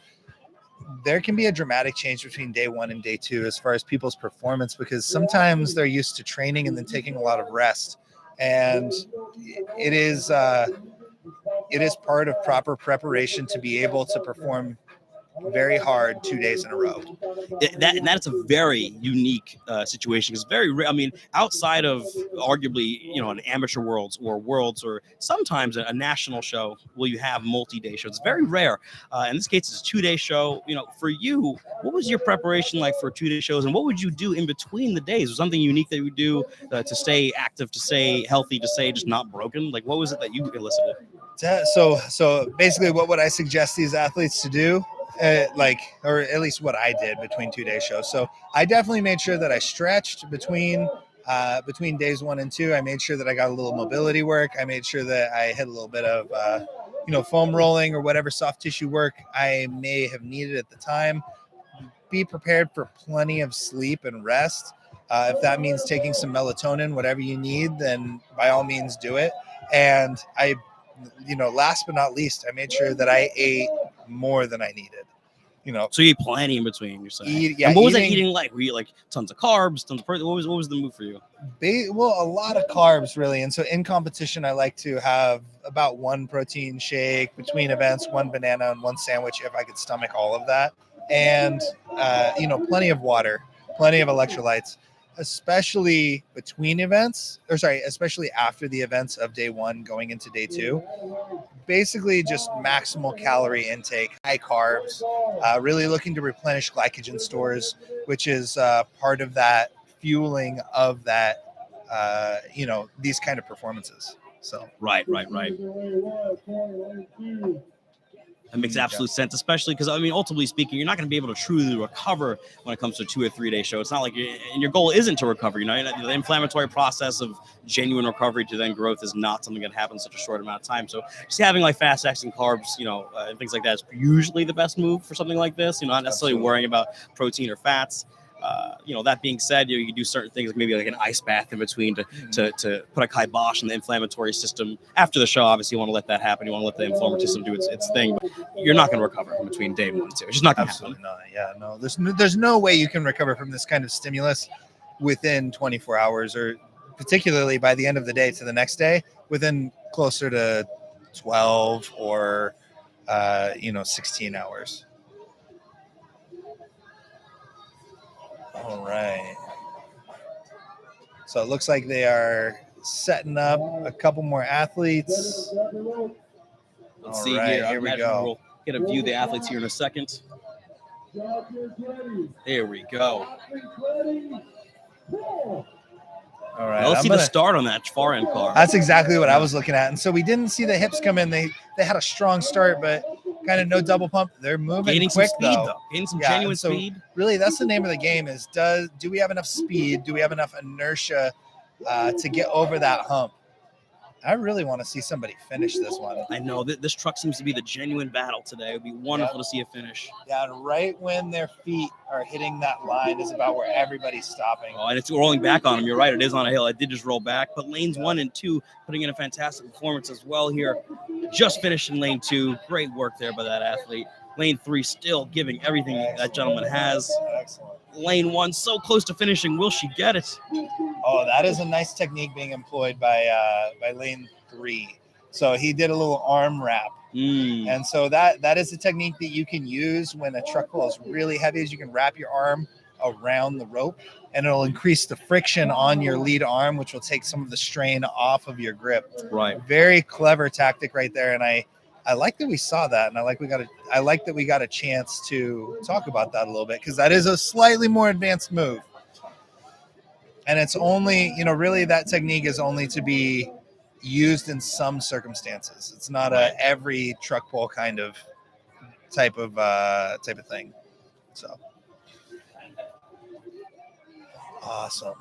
there can be a dramatic change between day 1 and day 2 as far as people's performance, because sometimes they're used to training and then taking a lot of rest. And it is part of proper preparation to be able to perform very hard 2 days in a row. That's a very unique situation. It's very rare. I mean, outside of arguably, an amateur worlds or sometimes a national show, will you have multi-day shows? It's very rare. In this case, it's a 2-day show. For you, what was your preparation like for 2-day shows, and what would you do in between the days? Was something unique that you would do to stay active, to stay healthy, to stay just not broken? Like, what was it that you elicited? So basically, what would I suggest these athletes to do? Or at least what I did between 2-day shows. So I definitely made sure that I stretched between days 1 and 2. I made sure that I got a little mobility work. I made sure that I hit a little bit of, foam rolling or whatever soft tissue work I may have needed at the time. Be prepared for plenty of sleep and rest. If that means taking some melatonin, whatever you need, then by all means do it. And I, last but not least, I made sure that I ate more than I needed. So you ate plenty in between, you're saying. Yeah, and what was that eating like? Were you like tons of carbs, tons of protein? What was the move for you? Well, a lot of carbs, really. And so in competition, I like to have about 1 protein shake between events, 1 banana and 1 sandwich if I could stomach all of that. And, plenty of water, plenty of electrolytes, especially between events, especially after the events of day 1 going into day 2. Basically just maximal calorie intake, high carbs, really looking to replenish glycogen stores, which is part of that fueling of that, these kind of performances. So right. That makes absolute sense, especially because, ultimately speaking, you're not going to be able to truly recover when it comes to a 2 or 3-day show. It's not like and your goal isn't to recover. The inflammatory process of genuine recovery to then growth is not something that happens in such a short amount of time. So just having like fast acting carbs, and things like that is usually the best move for something like this. Not necessarily worrying about protein or fats. That being said, you can do certain things, like maybe like an ice bath in between to put a kibosh in the inflammatory system. After the show, obviously, you want to let that happen. You want to let the inflammatory system do its thing. But you're not going to recover in between day 1 and 2. It's just not going to happen. Absolutely not. Yeah, no. There's no way you can recover from this kind of stimulus within 24 hours, or particularly by the end of the day to the next day, within closer to 12 or 16 hours. All right. So it looks like they are setting up a couple more athletes. Let's see here. Here we go. We'll get a view of the athletes here in a second. There we go. All right. Now let's see the start on that far end car. That's exactly what I was looking at. And so we didn't see the hips come in. They had a strong start, but kind of no double pump. They're moving Gaining quick some speed, though. Gaining some Yeah, genuine and so speed. Really, that's the name of the game is do we have enough speed? Do we have enough inertia to get over that hump? I really want to see somebody finish this one. I know that this truck seems to be the genuine battle today. It would be wonderful to see a finish. Yeah, and right when their feet are hitting that line is about where everybody's stopping. Oh, and it's rolling back on them. You're right. It is on a hill. It did just roll back. But lanes 1 and 2 putting in a fantastic performance as well here. Just finished in lane 2. Great work there by that athlete. Lane 3 still giving everything that gentleman has. Excellent. Lane 1 so close to finishing. Will she get it? Oh, that is a nice technique being employed by lane 3. So he did a little arm wrap. And so that is a technique that you can use when a truck pull is really heavy, is you can wrap your arm around the rope and it'll increase the friction on your lead arm, which will take some of the strain off of your grip. Right. Very clever tactic right there. And I like that we saw that, and I like that we got a chance to talk about that a little bit, because that is a slightly more advanced move. And it's only, really that technique is only to be used in some circumstances. It's not a every truck pull kind of type of thing. So awesome.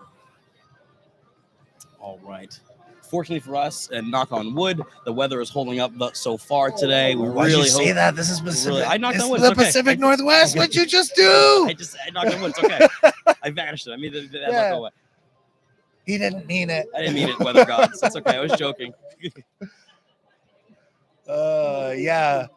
All right. Fortunately for us, and knock on wood, the weather is holding up so far today. We Why'd really you say hope that? This is Pacific. Really, I knocked it's on wood. the It's okay. Pacific Northwest. What'd you just do? I knocked on wood. It's okay. I vanished it. I made that go away. He didn't mean it. I didn't mean it, weather gods. That's okay. I was joking. Yeah.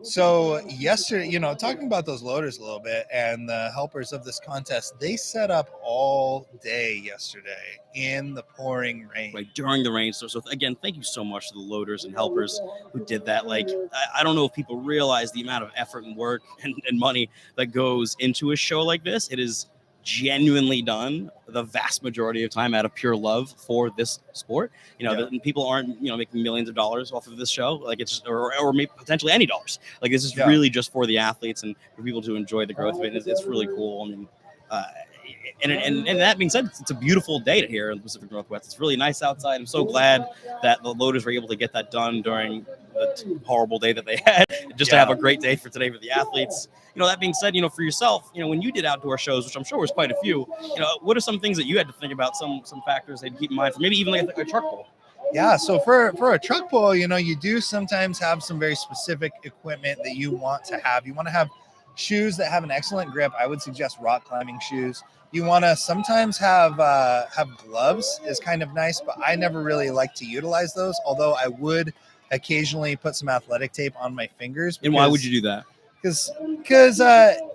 So yesterday, talking about those loaders a little bit and the helpers of this contest, they set up all day yesterday in the pouring rain. Right, during the rain. So again, thank you so much to the loaders and helpers who did that. Like, I don't know if people realize the amount of effort and work and money that goes into a show like this. It is genuinely done the vast majority of time out of pure love for this sport. People aren't making millions of dollars off of this show, like it's just, or maybe potentially any dollars. Like, this is really just for the athletes and for people to enjoy the growth of it. It's really cool. I mean, and that being said, it's a beautiful day here in the Pacific Northwest. It's really nice outside. I'm so glad that the loaders were able to get that done during the horrible day that they had, just to have a great day for today for the athletes. That being said, for yourself, when you did outdoor shows, which I'm sure was quite a few, what are some things that you had to think about, some factors that you keep in mind for maybe even like a truck pull? Yeah, so for a truck pull, you do sometimes have some very specific equipment that you want to have. You want to have shoes that have an excellent grip. I would suggest rock climbing shoes. You want to sometimes have gloves is kind of nice, but I never really like to utilize those, although I would occasionally put some athletic tape on my fingers. And why would you do that? Because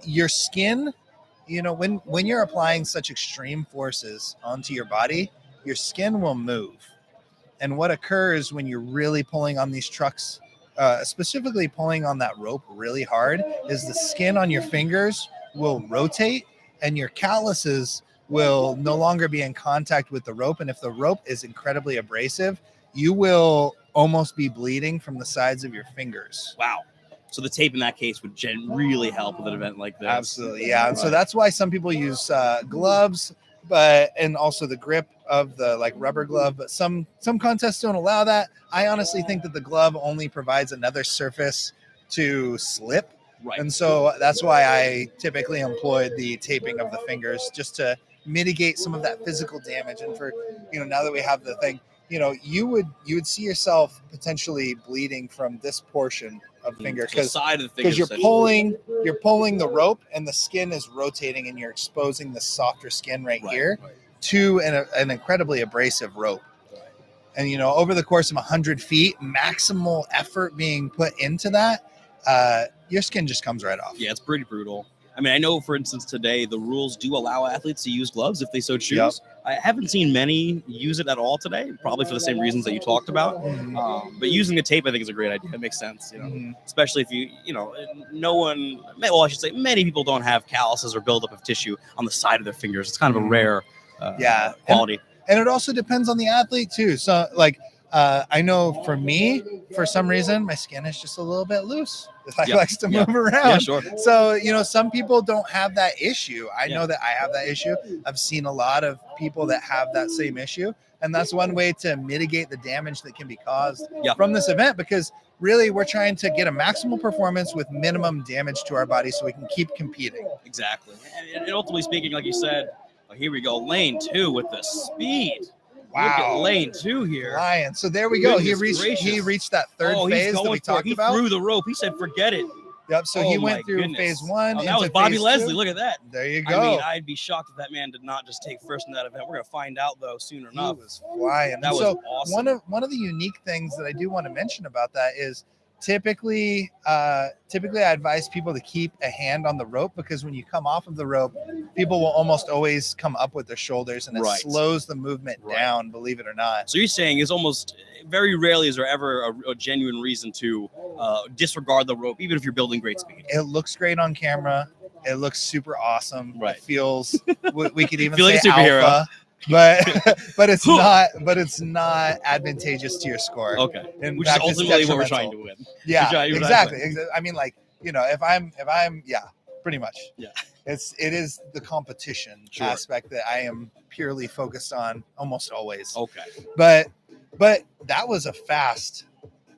your skin, when you're applying such extreme forces onto your body, your skin will move. And what occurs when you're really pulling on these trucks, specifically pulling on that rope really hard, is the skin on your fingers will rotate and your calluses will no longer be in contact with the rope. And if the rope is incredibly abrasive, you will almost be bleeding from the sides of your fingers. Wow. So the tape in that case would really help with an event like this. Absolutely, yeah. And so that's why some people use gloves, and also the grip of the rubber glove. But some contests don't allow that. I honestly think that the glove only provides another surface to slip. Right. And so that's why I typically employed the taping of the fingers, just to mitigate some of that physical damage. And for, now that we have the thing, you would see yourself potentially bleeding from this portion of the finger, because you're pulling the rope and the skin is rotating and you're exposing the softer skin right here to an incredibly abrasive rope. And, over the course of 100 feet, maximal effort being put into that, your skin just comes right off. Yeah, it's pretty brutal. I mean, I know, for instance, today the rules do allow athletes to use gloves if they so choose. Yep. I haven't seen many use it at all today, probably for the same reasons that you talked about. But using the tape, I think, is a great idea. It makes sense, especially if I should say many people don't have calluses or buildup of tissue on the side of their fingers. It's kind of a rare quality. And it also depends on the athlete too. So I know for me, for some reason, my skin is just a little bit loose. It likes to move around. Yeah, sure. So, some people don't have that issue. I know that I have that issue. I've seen a lot of people that have that same issue. And that's one way to mitigate the damage that can be caused from this event, because really we're trying to get a maximal performance with minimum damage to our body so we can keep competing. Exactly. And ultimately speaking, like you said, here we go, lane 2 with the speed. Wow. Look at lane 2 here. Lion. So there we go. He Goodness reached gracious. that third phase that we talked He about. threw the rope. He said, forget it. Yep. So he went through goodness. phase 1. Oh, that was Bobby phase Leslie. 2. Look at that. There you go. I mean, I'd be shocked if that man did not just take first in that event. We're going to find out, though, soon enough. He was flying. That was awesome. One of the unique things that I do want to mention about that is typically I advise people to keep a hand on the rope, because when you come off of the rope, people will almost always come up with their shoulders, and it slows the movement down, believe it or not. So you're saying it's almost very rarely is there ever a genuine reason to disregard the rope, even if you're building great speed. It looks great on camera. It looks super awesome. Right. It feels we could even Feel say like a superhero. alpha. But it's not advantageous to your score. Okay. In Which fact, is it's ultimately what we're detrimental. trying to win. Yeah, exactly. I mean, like, you know, if I'm pretty much. Yeah. It is the competition aspect that I am purely focused on almost always. Okay. But that was a fast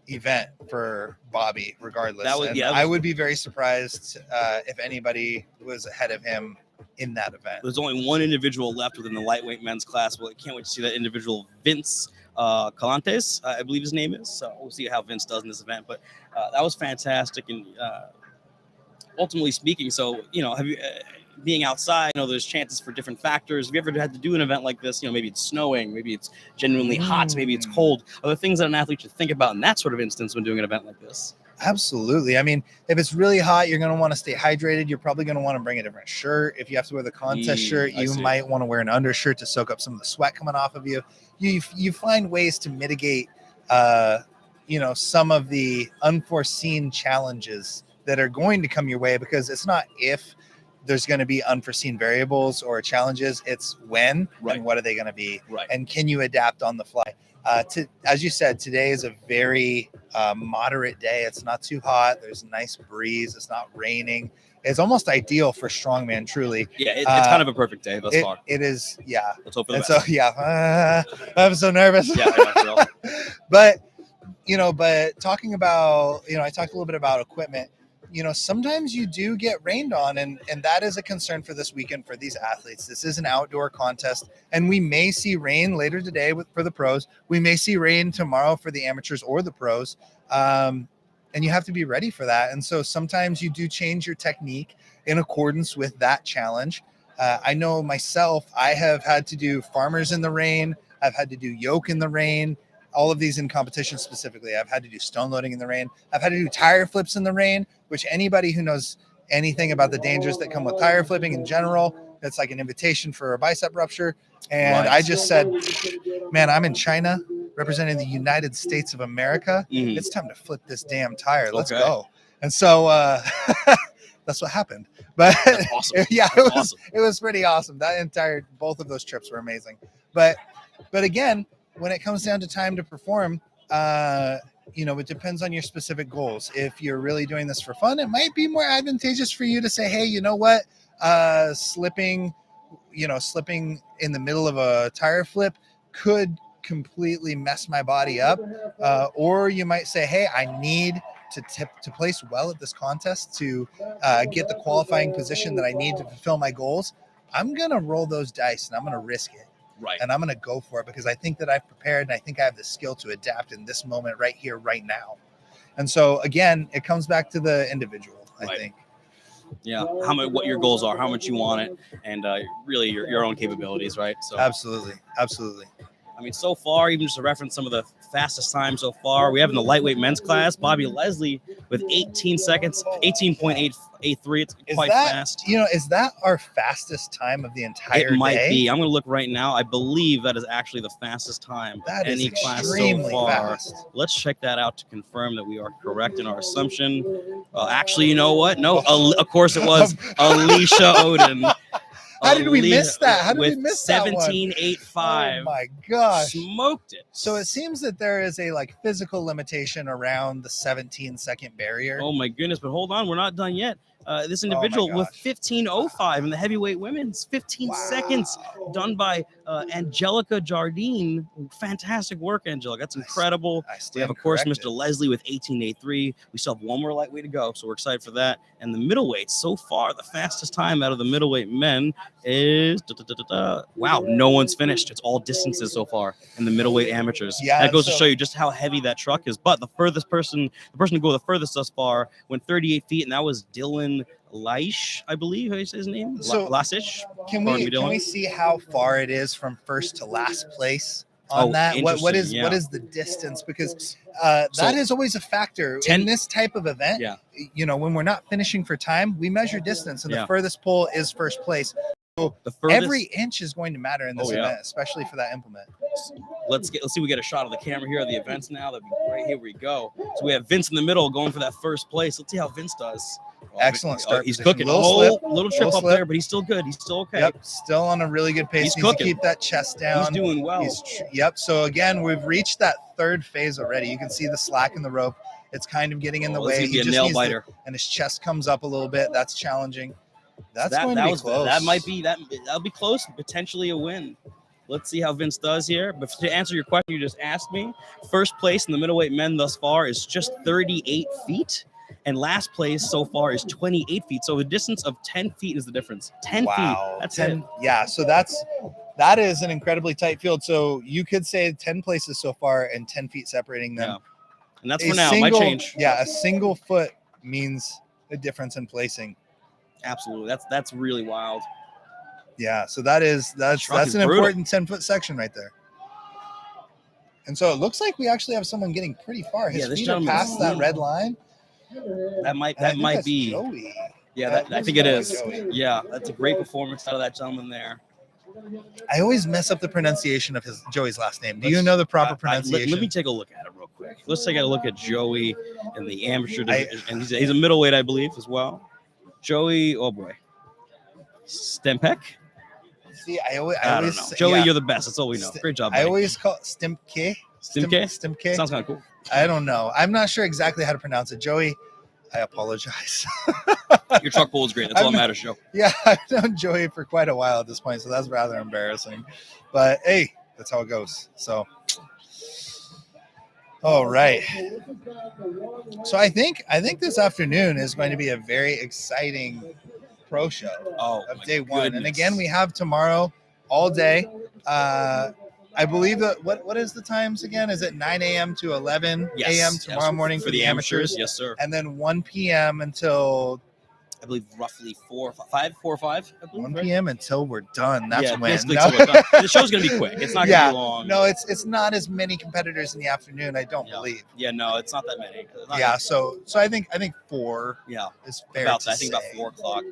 event for Bobby regardless. I would be very surprised if anybody was ahead of him in that event. There's only one individual left within the lightweight men's class. Well, I can't wait to see that individual, Vince Calantes, I believe his name is. So we'll see how Vince does in this event. But that was fantastic. And ultimately speaking, so, you know, have you being outside, you know, there's chances for different factors. Have you ever had to do an event like this? You know, maybe it's snowing, maybe it's genuinely hot, maybe it's cold. Are there things that an athlete should think about in that sort of instance when doing an event like this? Absolutely. I mean, if it's really hot, you're going to want to stay hydrated. You're probably going to want to bring a different shirt. If you have to wear the contest shirt, you might want to wear an undershirt to soak up some of the sweat coming off of you. You find ways to mitigate, you know, some of the unforeseen challenges that are going to come your way, because it's not if there's going to be unforeseen variables or challenges, it's when and what are they going to be, and can you adapt on the fly. As you said, today is a very moderate day. It's not too hot. There's a nice breeze. It's not raining. It's almost ideal for strongman, truly. Yeah, it's kind of a perfect day thus far. It is, yeah. Let's hope for the best. So, yeah, I'm so nervous. Yeah, I know. But talking about, you know, I talked a little bit about equipment. You know, sometimes you do get rained on, and that is a concern for this weekend for these athletes. This is an outdoor contest, and we may see rain later today for the pros. We may see rain tomorrow for the amateurs or the pros, and you have to be ready for that. And so sometimes you do change your technique in accordance with that challenge. I know myself, I have had to do farmers in the rain. I've had to do yoke in the rain. All of these in competition specifically. I've had to do stone loading in the rain. I've had to do tire flips in the rain, which anybody who knows anything about the dangers that come with tire flipping in general, it's like an invitation for a bicep rupture. And I just said, man, I'm in China representing the United States of America. It's time to flip this damn tire. Let's go. And so that's what happened. But that's awesome. Yeah, it was pretty awesome. Both of those trips were amazing. But again, when it comes down to time to perform, you know, it depends on your specific goals. If you're really doing this for fun, it might be more advantageous for you to say, hey, you know what, slipping in the middle of a tire flip could completely mess my body up. Or you might say, hey, I need to place well at this contest to get the qualifying position that I need to fulfill my goals. I'm going to roll those dice and I'm going to risk it. Right. And I'm going to go for it because I think that I've prepared and I think I have the skill to adapt in this moment right here, right now. And so, again, it comes back to the individual, I think. Yeah. What your goals are, how much you want it, and really your own capabilities, right? So Absolutely. I mean, so far, even just to reference some of the fastest times so far, we have in the lightweight men's class, Bobby Leslie with 18 seconds, 18.883. It's quite fast. You know, is that our fastest time of the entire day? It might be. I'm going to look right now. I believe that is actually the fastest time that any is class extremely so far. Fast. Let's check that out to confirm that we are correct in our assumption. Actually, you know what? No, of course it was Alicia Odin. How did we miss that? How did we miss that one? 17.85. Oh my gosh. Smoked it. So it seems that there is a physical limitation around the 17-second barrier. Oh my goodness, but hold on, we're not done yet. this individual with gosh. 15:05 in the heavyweight women's 15 seconds done by Angelica Jardine. Fantastic work, Angelica. That's incredible. We have, of course, Mr. Leslie with 18:83. We still have one more lightweight to go, so we're excited for that. And the middleweight, so far, the fastest time out of the middleweight men is wow, no one's finished. It's all distances so far in the middleweight amateurs. Yeah, that goes to show you just how heavy that truck is. But the person to go the furthest thus far went 38 feet, and that was Dylan Leish, I believe. How do you say his name? So Lasish. Can we see how far it is from first to last place on that? What is the distance? Because that is always a factor in this type of event. Yeah. You know, when we're not finishing for time, we measure distance, and the furthest pull is first place. So every inch is going to matter in this event, especially for that implement. Let's see. We get a shot of the camera here of the events now. That'd be great. Here we go. So we have Vince in the middle going for that first place. Let's see how Vince does. Excellent start. He's position. cooking. Little trip up there, but he's still good. He's still okay. Yep, still on a really good pace. He's Needs to cooking. keep that chest down. He's doing well. Yep. So again, we've reached that third phase already. You can see the slack in the rope. It's kind of getting in the way. He just nail biter. And his chest comes up a little bit. That's challenging. Going to be close. That'll be close. Potentially a win. Let's see how Vince does here. But to answer your question you just asked me, first place in the middleweight men thus far is just 38 feet. And last place so far is 28 feet. So a distance of 10 feet is the difference. 10 feet. That's 10. It. Yeah. So that is an incredibly tight field. So you could say 10 places so far and 10 feet separating them. Yeah. And that's for now. Might change. Yeah. A single foot means a difference in placing. Absolutely. That's really wild. Yeah. So that's an important 10-foot section right there. And so it looks like we actually have someone getting pretty far. His feet are past that red line. That might be Joey. Yeah, I think it is. Joey. Yeah, that's a great performance out of that gentleman there. I always mess up the pronunciation of Joey's last name. Do you know the proper pronunciation? Let me take a look at it real quick. Let's take a look at Joey in the amateur division. And he's a middleweight, I believe, as well. Joey, oh boy. Stempek? See, I always know. Joey, you're the best. That's all we know. Great job, buddy. I always call it Stimke. Stimke? Sounds kind of cool. I don't know. I'm not sure exactly how to pronounce it. Joey, I apologize. Your truck pull is great. That's all that matters, Joe. Yeah, I've known Joey for quite a while at this point, so that's rather embarrassing. But hey, that's how it goes. So, all right. So I think this afternoon is going to be a very exciting pro show of day one. Goodness. And again, we have tomorrow all day. I believe that what is the times again? Is it 9 a.m. to 11 a.m. tomorrow morning for the amateurs? Yes, sir. And then 1 p.m. until I believe roughly 4 or 5. 1 p.m. until we're done. That's when. No. We're done. The show's gonna be quick. It's not gonna be long. No, it's not as many competitors in the afternoon. I don't believe. Yeah, no, it's not that many. So I think 4. Yeah, is fair. About that. I think about 4 o'clock.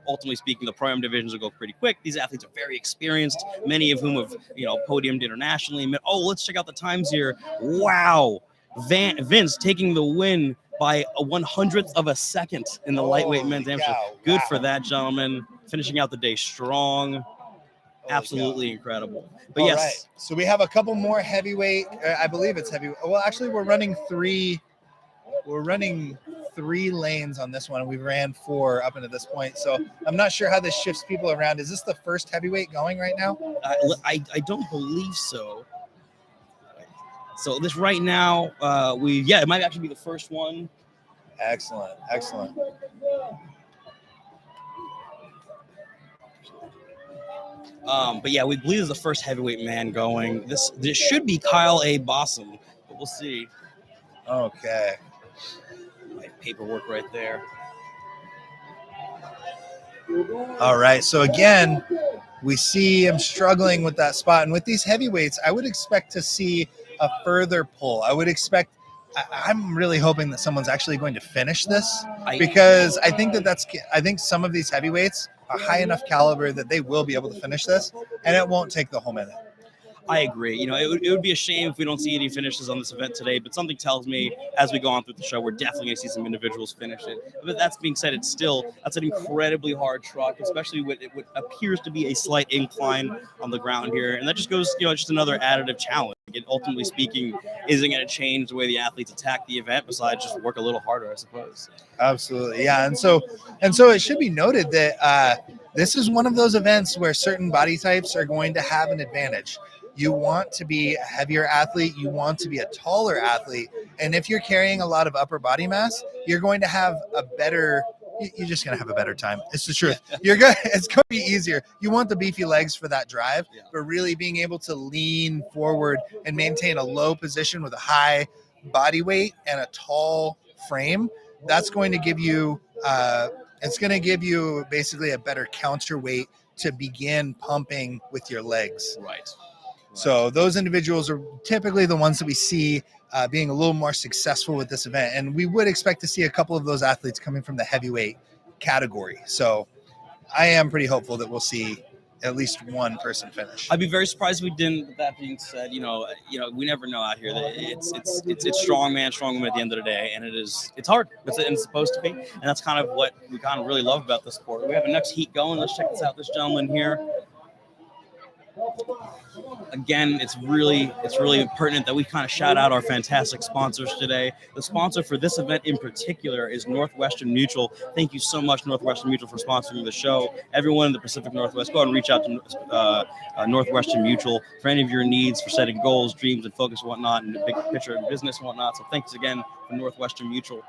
Ultimately speaking, the pro-am divisions will go pretty quick. These athletes are very experienced, many of whom have, podiumed internationally. Oh, let's check out the times here. Wow. Vince taking the win by a 100th of a second in the lightweight men's amateur. Good for that gentleman. Finishing out the day strong. Absolutely incredible. But yes. Right. So we have a couple more heavyweight. I believe it's heavy. Well, actually, we're running 3 lanes on this one. We ran 4 up into this point, so I'm not sure how this shifts people around. Is this the first heavyweight going right now? I don't believe so. So this right now, it might actually be the first one. Excellent. But yeah, we believe it's the first heavyweight man going. This should be Kyle A. Bossum, but we'll see. Okay. Paperwork right there. All right. So again, we see him struggling with that spot. And with these heavyweights, I would expect to see a further pull. I'm really hoping that someone's actually going to finish this because I think some of these heavyweights are high enough caliber that they will be able to finish this and it won't take the whole minute. I agree. It would be a shame if we don't see any finishes on this event today, but something tells me as we go on through the show, we're definitely going to see some individuals finish it. But that's being said, that's an incredibly hard truck, especially with what appears to be a slight incline on the ground here. And that just goes, just another additive challenge. It, ultimately speaking, isn't going to change the way the athletes attack the event, besides just work a little harder, I suppose. Absolutely, yeah. And so it should be noted that this is one of those events where certain body types are going to have an advantage. You want to be a heavier athlete, you want to be a taller athlete, and if you're carrying a lot of upper body mass, you're going to have a better. You're just gonna have a better time. It's the truth. It's gonna be easier. You want the beefy legs for that drive, but really being able to lean forward and maintain a low position with a high body weight and a tall frame. That's going to give you. It's going to give you basically a better counterweight to begin pumping with your legs. Right. So those individuals are typically the ones that we see being a little more successful with this event. And we would expect to see a couple of those athletes coming from the heavyweight category. So I am pretty hopeful that we'll see at least one person finish. I'd be very surprised if we didn't. With that being said, you know, we never know out here. That it's strong man, strong woman at the end of the day, and it's hard. It's supposed to be, and that's kind of what we kind of really love about the sport. We have a next heat going. Let's check this out. This gentleman here. Again, it's really pertinent that we kind of shout out our fantastic sponsors today. The sponsor for this event in particular is Northwestern Mutual. Thank you so much, Northwestern Mutual, for sponsoring the show. Everyone in the Pacific Northwest, go ahead and reach out to Northwestern Mutual for any of your needs for setting goals, dreams, and focus and whatnot, and the big picture of business and whatnot. So thanks again for Northwestern Mutual.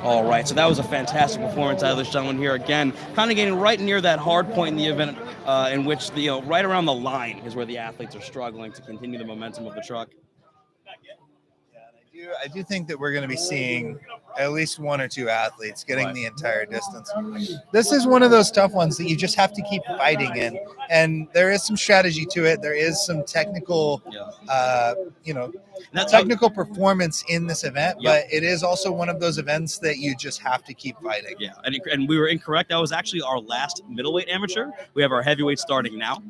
All right, so that was a fantastic performance out of this gentleman here. Again, kind of getting right near that hard point in the event, in which right around the line is where the athletes are struggling to continue the momentum of the truck. I do think that we're going to be seeing at least one or two athletes getting the entire distance. This is one of those tough ones that you just have to keep fighting in, and there is some strategy to it. There is some technical, technical performance in this event, but it is also one of those events that you just have to keep fighting. Yeah, and we were incorrect. That was actually our last middleweight amateur. We have our heavyweight starting now.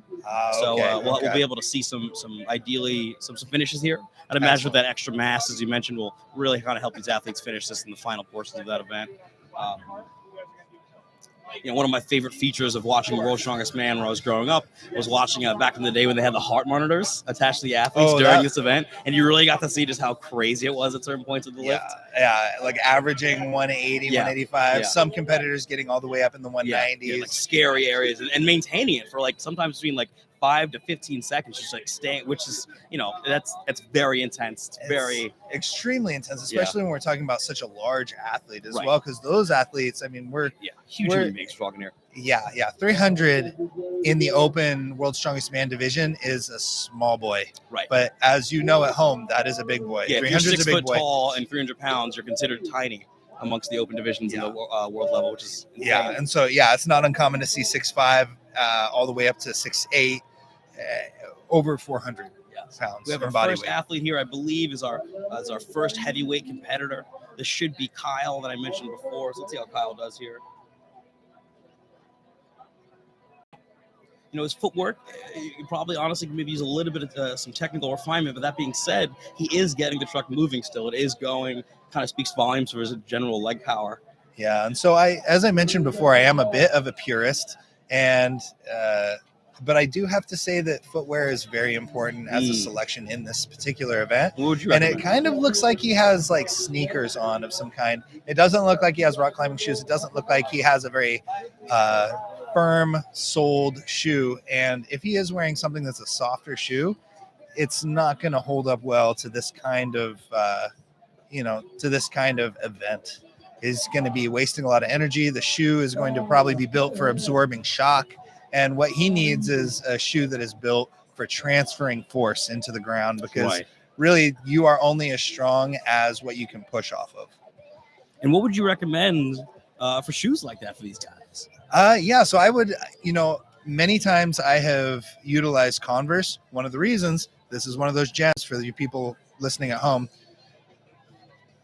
We'll be able to see some finishes here. I'd imagine with that extra mass, as you mentioned, will really kind of help these athletes finish this in the final portion of that event. One of my favorite features of watching World's Strongest Man when I was growing up was watching back in the day when they had the heart monitors attached to the athletes during this event, and you really got to see just how crazy it was at certain points of the lift. Yeah, like averaging 180, 185. Yeah. Some competitors getting all the way up in the 190s. Like scary areas, and maintaining it for sometimes between 5 to 15 seconds, just staying, which is, that's very intense. It's very extremely intense, especially when we're talking about such a large athlete as well, because those athletes, we're huge big strong here. 300 in the open World's Strongest Man division is a small boy. Right. But as you know at home, that is a big boy. Yeah, 300 if you're 6 is a big foot boy. tall and 300 pounds, you're considered tiny amongst the open divisions in the world level, which is insane. Yeah, and so it's not uncommon to see 6'5", all the way up to 6'8", over 400 pounds. We have our first athlete here, I believe, is our first heavyweight competitor. This should be Kyle that I mentioned before. So let's see how Kyle does here. His footwork, you probably honestly can maybe use a little bit of some technical refinement. But that being said, he is getting the truck moving still. It is going, kind of speaks volumes for his general leg power. Yeah, and so as I mentioned before, I am a bit of a purist, and but I do have to say that footwear is very important as a selection in this particular event. What would you and recommend? It kind of looks like he has sneakers on of some kind. It doesn't look like he has rock climbing shoes. It doesn't look like he has a very firm soled shoe. And if he is wearing something that's a softer shoe, it's not going to hold up well to this kind of, event. He's going to be wasting a lot of energy. The shoe is going to probably be built for absorbing shock. And what he needs is a shoe that is built for transferring force into the ground, because really you are only as strong as what you can push off of. And what would you recommend for shoes like that for these guys? So I would, many times I have utilized Converse. One of the reasons, this is one of those gems for you people listening at home.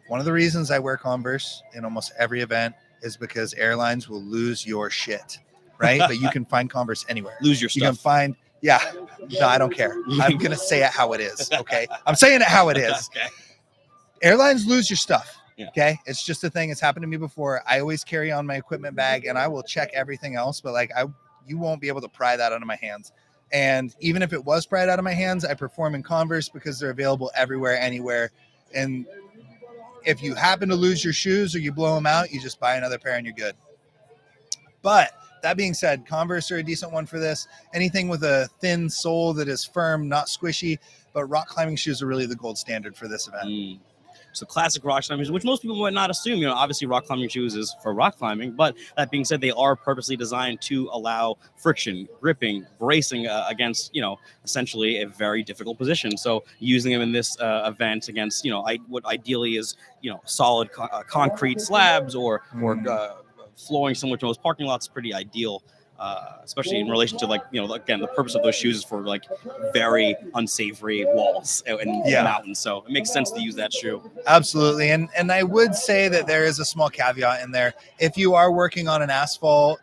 One of the reasons I wear Converse in almost every event is because airlines will lose your shit, right? But you can find Converse anywhere. Lose your You can stuff. find, no, I don't care. I'm going to say it how it is, okay? I'm saying it how it is. Okay. Airlines lose your stuff, Yeah. okay? It's just a thing. It's happened to me before. I always carry on my equipment bag, and I will check everything else, but like you won't be able to pry that out of my hands. And even if it was pried out of my hands, I perform in Converse because they're available everywhere, anywhere. And if you happen to lose your shoes or you blow them out, you just buy another pair and you're good. But that being said, Converse are a decent one for this. Anything with a thin sole that is firm, not squishy, but rock climbing shoes are really the gold standard for this event. So classic rock climbing shoes, which most people might not assume. Obviously rock climbing shoes is for rock climbing, but that being said, they are purposely designed to allow friction, gripping, bracing against, essentially a very difficult position. So using them in this event against, what ideally is, solid concrete slabs or flooring similar to most parking lots is pretty ideal. Especially in relation to again, the purpose of those shoes is for very unsavory walls and mountains. So it makes sense to use that shoe. Absolutely. And I would say that there is a small caveat in there. If you are working on an asphalt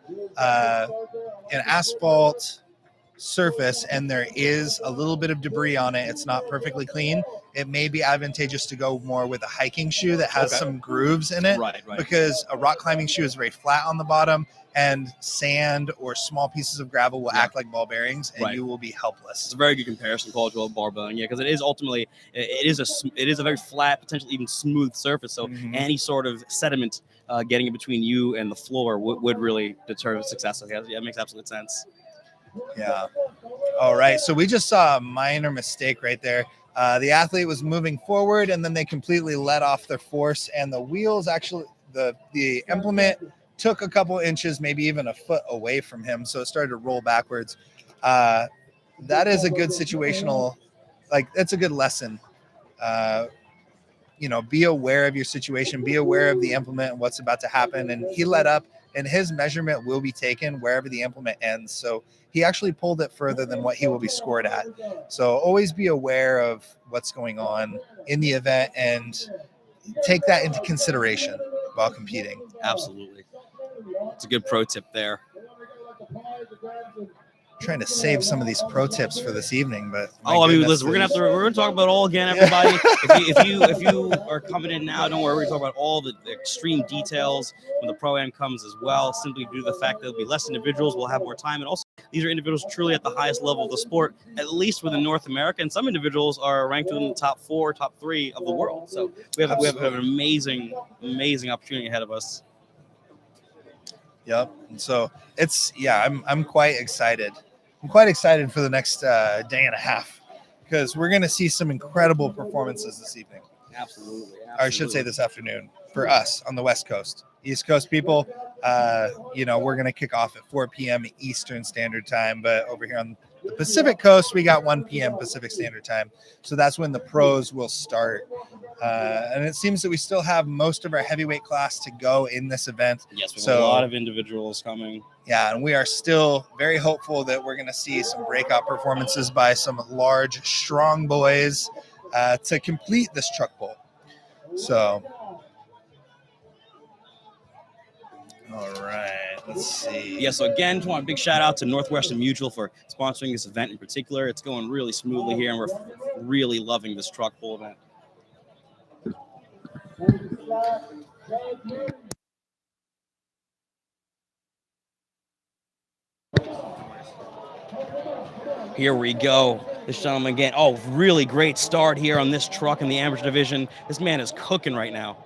surface and there is a little bit of debris on it, it's not perfectly clean, it may be advantageous to go more with a hiking shoe that has some grooves in it. Right. Because a rock climbing shoe is very flat on the bottom, and sand or small pieces of gravel will act like ball bearings, and you will be helpless. It's a very good comparison, Paul, to a barbelling, because it is ultimately it is a very flat, potentially even smooth surface. So any sort of sediment getting in between you and the floor would really deter success. So it makes absolute sense. Yeah. All right. So we just saw a minor mistake right there. The athlete was moving forward, and then they completely let off their force, and the wheels actually, the implement took a couple inches, maybe even a foot away from him. So it started to roll backwards. That is a good situational, that's a good lesson. Be aware of your situation, be aware of the implement and what's about to happen. And he let up, and his measurement will be taken wherever the implement ends. So he actually pulled it further than what he will be scored at. So always be aware of what's going on in the event and take that into consideration while competing. Absolutely. It's a good pro tip there. Trying to save some of these pro tips for this evening, but listen, we're gonna talk about it all again, everybody. if you are coming in now, don't worry, we're talking about all the extreme details when the pro-am comes as well, simply due to the fact that there'll be less individuals, we'll have more time, and also these are individuals truly at the highest level of the sport, at least within North America, and some individuals are ranked within the top 4, top 3 of the world. So we have an amazing opportunity ahead of us. Yep. And so I'm quite excited. I'm quite excited for the next day and a half, because we're going to see some incredible performances this evening. Absolutely. Or I should say this afternoon for us on the West Coast. East Coast people, we're going to kick off at 4 p.m. Eastern Standard Time, but over here on the Pacific Coast, we got 1 p.m. Pacific Standard Time. So that's when the pros will start. And it seems that we still have most of our heavyweight class to go in this event. Yes, we have a lot of individuals coming. Yeah, and we are still very hopeful that we're going to see some breakout performances by some large, strong boys to complete this truck pull. So, all right, let's see. Yeah, so again, just want a big shout out to Northwestern Mutual for sponsoring this event in particular. It's going really smoothly here, and we're really loving this truck pull event. Here we go. This gentleman again. Oh, really great start here on this truck in the amateur division. This man is cooking right now.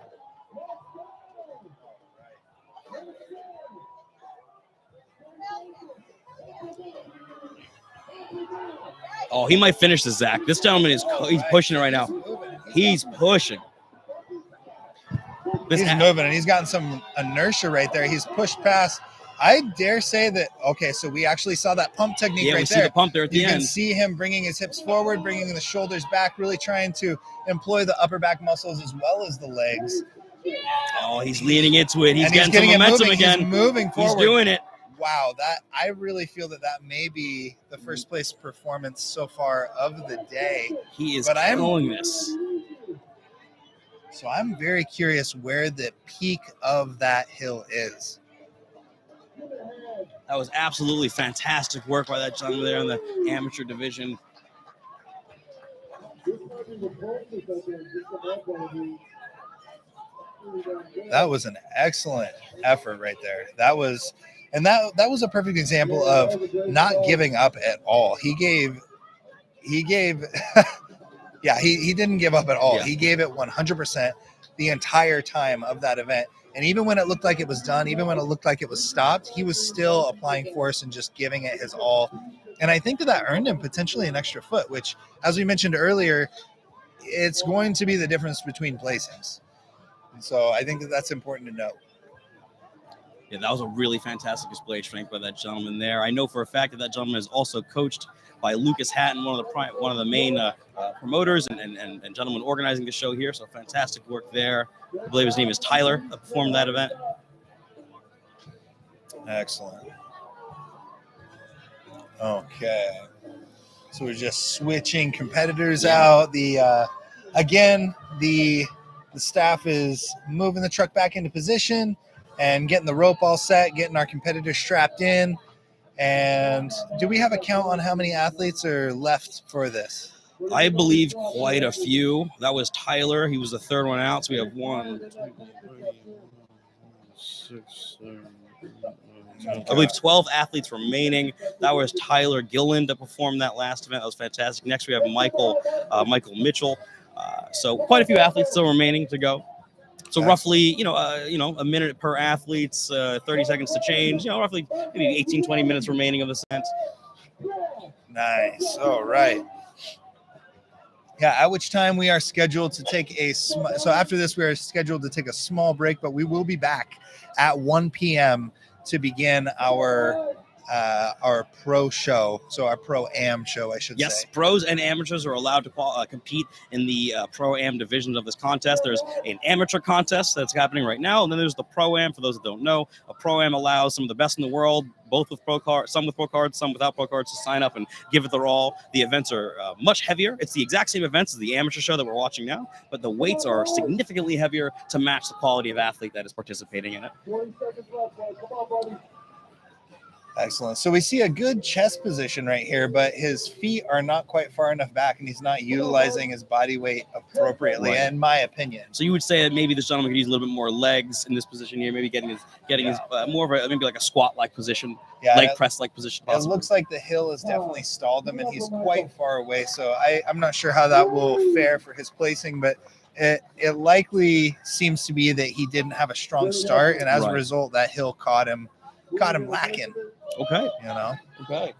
Oh, he might finish this, Zach. This gentleman he's pushing it right now. He's pushing. He's moving, and he's gotten some inertia right there. He's pushed past. I dare say that, okay, so we actually saw that pump technique right there. Yeah, we see the pump there at the end. You can see him bringing his hips forward, bringing the shoulders back, really trying to employ the upper back muscles as well as the legs. Oh, he's leaning into it. He's getting some momentum again. He's moving forward. He's doing it. wow, that I really feel that may be the first place performance so far of the day. He is But killing this. So I'm very curious where the peak of that hill is. That was absolutely fantastic work by that gentleman there in the amateur division. That was an excellent effort right there. That was a perfect example of not giving up at all. He gave yeah, he didn't give up at all. Yeah. He gave it 100% the entire time of that event. And even when it looked like it was done, even when it looked like it was stopped, he was still applying force and just giving it his all. And I think that earned him potentially an extra foot, which, as we mentioned earlier, it's going to be the difference between placings. And so I think that that's important to note. Yeah, that was a really fantastic display of strength by that gentleman there. I know for a fact that that gentleman is also coached by Lucas Hatton, one of the main promoters and gentlemen organizing the show here. So fantastic work there. I believe his name is Tyler that performed that event. Excellent. Okay. So we're just switching competitors out. The staff is moving the truck back into position and getting the rope all set, getting our competitors strapped in. And do we have a count on how many athletes are left for this? I believe quite a few. That was Tyler. He was the third one out. So we have 1, 2, 3, 6, 7, 8, I believe 12 athletes remaining. That was Tyler Gilland that performed that last event. That was fantastic. Next, we have Michael Mitchell. So quite a few athletes still remaining to go. So roughly, a minute per athlete, 30 seconds to change, roughly maybe 18, 20 minutes remaining of the event. Nice. All right. Yeah, at which time we are scheduled to take so after this, we are scheduled to take a small break, but we will be back at 1 p.m. to begin our pro show. So our pro-am show, I should say. Yes, pros and amateurs are allowed to compete in the pro-am divisions of this contest. There's an amateur contest that's happening right now, and then there's the pro-am. For those that don't know, a pro-am allows some of the best in the world, both with pro cards, some with pro cards, some without pro cards, to sign up and give it their all. The events are much heavier. It's the exact same events as the amateur show that we're watching now, but the weights are significantly heavier to match the quality of athlete that is participating in it. 20 seconds left, guys. Come on, buddy. Excellent. So we see a good chest position right here, but his feet are not quite far enough back, and he's not utilizing his body weight appropriately, Right. in my opinion. So you would say that maybe this gentleman could use a little bit more legs in this position here, maybe getting his more of a maybe like a squat-like position, leg press-like position. It looks like the hill has definitely stalled him, and he's quite far away. So I'm not sure how that will fare for his placing, but it likely seems to be that he didn't have a strong start, and as a result, that hill caught him lacking. Okay. Okay.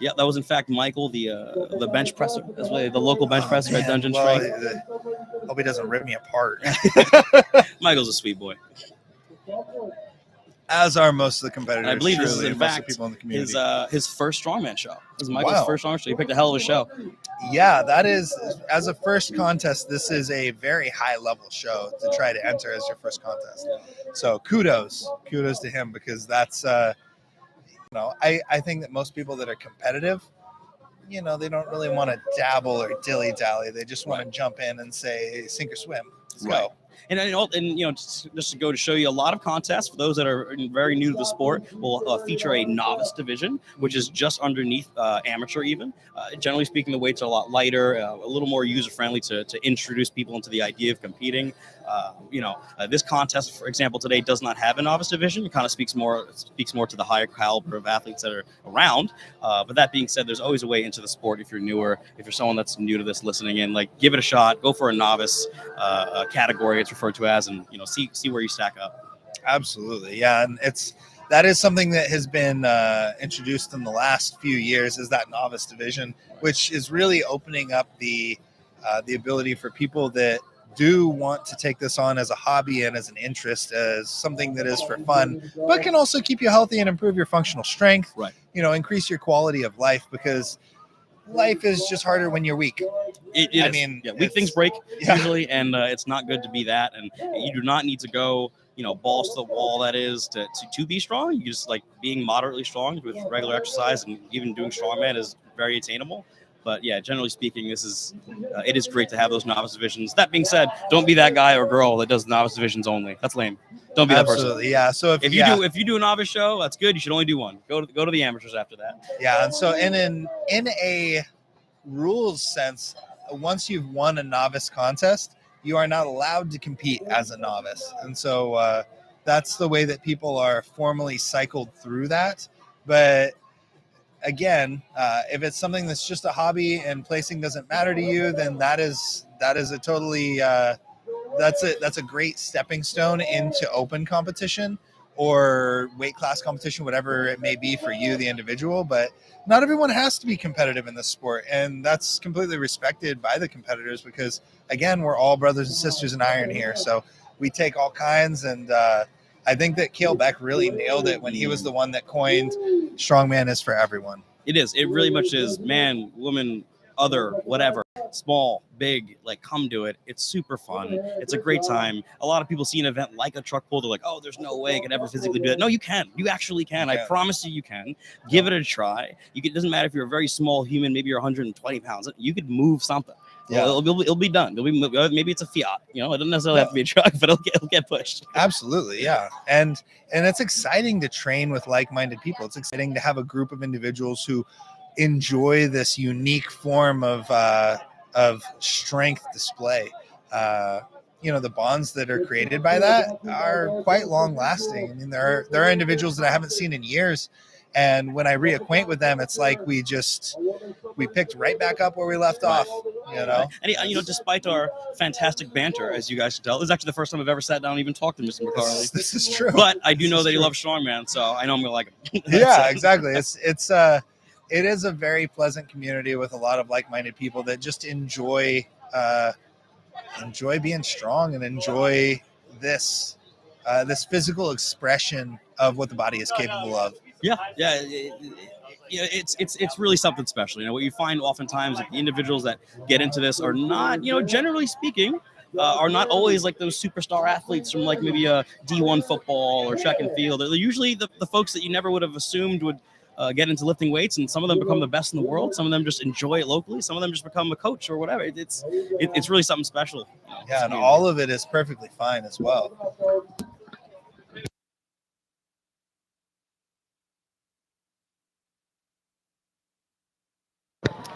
Yeah, that was in fact Michael, the bench presser, as well, the local bench presser at Dungeon Strength. Hope he doesn't rip me apart. Michael's a sweet boy. As are most of the competitors. And I believe this is in fact people in the community. his first strongman show. This is Michael's first strongman show. He picked a hell of a show. Yeah, that is, as a first contest, this is a very high level show to try to enter as your first contest. So kudos to him, because that's, I think that most people that are competitive, they don't really want to dabble or dilly dally. They just want to jump in and say, sink or swim. Let's go. And just to go to show you, a lot of contests for those that are very new to the sport will feature a novice division, which is just underneath amateur even. Generally speaking, the weights are a lot lighter, a little more user friendly to introduce people into the idea of competing. This contest, for example, today does not have a novice division. It kind of speaks more to the higher caliber of athletes that are around. But that being said, there's always a way into the sport if you're newer. If you're someone that's new to this listening in, give it a shot. Go for a novice category, it's referred to as, and see where you stack up. Absolutely, yeah, and that is something that has been introduced in the last few years, is that novice division, which is really opening up the ability for people that do want to take this on as a hobby and as an interest, as something that is for fun, but can also keep you healthy and improve your functional strength. Right. Increase your quality of life, because life is just harder when you're weak. I mean, weak things break usually, and it's not good to be that. And you do not need to go, balls to the wall. That is to be strong. You just like being moderately strong with regular exercise, and even doing strongman is very attainable. But yeah, generally speaking, it is great to have those novice divisions. That being said, don't be that guy or girl that does novice divisions only. That's lame. Don't be that person. Absolutely, yeah. So if you do a novice show, that's good. You should only do one. Go to the amateurs after that. Yeah, and so in a rules sense, once you've won a novice contest, you are not allowed to compete as a novice, and so that's the way that people are formally cycled through that. But again, if it's something that's just a hobby and placing doesn't matter to you, then that is a totally that's a great stepping stone into open competition or weight class competition, whatever it may be for you, the individual. But not everyone has to be competitive in this sport, and that's completely respected by the competitors because, again, we're all brothers and sisters in iron here. So we take all kinds, and I think that Cale Beck really nailed it when he was the one that coined strongman is for everyone. It is. It really much is. Man, woman, other, whatever, small, big, like come do it. It's super fun. It's a great time. A lot of people see an event like a truck pull. They're like, oh, there's no way I could ever physically do that. No, you can. You actually can. I promise you can. Give it a try. It doesn't matter if you're a very small human, maybe you're 120 pounds. You could move something. Yeah, it'll be done. Maybe it's a Fiat. It doesn't necessarily have to be a truck, but it'll get pushed. Absolutely, yeah. And it's exciting to train with like-minded people. It's exciting to have a group of individuals who enjoy this unique form of strength display. The bonds that are created by that are quite long-lasting. I mean, there are individuals that I haven't seen in years. And when I reacquaint with them, it's like we picked right back up where we left off, And, despite our fantastic banter, as you guys can tell, this is actually the first time I've ever sat down and even talked to Mr. McCarley. This is true. But I do know that he loves strongman, so I know I'm going to like him. Yeah, exactly. It is a very pleasant community with a lot of like-minded people that just enjoy being strong and enjoy this physical expression of what the body is capable of. Yeah. It's really something special. What you find oftentimes that the individuals that get into this are not, generally speaking, are not always like those superstar athletes from like maybe a D1 football or track and field. They're usually the folks that you never would have assumed would get into lifting weights, and some of them become the best in the world. Some of them just enjoy it locally. Some of them just become a coach or whatever. It's really something special. Yeah, and all of it is perfectly fine as well.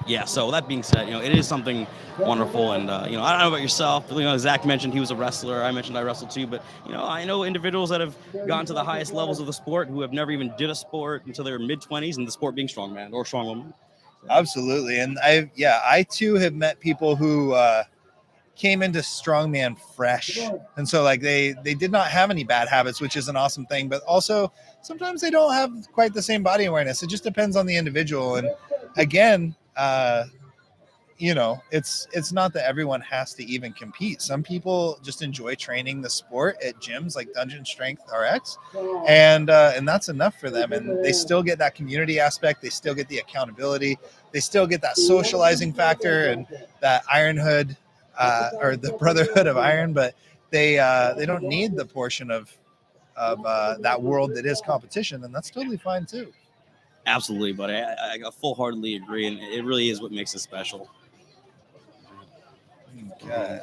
Yeah, so that being said, it is something wonderful, and I don't know about yourself, but, Zach mentioned he was a wrestler. I mentioned I wrestled too, but I know individuals that have gone to the highest levels of the sport who have never even did a sport until they were mid-20s, and the sport being strongman or strongwoman. Absolutely, and I too have met people who came into strongman fresh, and so like they did not have any bad habits, which is an awesome thing. But also sometimes they don't have quite the same body awareness. It just depends on the individual, and again. It's not that everyone has to even compete. Some people just enjoy training the sport at gyms like Dungeon Strength RX, and that's enough for them. And they still get that community aspect. They still get the accountability. They still get that socializing factor and that ironhood or the brotherhood of iron. But they don't need the portion of that world that is competition, and that's totally fine too. Absolutely, buddy. I full-heartedly agree, and it really is what makes it special. Okay.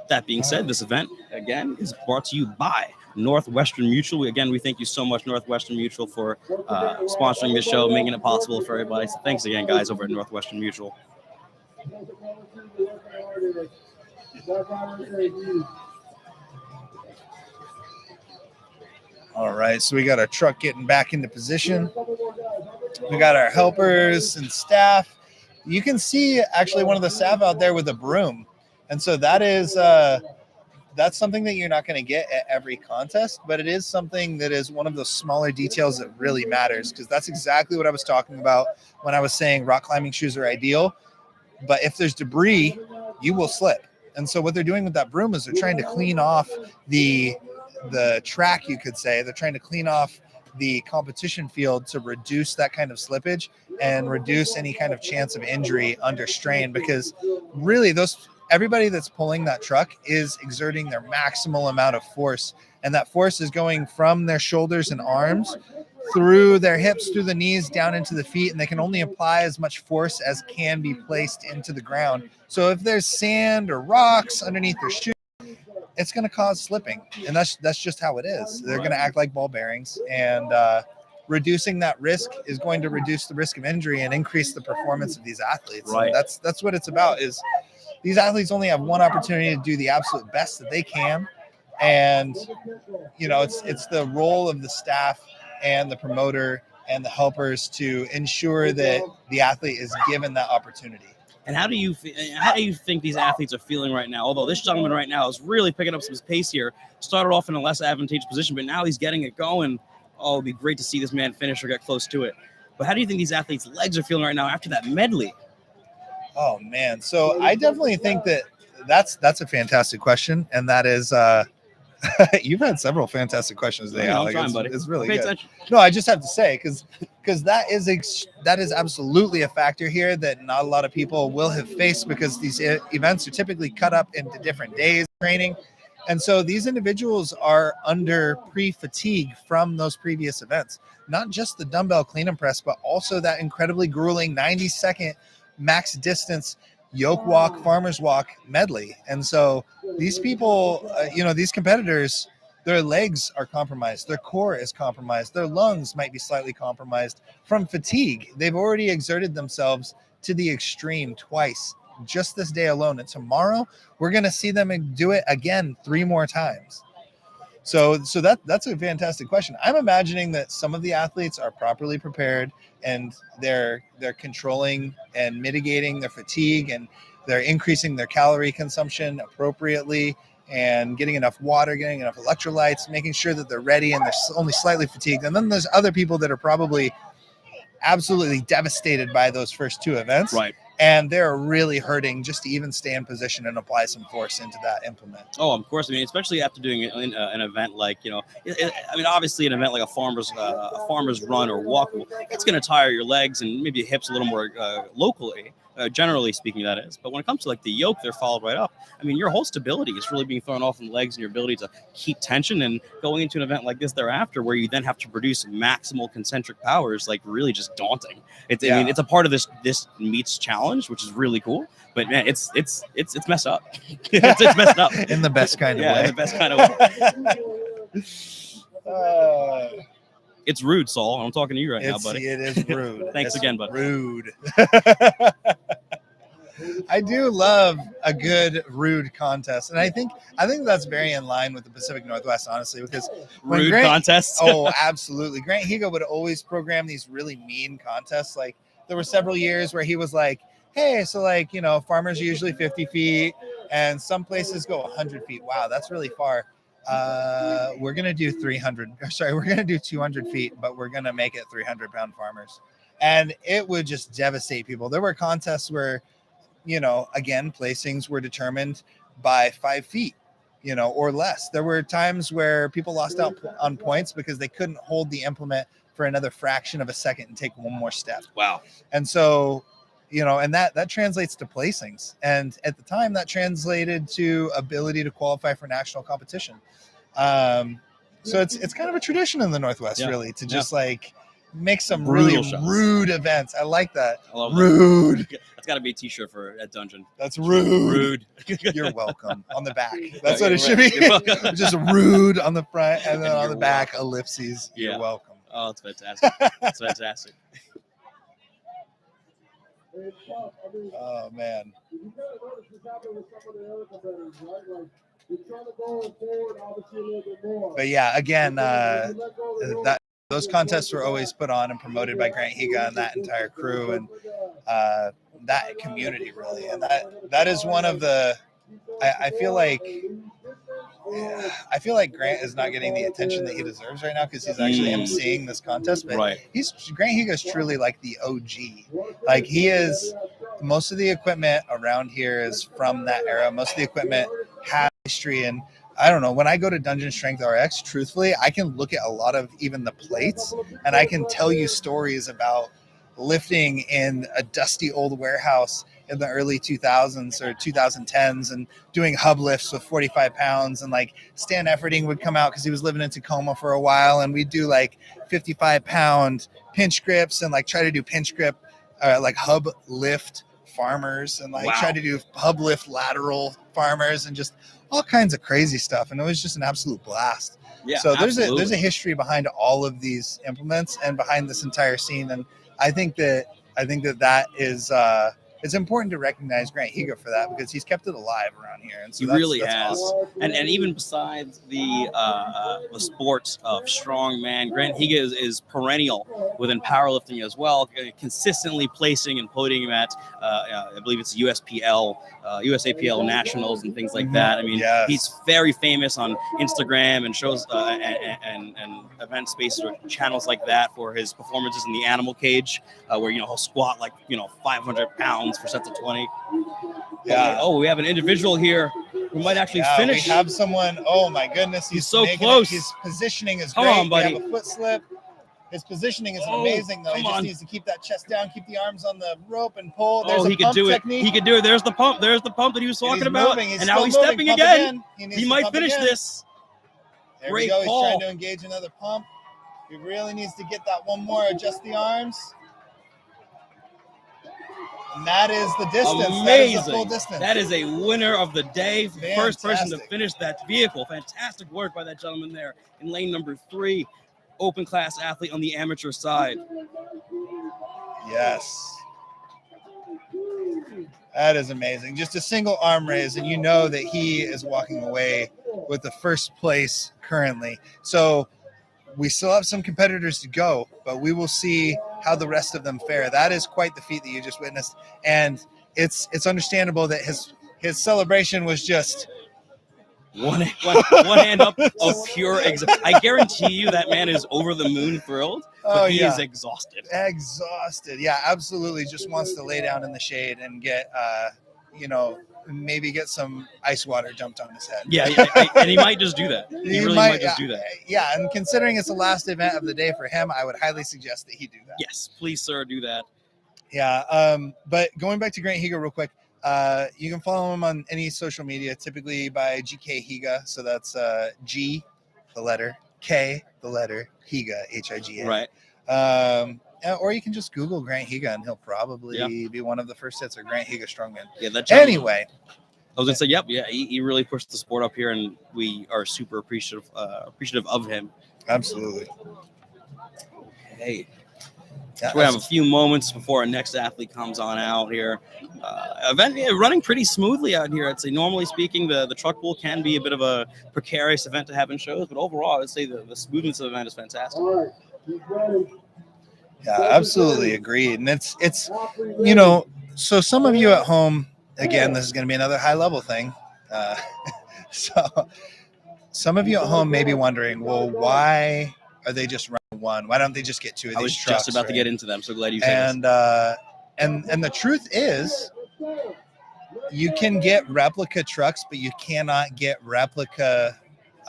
That being said, this event, again, is brought to you by Northwestern Mutual. We thank you so much, Northwestern Mutual, for sponsoring this show, making it possible for everybody. So thanks again, guys, over at Northwestern Mutual. All right, so we got our truck getting back into position. We got our helpers and staff. You can see actually one of the staff out there with a broom. And so that is that's something that you're not going to get at every contest, but it is something that is one of those smaller details that really matters, because that's exactly what I was talking about when I was saying rock climbing shoes are ideal. But if there's debris, you will slip. And so what they're doing with that broom is they're trying to clean off the track, you could say. They're trying to clean off the competition field to reduce that kind of slippage and reduce any kind of chance of injury under strain, because really everybody that's pulling that truck is exerting their maximal amount of force, and that force is going from their shoulders and arms through their hips, through the knees, down into the feet, and they can only apply as much force as can be placed into the ground. So if there's sand or rocks underneath their shoes, it's going to cause slipping, and that's just how it is. They're going to act like ball bearings, and reducing that risk is going to reduce the risk of injury and increase the performance of these athletes. Right. And that's what it's about. Is these athletes only have one opportunity to do the absolute best that they can, and it's the role of the staff and the promoter and the helpers to ensure that the athlete is given that opportunity. And how do you think these athletes are feeling right now? Although this gentleman right now is really picking up some pace here, started off in a less advantageous position, but now he's getting it going. Oh, it'd be great to see this man finish or get close to it. But how do you think these athletes' legs are feeling right now after that medley? Oh man, so I definitely think that's a fantastic question, and that is you've had several fantastic questions today, Alex. It's really good. Attention. No, I just have to say because that is absolutely a factor here that not a lot of people will have faced, because these events are typically cut up into different days of training, and so these individuals are under pre-fatigue from those previous events. Not just the dumbbell clean and press, but also that incredibly grueling 90-second max distance yoke walk, farmer's walk medley. And so these people, these competitors, their legs are compromised, their core is compromised, their lungs might be slightly compromised from fatigue. They've already exerted themselves to the extreme twice just this day alone, and tomorrow we're going to see them do it again 3 more times. So that's a fantastic question. I'm imagining that some of the athletes are properly prepared, and they're controlling and mitigating their fatigue, and they're increasing their calorie consumption appropriately, and getting enough water, getting enough electrolytes, making sure that they're ready and they're only slightly fatigued. And then there's other people that are probably absolutely devastated by those first 2 events. Right. And they're really hurting just to even stay in position and apply some force into that implement. Oh, of course. I mean, especially after doing an event like, obviously an event like a farmer's run or walk, it's going to tire your legs and maybe your hips a little more locally. Generally speaking, that is. But when it comes to like the yoke, they're followed right up. I mean, your whole stability is really being thrown off in the legs, and your ability to keep tension, and going into an event like this thereafter, where you then have to produce maximal concentric power, is like really just daunting. I mean, it's a part of this meets challenge, which is really cool. But man, it's messed up. it's messed up in the best kind of way. In the best kind of way. It's rude, Saul. I'm talking to you right now, buddy. It is rude. Thanks again, buddy. Rude. I do love a good rude contest, and I think that's very in line with the Pacific Northwest, honestly, because rude contests. Oh, absolutely. Grant Higa would always program these really mean contests. Like there were several years where he was like, "Hey, so like farmers are usually 50 feet, and some places go 100 feet. Wow, that's really far. We're gonna do 200 feet, but we're gonna make it 300-pound farmers," and it would just devastate people. There were contests where, again, placings were determined by 5 feet, or less. There were times where people lost out on points because they couldn't hold the implement for another fraction of a second and take one more step. Wow. And so, and that translates to placings. And at the time that translated to ability to qualify for national competition. So it's kind of a tradition in the Northwest, really, to just like make some really rude events. I like that. I love rude. That. That's got to be a t-shirt for at Dungeon. That's rude. You're welcome. On the back. That's what it should be. Just rude on the front, and then on the back, welcome. Ellipses. Yeah. You're welcome. Oh, that's fantastic. That's fantastic. Oh man. But yeah, again, those contests were always put on and promoted by Grant Higa and that entire crew, and that community, really. And that is one of the, I feel like Grant is not getting the attention that he deserves right now, because he's actually emceeing this contest. But right. Grant Higa is truly like the OG. Like he is. Most of the equipment around here is from that era. Most of the equipment has history, and I don't know, when I go to Dungeon Strength RX, truthfully, I can look at a lot of even the plates and I can tell you stories about lifting in a dusty old warehouse in the early 2000s or 2010s and doing hub lifts with 45 pounds. And like Stan Efferding would come out because he was living in Tacoma for a while, and we'd do like 55-pound pinch grips and like try to do pinch grip, like hub lift farmers, and like try to do hub lift lateral farmers and just all kinds of crazy stuff. And it was just an absolute blast. Yeah, so there's a history behind all of these implements and behind this entire scene. And I think that is it's important to recognize Grant Higa for that, because he's kept it alive around here. And so he really has. Awesome. And even besides the sports of strongman, Grant Higa is perennial within powerlifting as well, consistently placing and podium at I believe it's USPL, USAPL nationals and things like that. I mean, he's very famous on Instagram and shows and event spaces or channels like that for his performances in the animal cage, where he'll squat like 500 pounds for sets of 20. Yeah. Oh, we have an individual here who might actually finish. We have someone. Oh my goodness, he's so close. His positioning is Come great. on, buddy. We have a foot slip. His positioning is amazing, though. He just needs to keep that chest down, keep the arms on the rope, and pull. There's he could do technique. it. He could do it. There's the pump. There's the pump that he was talking about. And now he's stepping again. He might finish this. There Great we go. call. He's trying to engage another pump. He really needs to get that one more. Adjust the arms. And that is the distance. Amazing. That is the full distance. That is a winner of the day. Fantastic. First person to finish that vehicle. Fantastic work by that gentleman there in lane number 3. Open class athlete on the amateur side. Yes. That is amazing. Just a single arm raise, and you know that he is walking away with the first place currently. So we still have some competitors to go, but we will see how the rest of them fare. That is quite the feat that you just witnessed. And it's understandable that his celebration was just one hand up of pure I guarantee you that man is over the moon thrilled, but he is exhausted. Yeah, absolutely. Just wants to lay down in the shade and get, maybe get some ice water dumped on his head. Yeah, and he might just do that. He really might just do that. Yeah, and considering it's the last event of the day for him, I would highly suggest that he do that. Yes, please, sir, do that. Yeah, but going back to Grant Higa real quick, you can follow him on any social media, typically by GK Higa. So that's G, the letter, K, the letter, Higa, Higa. Right. Or you can just Google Grant Higa, and he'll probably be one of the first hits of Grant Higa Strongman. Yeah. Anyway, I was gonna say, he really pushed the sport up here, and we are super appreciative of him. Absolutely. Hey. So we have a few moments before our next athlete comes on out here. Event running pretty smoothly out here. I'd say, normally speaking, the truck pool can be a bit of a precarious event to have in shows, but overall, I'd say the smoothness of the event is fantastic. Yeah, absolutely agreed. And it's so some of you at home, again, this is going to be another high level thing. So some of you at home may be wondering, well, why are they just running one? Why don't they just get two of these trucks? I was just about to get into them. So glad you said this. And the truth is, you can get replica trucks, but you cannot get replica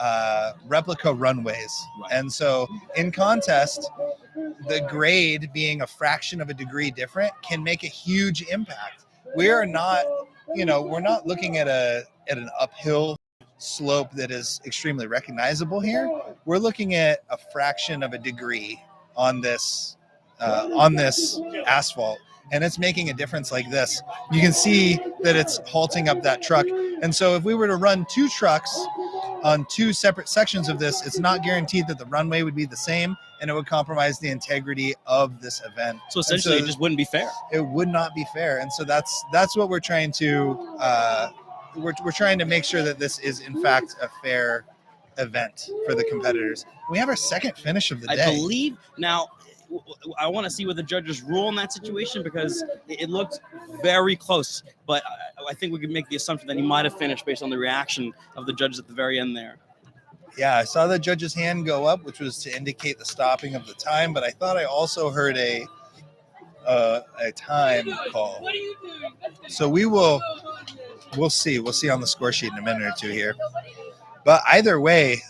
runways. Right. And so in contest, the grade being a fraction of a degree different can make a huge impact. We are not, we're not looking at an uphill slope that is extremely recognizable here. We're looking at a fraction of a degree on this asphalt, and it's making a difference like this. You can see that it's halting up that truck. And so if we were to run two trucks on two separate sections of this, it's not guaranteed that the runway would be the same, and it would compromise the integrity of this event. So essentially, it just wouldn't be fair. It would not be fair. And so that's what we're trying to we're trying to make sure that this is in fact a fair event for the competitors. We have our second finish of the day. I believe now. I want to see what the judges rule in that situation, because it looked very close, but I think we can make the assumption that he might have finished based on the reaction of the judges at the very end there. Yeah, I saw the judge's hand go up, which was to indicate the stopping of the time, but I thought I also heard a time call. So we'll see. We'll see on the score sheet in a minute or two here. But either way,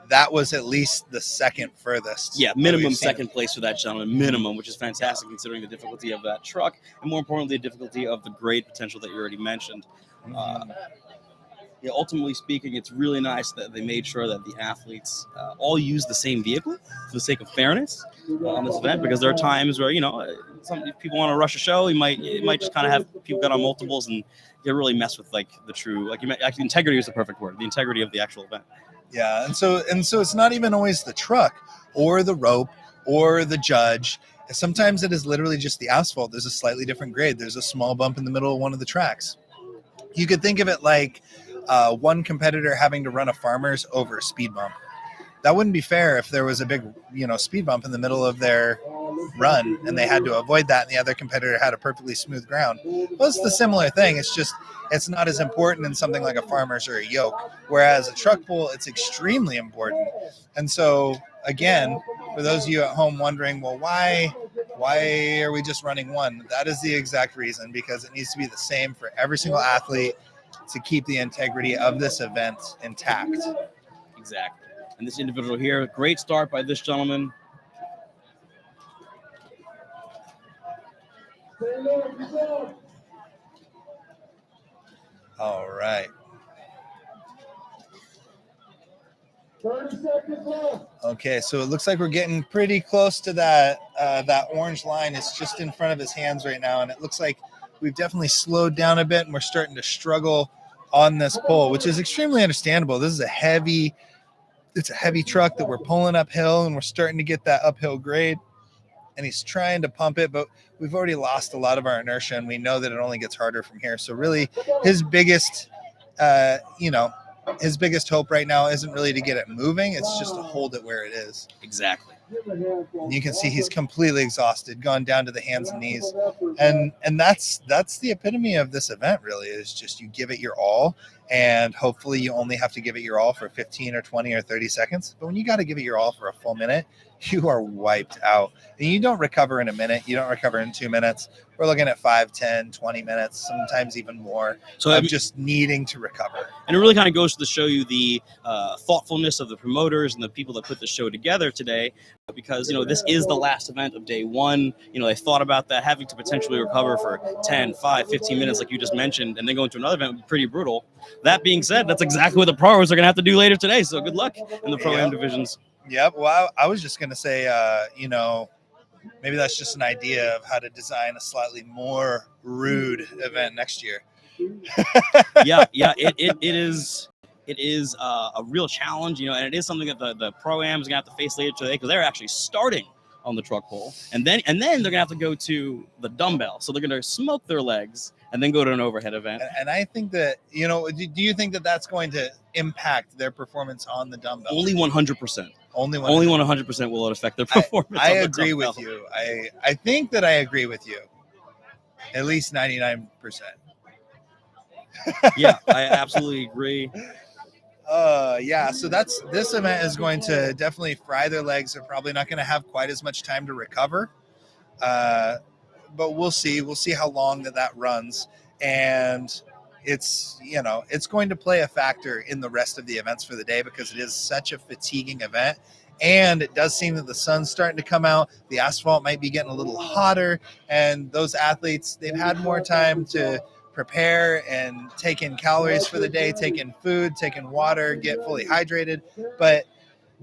that was at least the second furthest. Yeah, that minimum we've seen. second place for that gentleman, minimum, which is fantastic considering the difficulty of that truck, and more importantly, the difficulty of the grade potential that you already mentioned. Yeah, ultimately speaking, it's really nice that they made sure that the athletes all use the same vehicle for the sake of fairness on this event, because there are times where, some people want to rush a show. You might just kind of have people get on multiples and you really mess with like the true, actually integrity is the perfect word, the integrity of the actual event. Yeah, and so it's not even always the truck or the rope or the judge. Sometimes it is literally just the asphalt. There's a slightly different grade. There's a small bump in the middle of one of the tracks. You could think of it like one competitor having to run a farmer's over a speed bump. That wouldn't be fair if there was a big, speed bump in the middle of their run and they had to avoid that and the other competitor had a perfectly smooth ground. Well, it's the similar thing. It's just, it's not as important in something like a farmer's or a yoke. Whereas a truck pull, it's extremely important. And so, again, for those of you at home wondering, well, why are we just running one? That is the exact reason, because it needs to be the same for every single athlete to keep the integrity of this event intact. Exactly. And this individual here, great start by this gentleman. All right. 30 seconds left. Okay, so it looks like we're getting pretty close to that orange line. It's just in front of his hands right now, and it looks like we've definitely slowed down a bit, and we're starting to struggle on this pole, which is extremely understandable. This is a heavy truck that we're pulling uphill, and we're starting to get that uphill grade, and he's trying to pump it, but we've already lost a lot of our inertia, and we know that it only gets harder from here. So really his biggest hope right now isn't really to get it moving. It's just to hold it where it is. Exactly. And you can see he's completely exhausted, gone down to the hands and knees. And that's the epitome of this event, really, is just you give it your all. And hopefully you only have to give it your all for 15 or 20 or 30 seconds. But when you got to give it your all for a full minute, you are wiped out. And you don't recover in a minute. You don't recover in 2 minutes. We're looking at 5, 10, 20 minutes, sometimes even more, so of just needing to recover. And it really kind of goes to show you the thoughtfulness of the promoters and the people that put the show together today, because, this is the last event of day one. They thought about that, having to potentially recover for 10, 5, 15 minutes, like you just mentioned, and then going to another event would be pretty brutal. That being said, that's exactly what the pros are going to have to do later today. So good luck in the Pro-Am divisions. Yep. Well, I was just going to say, maybe that's just an idea of how to design a slightly more rude event next year. Yeah. It is a real challenge, and it is something that the Pro-Am is going to have to face later today, because they're actually starting on the truck pole, and then they're going to have to go to the dumbbell. So they're going to smoke their legs and then go to an overhead event. And I think that, do you think that that's going to impact their performance on the dumbbell? Only 100%. Only 100% will it affect their performance. I agree with you. I think that I agree with you. At least 99%. Yeah, I absolutely agree. So this event is going to definitely fry their legs. They're probably not going to have quite as much time to recover. But we'll see. We'll see how long that runs. And it's going to play a factor in the rest of the events for the day, because it is such a fatiguing event. And it does seem that the sun's starting to come out. The asphalt might be getting a little hotter. And those athletes, they've had more time to prepare and take in calories for the day, take in food, take in water, get fully hydrated. But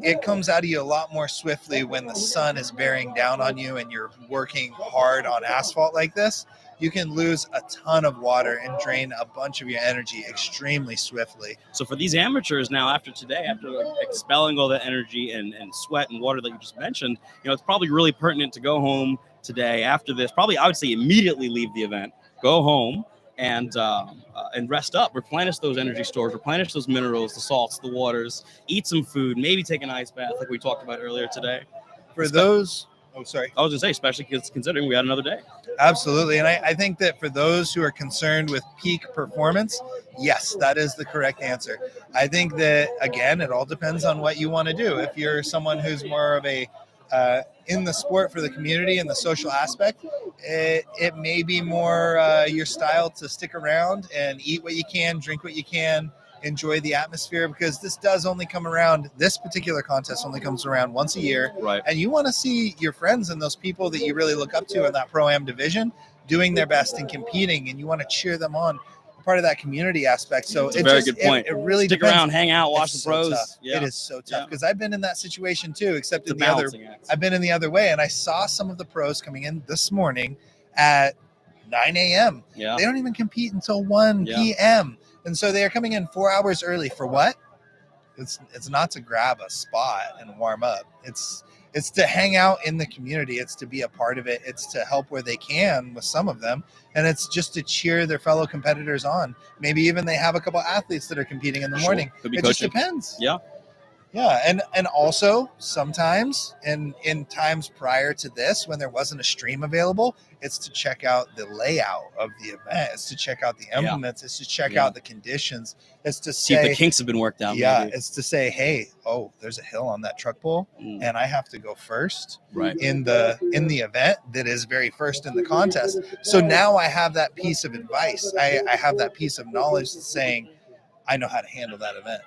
it comes out of you a lot more swiftly when the sun is bearing down on you and you're working hard on asphalt like this. You can lose a ton of water and drain a bunch of your energy extremely swiftly. So for these amateurs now, after today, after expelling all that energy and sweat and water that you just mentioned, it's probably really pertinent to go home today after this. Probably, I would say, immediately leave the event, go home, and rest up, replenish those energy stores, replenish those minerals, the salts, the waters, eat some food, maybe take an ice bath like we talked about earlier today. For those... Oh, sorry. I was going to say, especially considering we had another day. Absolutely. And I think that for those who are concerned with peak performance, yes, that is the correct answer. I think that, again, it all depends on what you want to do. If you're someone who's more of a in the sport for the community and the social aspect, it may be more your style to stick around and eat what you can, drink what you can, enjoy the atmosphere, because this does only come around. This particular contest only comes around once a year, Right. and you want to see your friends and those people that you really look up to in that Pro-Am division doing their best and competing, and you want to cheer them on. Part of that community aspect. So It's a very good point. It really Stick depends. around, hang out, watch It's the pros. So tough. Yeah. It is so tough, Yeah. because I've been in that situation too, except It's a in the other. balancing act. I've been in the other way, and I saw some of the pros coming in this morning at 9 a.m. Yeah. They don't even compete until 1 Yeah. p.m. And so they are coming in 4 hours early for what? It's not to grab a spot and warm up. It's to hang out in the community. It's to be a part of it. It's to help where they can with some of them. And it's just to cheer their fellow competitors on. Maybe even they have a couple athletes that are competing in the morning. Could be It coaching. just depends. Yeah. Yeah. And also sometimes in times prior to this, when there wasn't a stream available, it's to check out the layout of the event. It's to check out the implements. It's to check out the conditions. It's to See if say, the kinks have been worked out. yeah, maybe. it's to say, hey, oh, there's a hill on that truck pull, and I have to go first Right. in the event that is very first in the contest. So now I have that piece of advice. I have that piece of knowledge saying I know how to handle that event.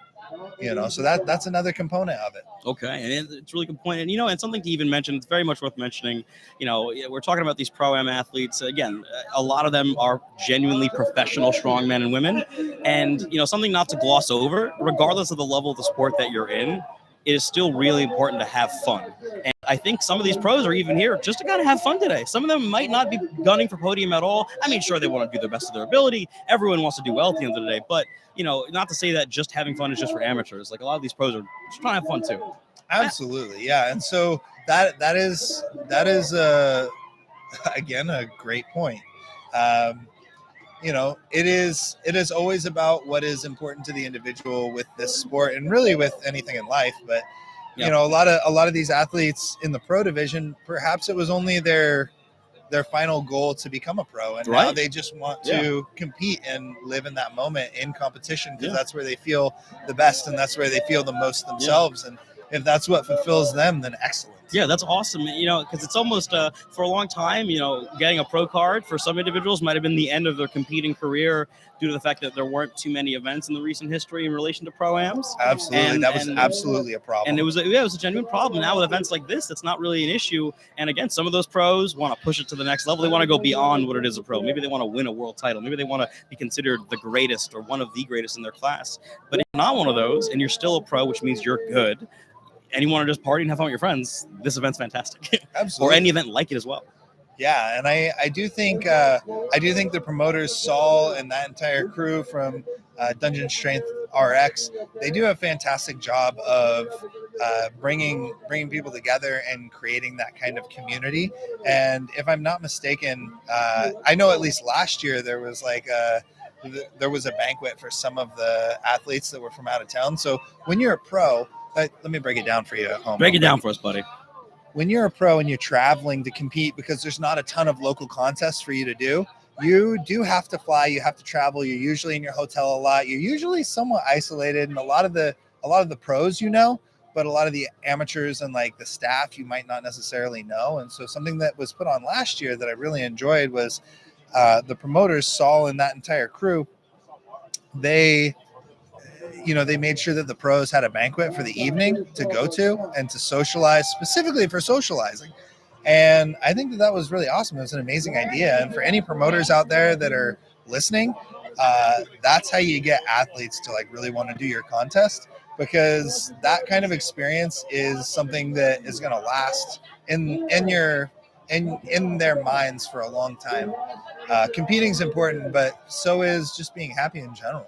So that's another component of it. Okay, and it's a really good point. And and something to even mention, it's very much worth mentioning. We're talking about these Pro-Am athletes. Again, a lot of them are genuinely professional strongmen and women. And something not to gloss over, regardless of the level of the sport that you're in, it is still really important to have fun. And I think some of these pros are even here just to kind of have fun today. Some of them might not be gunning for podium at all. I mean, sure, they want to do the best of their ability. Everyone wants to do well at the end of the day. But, not to say that just having fun is just for amateurs. Like, a lot of these pros are just trying to have fun too. Absolutely. Yeah. And so that is again, a great point. It is always about what is important to the individual with this sport, and really with anything in life. But a lot of these athletes in the pro division, perhaps it was only their final goal to become a pro, and now they just want to compete and live in that moment in competition, because that's where they feel the best and that's where they feel the most themselves. And if that's what fulfills them, then excellent. Yeah, that's awesome. Because it's almost for a long time, getting a pro card for some individuals might have been the end of their competing career due to the fact that there weren't too many events in the recent history in relation to Pro-Ams. Absolutely. That was absolutely a problem. And it was a genuine problem. Now with events like this, that's not really an issue. And again, some of those pros want to push it to the next level. They want to go beyond what it is a pro. Maybe they want to win a world title. Maybe they want to be considered the greatest or one of the greatest in their class. But if you're not one of those and you're still a pro, which means you're good, and you want to just party and have fun with your friends, this event's fantastic. Absolutely. Or any event like it as well. Yeah, and I do think the promoters, Saul and that entire crew from Dungeon Strength RX, they do a fantastic job of bringing people together and creating that kind of community. And if I'm not mistaken, I know at least last year there was a banquet for some of the athletes that were from out of town. So when you're a pro, let me break it down for you at home. Break it down for us, buddy. When you're a pro and you're traveling to compete, because there's not a ton of local contests for you to do, you do have to fly, you have to travel. You're usually in your hotel a lot. You're usually somewhat isolated, and a lot of the pros, but a lot of the amateurs and like the staff, you might not necessarily know. And so something that was put on last year that I really enjoyed was the promoters, Saul and that entire crew, they made sure that the pros had a banquet for the evening to go to and to socialize, specifically for socializing. And I think that was really awesome. It was an amazing idea. And for any promoters out there that are listening, that's how you get athletes to really want to do your contest, because that kind of experience is something that is going to last in their minds for a long time. Competing is important, but so is just being happy in general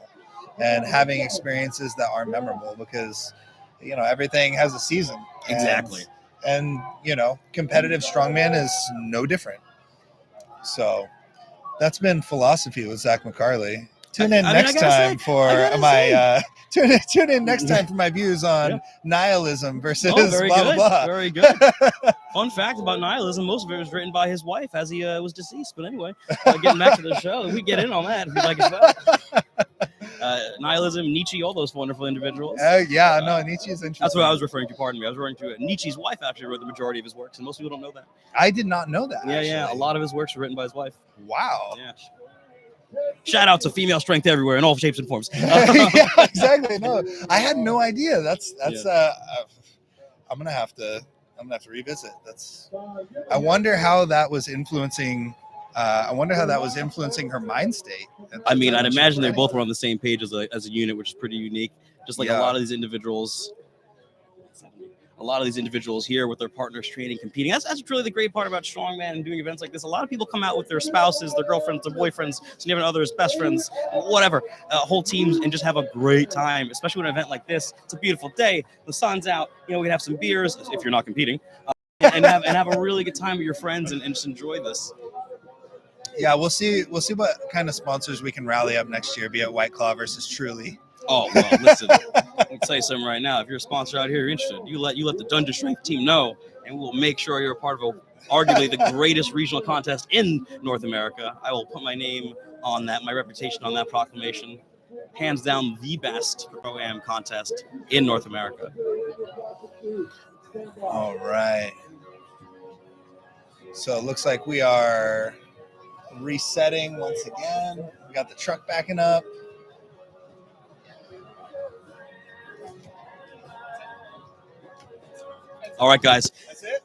and having experiences that are memorable, because everything has a season. Exactly. And competitive strongman is no different. So that's been Philosophy with Zach McCarley. Tune in next time for my views on nihilism versus very blah, good. blah, blah. Very good. Fun fact about nihilism, most of it was written by his wife as he was deceased. But anyway, getting back to the show, we get in on that if you'd like as well. Nihilism, Nietzsche, all those wonderful individuals. Nietzsche is interesting. That's what I was referring to, pardon me. I was referring to Nietzsche's wife actually wrote the majority of his works, and most people don't know that. I did not know that. Yeah, a lot of his works were written by his wife. Wow. Yeah. Shout out to female strength everywhere in all shapes and forms. Yeah, exactly. No, I had no idea. That's I'm gonna have to revisit. I wonder how that was influencing. I wonder how that was influencing her mind state. I mean, I'd imagine they both were on the same page as a unit, which is pretty unique. Just like a lot of these individuals. A lot of these individuals here with their partners training, competing. That's really the great part about strongman and doing events like this. A lot of people come out with their spouses, their girlfriends, their boyfriends, significant others, best friends, whatever, whole teams, and just have a great time, especially with an event like this. It's a beautiful day. The sun's out. You know, we can have some beers if you're not competing, and have a really good time with your friends and just enjoy this. Yeah, we'll see what kind of sponsors we can rally up next year, be it White Claw versus Truly. Oh, well, listen, let me tell you something right now. If you're a sponsor out here, you're interested, you let the Dungeon Strength team know, and we'll make sure you're a part of arguably the greatest regional contest in North America. I will put my name on that, my reputation on that proclamation. Hands down, the best Pro-Am contest in North America. All right. So it looks like we are resetting once again. We got the truck backing up. All right, guys. That's it?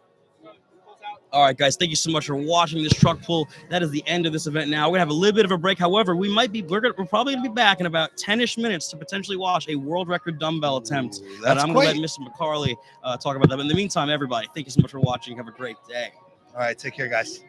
All right, guys. Thank you so much for watching this truck pull. That is the end of this event now. We're going to have a little bit of a break. However, we're probably going to be back in about 10-ish minutes to potentially watch a world record dumbbell attempt. And I'm going to let Mr. McCarley talk about that. But in the meantime, everybody, thank you so much for watching. Have a great day. All right. Take care, guys.